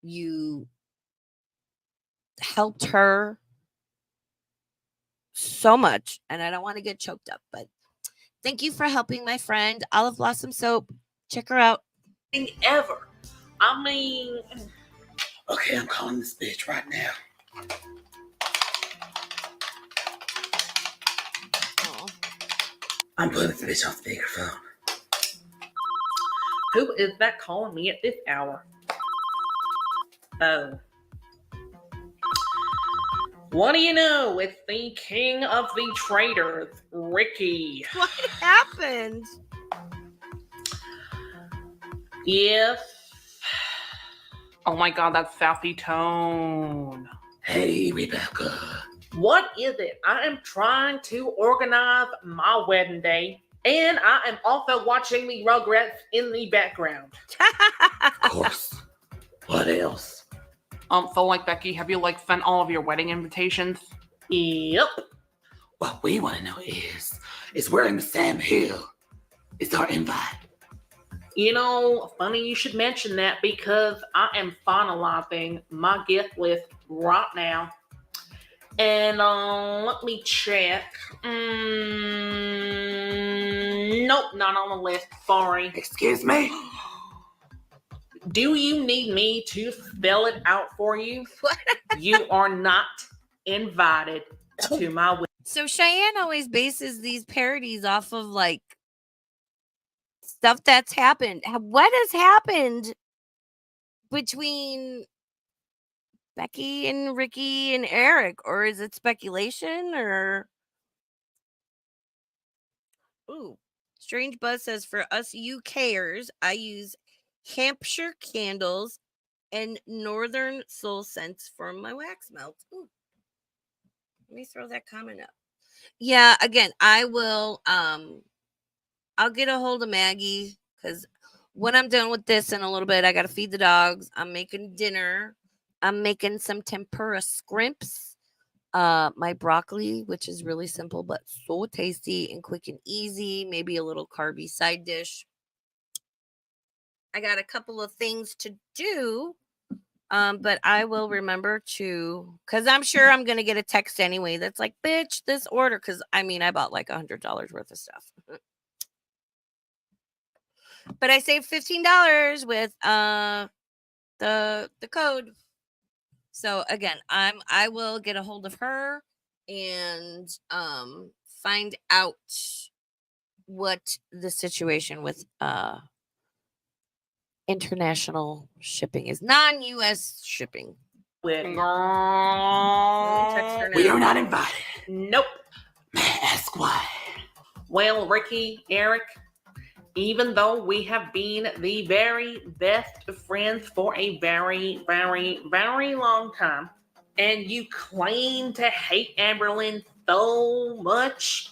You helped her so much, and I don't want to get choked up, but thank you for helping my friend. Olive Blossom Soap. Check her out. Ever. I mean, Okay, I'm calling this bitch right now. Oh. I'm putting this bitch on speakerphone. who is that calling me at this hour? Oh. What do you know? It's the king of the traders, Ricky. What happened? Yes. Oh my god, that sassy tone. Hey, Rebecca. What is it? I am trying to organize my wedding day, and I am also watching the Rugrats in the background. Of course. What else? So like Becky, have you like sent all of your wedding invitations? Yep. What we want to know is where in the Sam Hill is our invite? You know, funny you should mention that because I am finalizing my gift list right now. And let me check. Nope, not on the list. Sorry. Excuse me? Do you need me to spell it out for you? You are not invited to my wedding. So Cheyenne always bases these parodies off of like stuff that's happened. What has happened between Becky and Ricky and Eric? Or is it speculation? Or ooh, Strange Buzz says for us UKers, I use Hampshire candles and Northern Soul scents for my wax melts. Ooh. Let me throw that comment up. Yeah, again, I will I'll get a hold of Maggie because when I'm done with this in a little bit, I gotta feed the dogs. I'm making dinner. I'm making some tempura scrimps. My broccoli, which is really simple but so tasty and quick and easy, maybe a little carby side dish. I got a couple of things to do. But I will remember to, because I'm sure I'm gonna get a text anyway that's like, bitch, this order, because I mean I bought like $100 worth of stuff. But I saved $15 with the code. So again, I will get a hold of her and find out what the situation with international shipping is, non-US shipping. Wedding. We are not invited. Nope. May I ask why? Well, Ricky, Eric, even though we have been the very best friends for a very, very, very long time, and you claim to hate Amberlynn so much,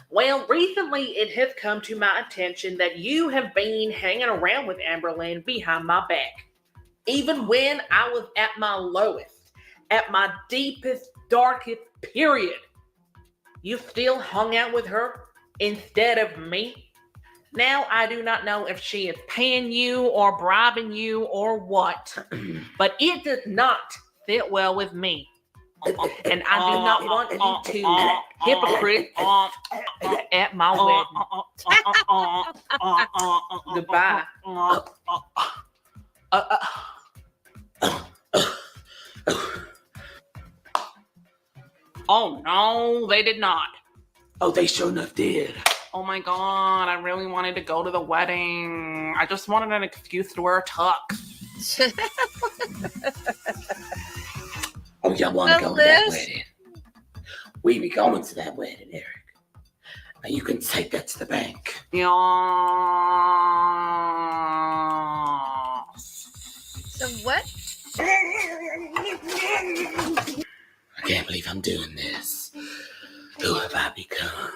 well, recently it has come to my attention that you have been hanging around with Amberlynn behind my back. Even when I was at my lowest, at my deepest, darkest period, you still hung out with her instead of me. Now, I do not know if she is paying you or bribing you or what, but it does not fit well with me. And I do not want you to hypocrite at my wedding. Goodbye. Oh, no, they did not. Oh, they sure enough did. Oh my God, I really wanted to go to the wedding. I just wanted an excuse to wear a tux. Oh, y'all want to go to that wedding? We be going to that wedding, Eric. Now you can take that to the bank. Yeah. So what? I can't believe I'm doing this. Who have I become?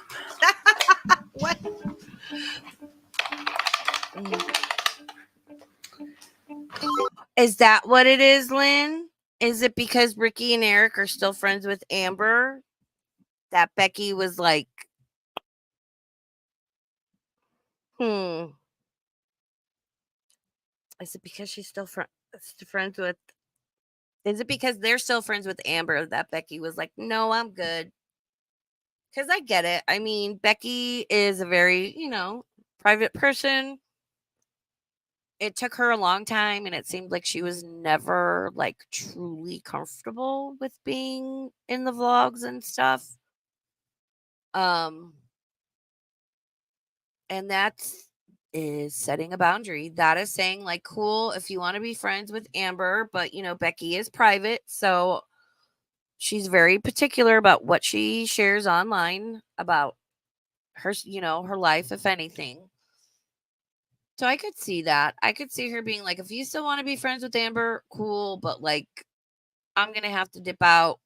What? Is that what it is, Lynn? Is it because Ricky and Eric are still friends with Amber that Becky was like, Is it because she's still friends with? Is it because they're still friends with Amber that Becky was like, no, I'm good? Because I get it. I mean, Becky is a very, private person. It took her a long time, and it seemed like she was never like truly comfortable with being in the vlogs and stuff. And that's is setting a boundary. That is saying like, cool, if you want to be friends with Amber, but Becky is private, so she's very particular about what she shares online about her, her life, if anything. So I could see that. I could see her being like, if you still want to be friends with Amber, cool, but like, I'm going to have to dip out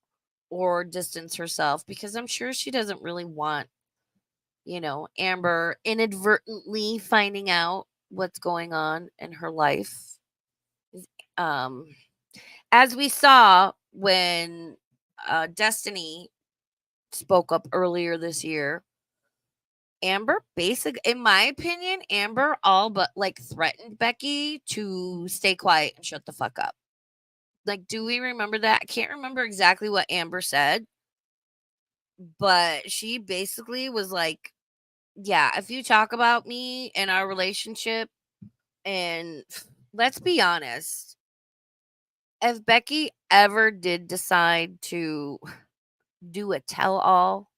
or distance herself because I'm sure she doesn't really want, Amber inadvertently finding out what's going on in her life. As we saw when Destiny spoke up earlier this year, Amber in my opinion, Amber all but like threatened Becky to stay quiet and shut the fuck up. Like, do we remember that? I can't remember exactly what Amber said, but she basically was like, yeah, if you talk about me and our relationship, and let's be honest, if Becky ever did decide to do a tell-all,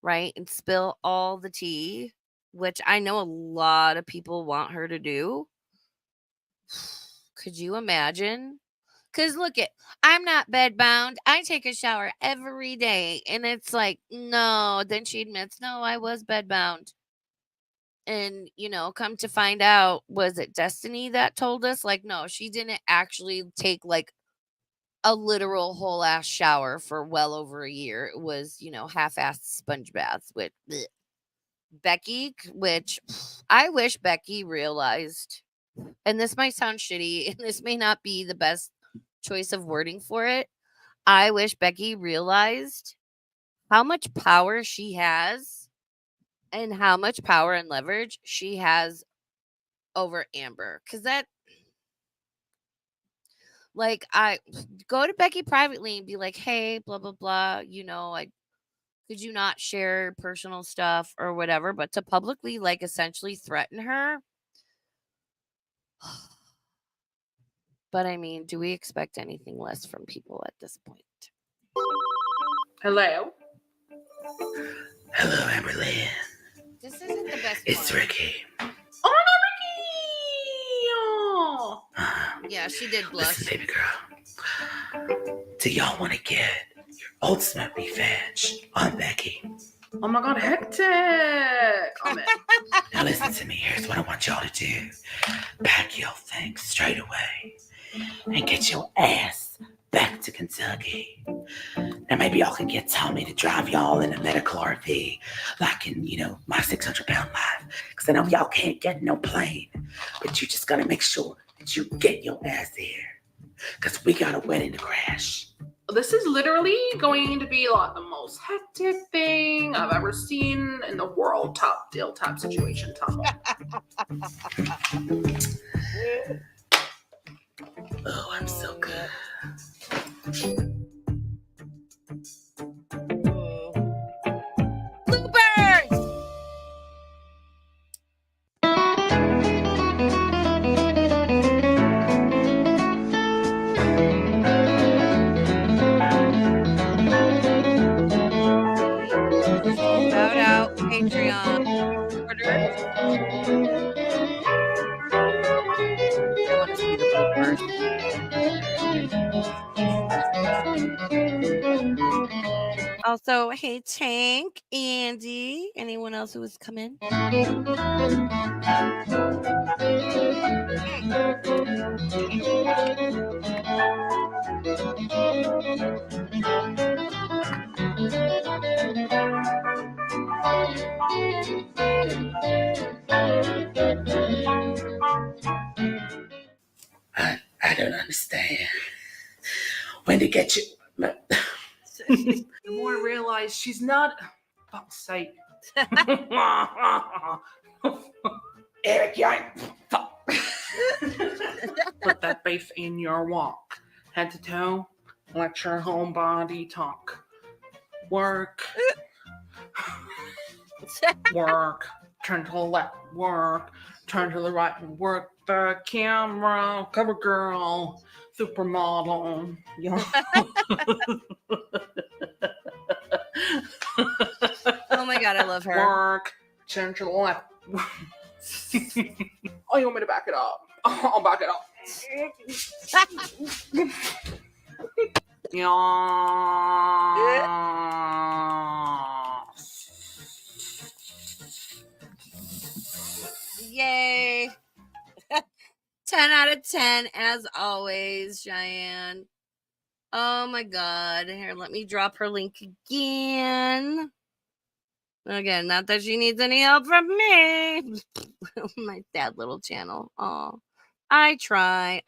right, and spill all the tea, which I know a lot of people want her to do, could you imagine? Because look I'm not bedbound. I take a shower every day. And it's like, no. Then she admits, no, I was bedbound. And, come to find out, was it Destiny that told us? Like, no, she didn't actually take like a literal whole ass shower for well over a year. It was, half-assed sponge baths with Becky, which I wish Becky realized, and this might sound shitty, and this may not be the best choice of wording for it. I wish Becky realized how much power she has and how much power and leverage she has over Amber. Because that, like, I go to Becky privately and be like, hey, blah, blah, blah, could you not share personal stuff or whatever? But to publicly, like, essentially threaten her. But I mean, do we expect anything less from people at this point? Hello? Hello, Amberlynn. This isn't the best It's one. Ricky. Oh my God, Ricky! Oh. Yeah, she did blush. Listen, baby girl. Do y'all want to get your ultimate revenge on Becky? Oh my God, hectic! Now listen to me. Here's what I want y'all to do. Pack your things straight away and get your ass back to Kentucky. Now maybe y'all can get Tommy to drive y'all in a medical RV like in, my 600-pound life. Because I know y'all can't get no plane. But you just got to make sure that you get your ass there. Because we got a wedding to crash. This is literally going to be like the most most hectic thing I've ever seen in the world. Top deal, top situation, top. Oh, I'm so good. Bloopers! Shout out Patreon supporters. I want to see the bloopers. Also, hey Tank, Andy, anyone else who has come in? I don't understand. When to get you. The more I realize she's not. Fuck's sake. Eric, you ain't. Fuck. Put that face in your walk. Head to toe. Let your whole body talk. Work. Work. Turn to the left. Work. Turn to the right. Work the camera. Cover girl. Supermodel. Yeah. Oh my god, I love her. Work. Turn to the left. Oh, you want me to back it up? I'll back it up. Yay. 10 out of 10 as always, Cheyenne. Oh my god. Here, let me drop her link again. Again, not that she needs any help from me. My sad little channel. Oh, I try.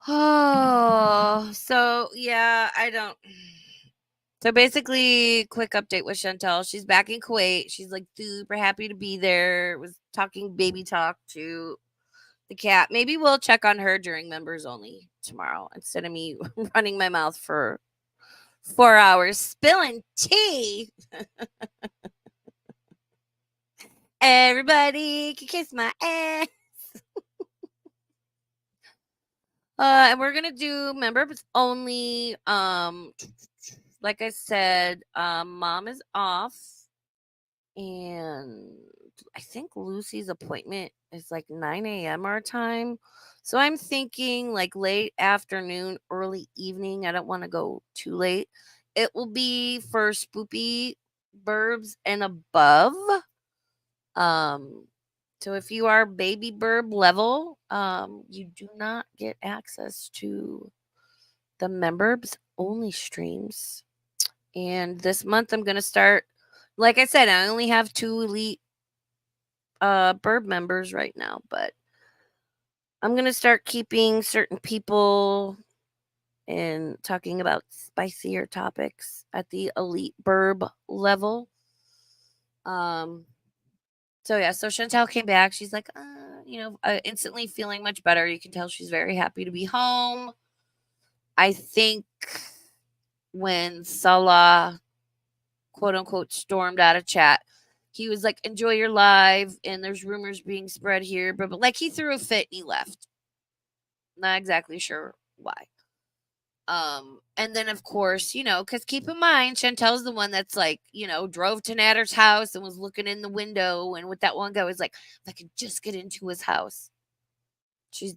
Oh, so yeah, I don't. So basically, quick update with Chantal. She's back in Kuwait. She's like super happy to be there. Was talking baby talk to the cat. Maybe we'll check on her during members only tomorrow instead of me running my mouth for 4 hours spilling tea. Everybody can kiss my ass. And we're gonna do members only. Like I said, mom is off, and I think Lucy's appointment is like 9 a.m. our time. So I'm thinking like late afternoon, early evening. I don't want to go too late. It will be for spoopy burbs and above. So if you are baby burb level, you do not get access to the members only streams. And this month I'm gonna start. Like I said, I only have 2 elite burb members right now, but I'm gonna start keeping certain people and talking about spicier topics at the elite burb level. So yeah, so Chantal came back. She's like, instantly feeling much better. You can tell she's very happy to be home. I think when Salah, quote unquote, stormed out of chat, he was like, enjoy your live, and there's rumors being spread here, but like he threw a fit and he left. Not exactly sure why. And then of course, because keep in mind, Chantel's the one that's like, drove to Natter's house and was looking in the window, and with that one guy was like, if I could just get into his house. She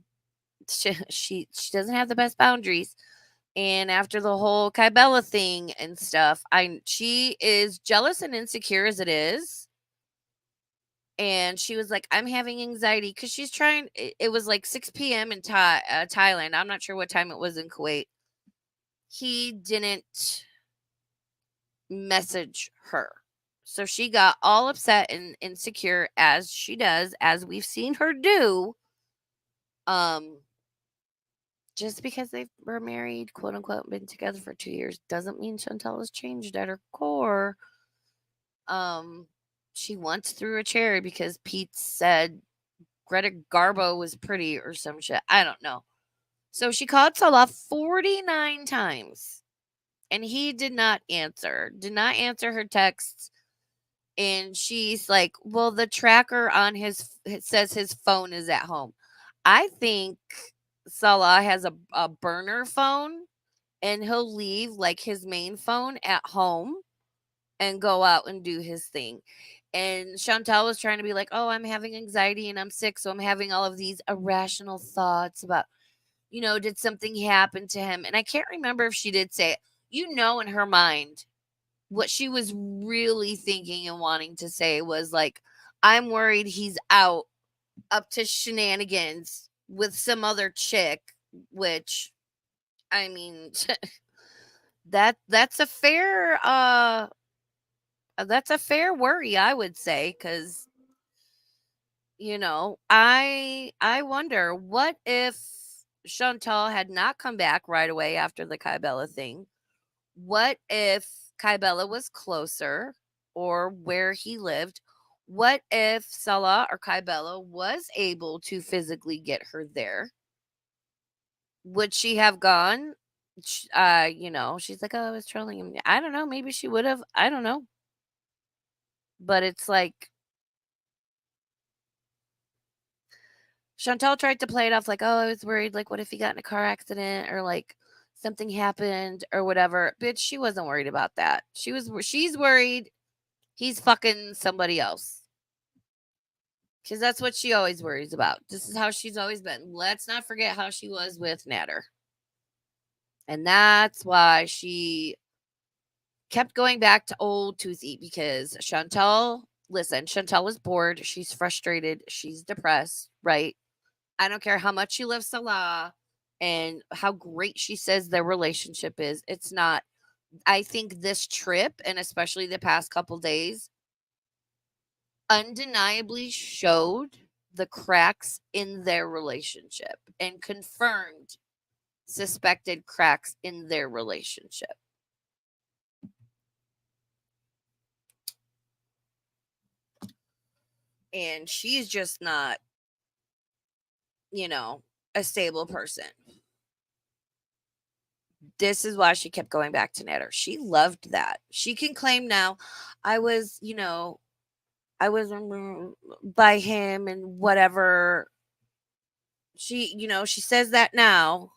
doesn't have the best boundaries. And after the whole Kybella thing and stuff, she is jealous and insecure as it is. And she was like, I'm having anxiety because she's trying. It was like 6 p.m. in Thailand. I'm not sure what time it was in Kuwait. He didn't message her. So she got all upset and insecure, as she does, as we've seen her do. just because they were married, quote unquote, been together for 2 years, doesn't mean Chantal has changed at her core. She once threw a chair because Pete said Greta Garbo was pretty or some shit. I don't know. So she called Salah 49 times and he did not answer her texts. And she's like, well, the tracker on it says his phone is at home. I think Salah has a burner phone and he'll leave like his main phone at home and go out and do his thing. And Chantal was trying to be like, oh, I'm having anxiety and I'm sick. So I'm having all of these irrational thoughts about, did something happen to him? And I can't remember if she did say it. In her mind, what she was really thinking and wanting to say was like, I'm worried he's out up to shenanigans with some other chick, which, I mean, that's a fair worry, I would say, because I wonder what if Chantal had not come back right away after the Kybella thing. What if Kybella was closer or where he lived? What if Salah or Kybella was able to physically get her there? Would she have gone? She's like, oh, I was trolling him. I don't know. Maybe she would have. I don't know. But it's like Chantal tried to play it off like, oh, I was worried. Like, what if he got in a car accident or like something happened or whatever? Bitch, she wasn't worried about that. She's worried he's fucking somebody else. Because that's what she always worries about. This is how she's always been. Let's not forget how she was with Natter. And that's why she kept going back to old Toothy, because Chantal was bored. She's frustrated. She's depressed, right? I don't care how much she loves Salah and how great she says their relationship is. It's not. I think this trip, and especially the past couple days, undeniably showed the cracks in their relationship and confirmed suspected cracks in their relationship. And she's just not, a stable person. This is why she kept going back to Natter. She loved that. She can claim now, I was by him and whatever. She says that now.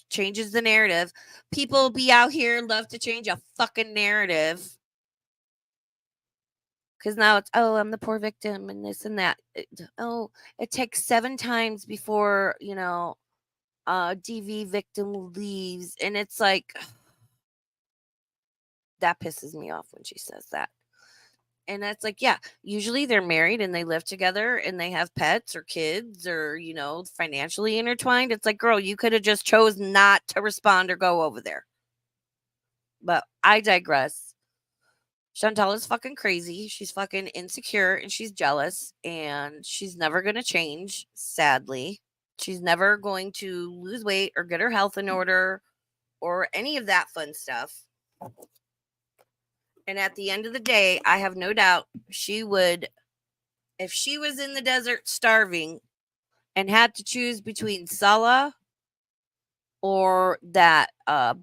Changes the narrative. People be out here love to change a fucking narrative. Because now it's, oh, I'm the poor victim and this and that. It takes 7 times before, DV victim leaves. And it's like, that pisses me off when she says that. And that's like, yeah, usually they're married and they live together and they have pets or kids or, financially intertwined. It's like, girl, you could have just chose not to respond or go over there. But I digress. Chantal is fucking crazy. She's fucking insecure and she's jealous and she's never going to change, sadly. She's never going to lose weight or get her health in order or any of that fun stuff. And at the end of the day, I have no doubt she would, if she was in the desert starving and had to choose between Salah or that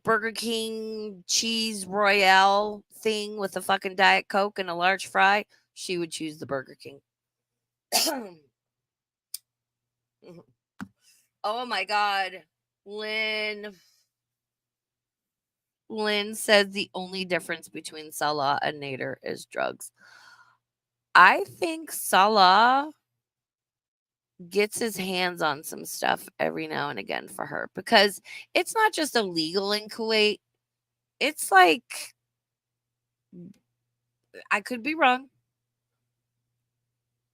Burger King cheese royale thing with a fucking Diet Coke and a large fry, she would choose the Burger King. Oh my God. Lynn says the only difference between Salah and Nader is drugs. I think Salah gets his hands on some stuff every now and again for her, because it's not just illegal in Kuwait. It's like, I could be wrong.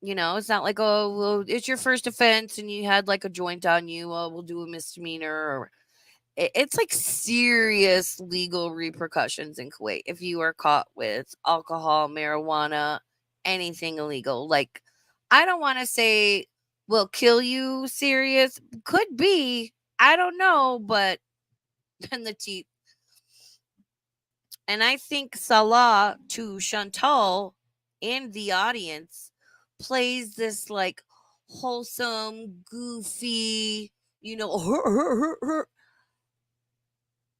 It's not like, oh, well, it's your first offense and you had like a joint on you. Oh, we'll do a misdemeanor. Or it's like serious legal repercussions in Kuwait if you are caught with alcohol, marijuana, anything illegal. Like, I don't want to say will kill you serious. Could be, I don't know, but and the teeth. And I think Salah to Chantal and the audience plays this like wholesome, goofy, you know,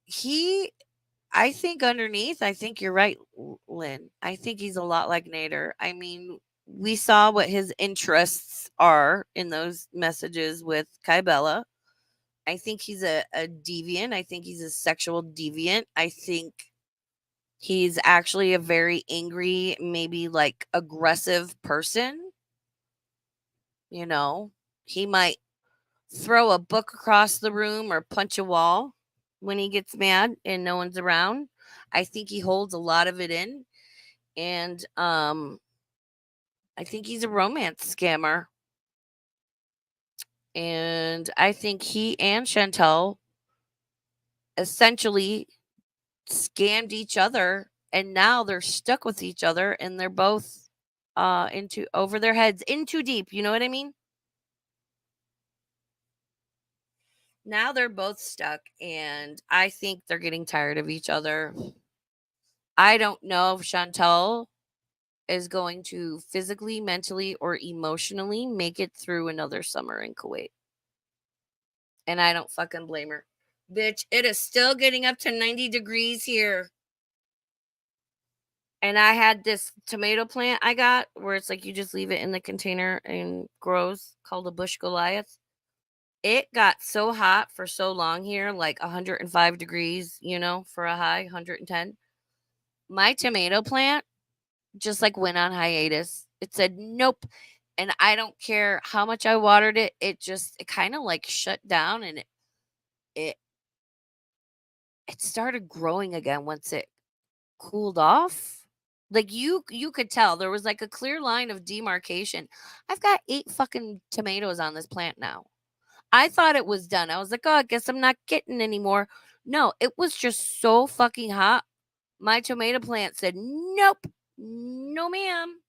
he I think underneath, I think you're right, Lynn. I think he's a lot like Nader. I mean, we saw what his interests are in those messages with Kybella. I think he's a deviant. I think he's a sexual deviant. I think he's actually a very angry, maybe like aggressive person. You know, he might throw a book across the room or punch a wall when he gets mad and no one's around. I think he holds a lot of it in. And I think he's a romance scammer. And I think he and Chantal essentially scammed each other and now they're stuck with each other and they're both into over their heads in too deep, you know what I mean? Now they're both stuck and I think they're getting tired of each other. I don't know if Chantal is going to physically, mentally, or emotionally make it through another summer in Kuwait. And I don't fucking blame her. Bitch, it is still getting up to 90 degrees here. And I had this tomato plant I got where it's like you just leave it in the container and grows, called a bush Goliath. It got so hot for so long here, like 105 degrees, you know, for a high, 110. My tomato plant just like went on hiatus. It said nope. And I don't care how much I watered it, it kind of like shut down and it it started growing again once it cooled off. Like you could tell there was like a clear line of demarcation. I've got 8 fucking tomatoes on this plant now. I thought it was done. I was like, "Oh, I guess I'm not getting any more." No, it was just so fucking hot. My tomato plant said, "Nope. No, ma'am."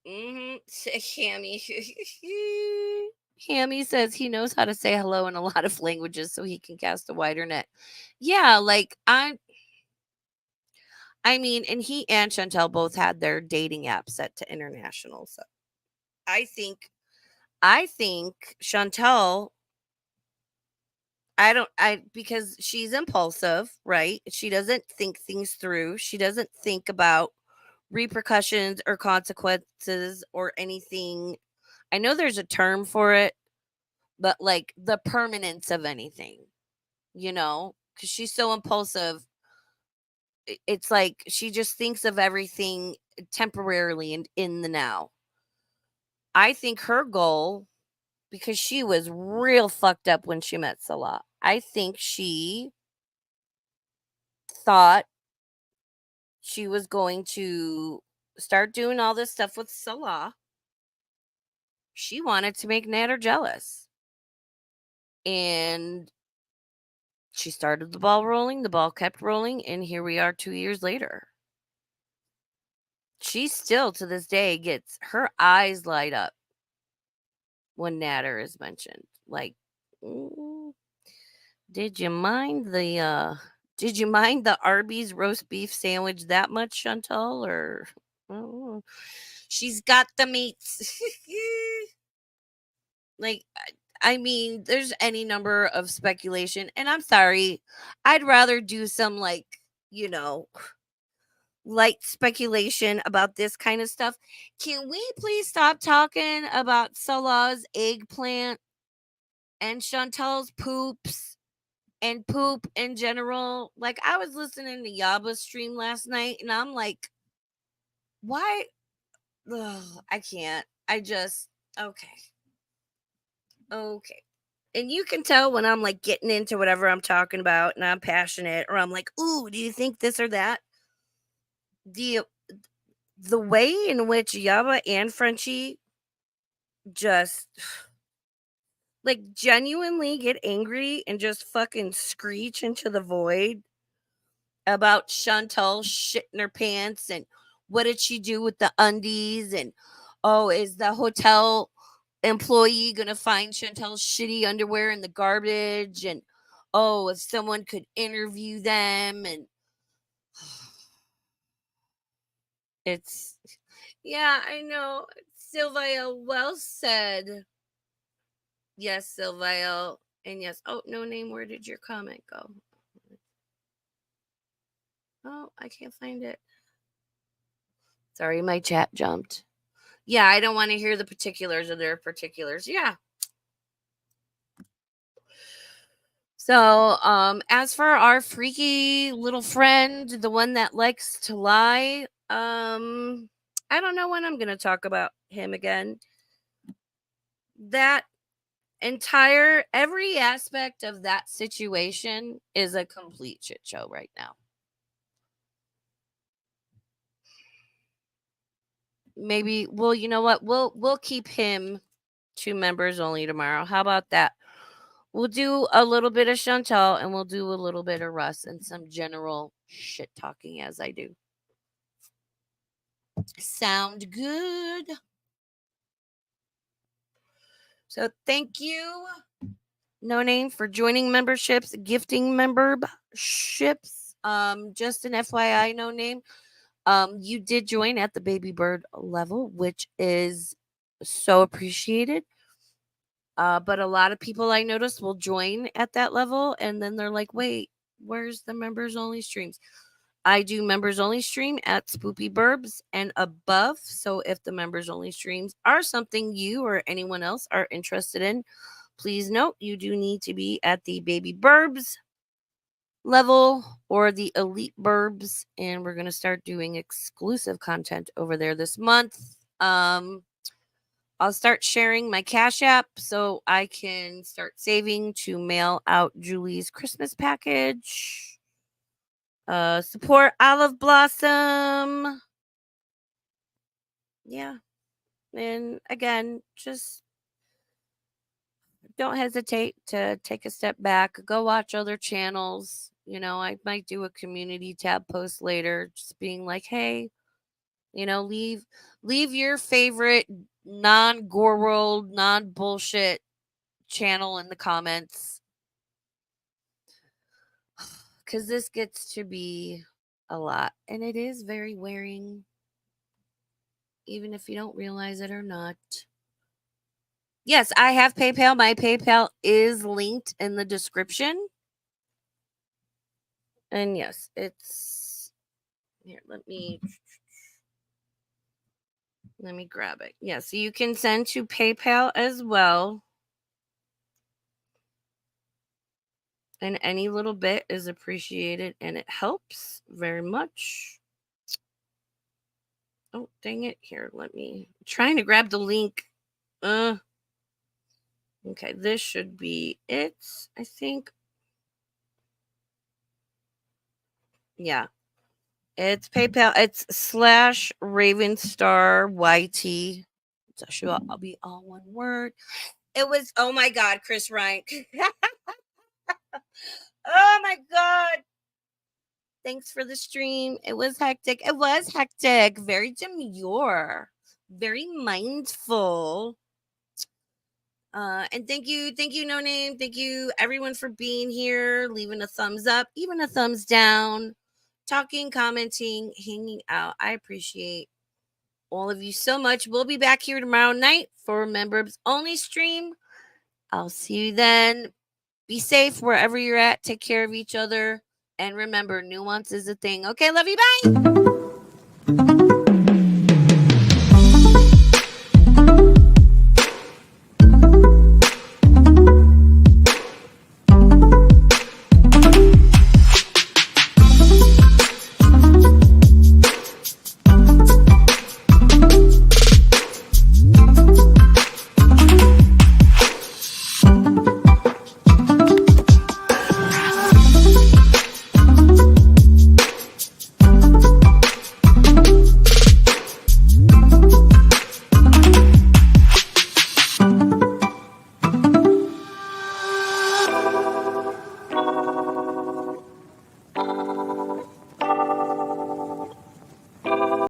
Hammy. Hammy says he knows how to say hello in a lot of languages so he can cast a wider net. Yeah, like I mean, and he and Chantel both had their dating app set to international. So I think Chantel I because she's impulsive, right? She doesn't think things through. She doesn't think about repercussions or consequences or anything. I know there's a term for it, but like the permanence of anything, you know, because she's so impulsive. It's like she just thinks of everything temporarily and in the now. I think her goal, because she was real fucked up when she met Salah, I think she thought she was going to start doing all this stuff with Salah. She wanted to make Nader jealous. And she started the ball rolling, the ball kept rolling, and here we are 2 years later. She still to this day gets her eyes light up when Nader is mentioned. Like, "Mm, did you mind the Arby's roast beef sandwich that much, Chantal? Or oh, she's got the meats." Like, I mean, there's any number of speculation, and I'm sorry, I'd rather do some like, you know, light speculation about this kind of stuff. Can we please stop talking about Salah's eggplant and Chantal's poops and poop in general? Like, I was listening to Yaba's stream last night and I'm like, why? Ugh, I can't. I just, okay. Okay. And you can tell when I'm like getting into whatever I'm talking about and I'm passionate or I'm like, ooh, do you think this or that? The way in which Yaba and Frenchie just like genuinely get angry and just fucking screech into the void about Chantal shitting her pants and what did she do with the undies and oh, is the hotel employee gonna find Chantel's shitty underwear in the garbage? And oh, if someone could interview them, and it's, yeah, I know. Sylvia, well said. Yes, Sylvia. And yes, oh, no name, where did your comment go? Oh, I can't find it. Sorry, my chat jumped. Yeah, I don't want to hear the particulars of their particulars. Yeah. So, as for our freaky little friend, the one that likes to lie, I don't know when I'm going to talk about him again. That every aspect of that situation is a complete shit show right now. Maybe, well, you know what? We'll keep him to members only tomorrow. How about that? We'll do a little bit of Chantal and we'll do a little bit of Russ and some general shit talking as I do. Sound good? So thank you, No Name, for joining memberships, gifting memberships. Just an FYI, No Name. You did join at the baby bird level, which is so appreciated. But a lot of people I noticed will join at that level and then they're like, wait, where's the members only streams? I do members only stream at Spoopy Burbs and above. So if the members only streams are something you or anyone else are interested in, please note you do need to be at the baby burbs level or the elite burbs. And we're going to start doing exclusive content over there this month. I'll start sharing my Cash App so I can start saving to mail out Julie's Christmas package. Support Olive Blossom. Yeah. And again, just don't hesitate to take a step back. Go watch other channels. You know, I might do a community tab post later, just being like, hey, you know, leave your favorite non-gore world, non-bullshit channel in the comments. Because this gets to be a lot. And it is very wearing, even if you don't realize it or not. Yes, I have PayPal. My PayPal is linked in the description. And yes, it's here. Let me grab it. Yeah, so you can send to PayPal as well. And any little bit is appreciated and it helps very much. Oh, dang it. Here, I'm trying to grab the link. Okay, this should be it, I think. Yeah. It's PayPal. It's /RavenStarYT. So sure, I'll be all one word. It was, oh my God, Chris Ryan. Oh my God. Thanks for the stream. It was hectic. Very demure. Very mindful. And thank you, No Name. Thank you, everyone, for being here, leaving a thumbs up, even a thumbs down, talking, commenting, hanging out. I appreciate all of you so much. We'll be back here tomorrow night for members only stream. I'll see you then. Be safe wherever you're at. Take care of each other. And remember, nuance is a thing. Okay, love you. Bye.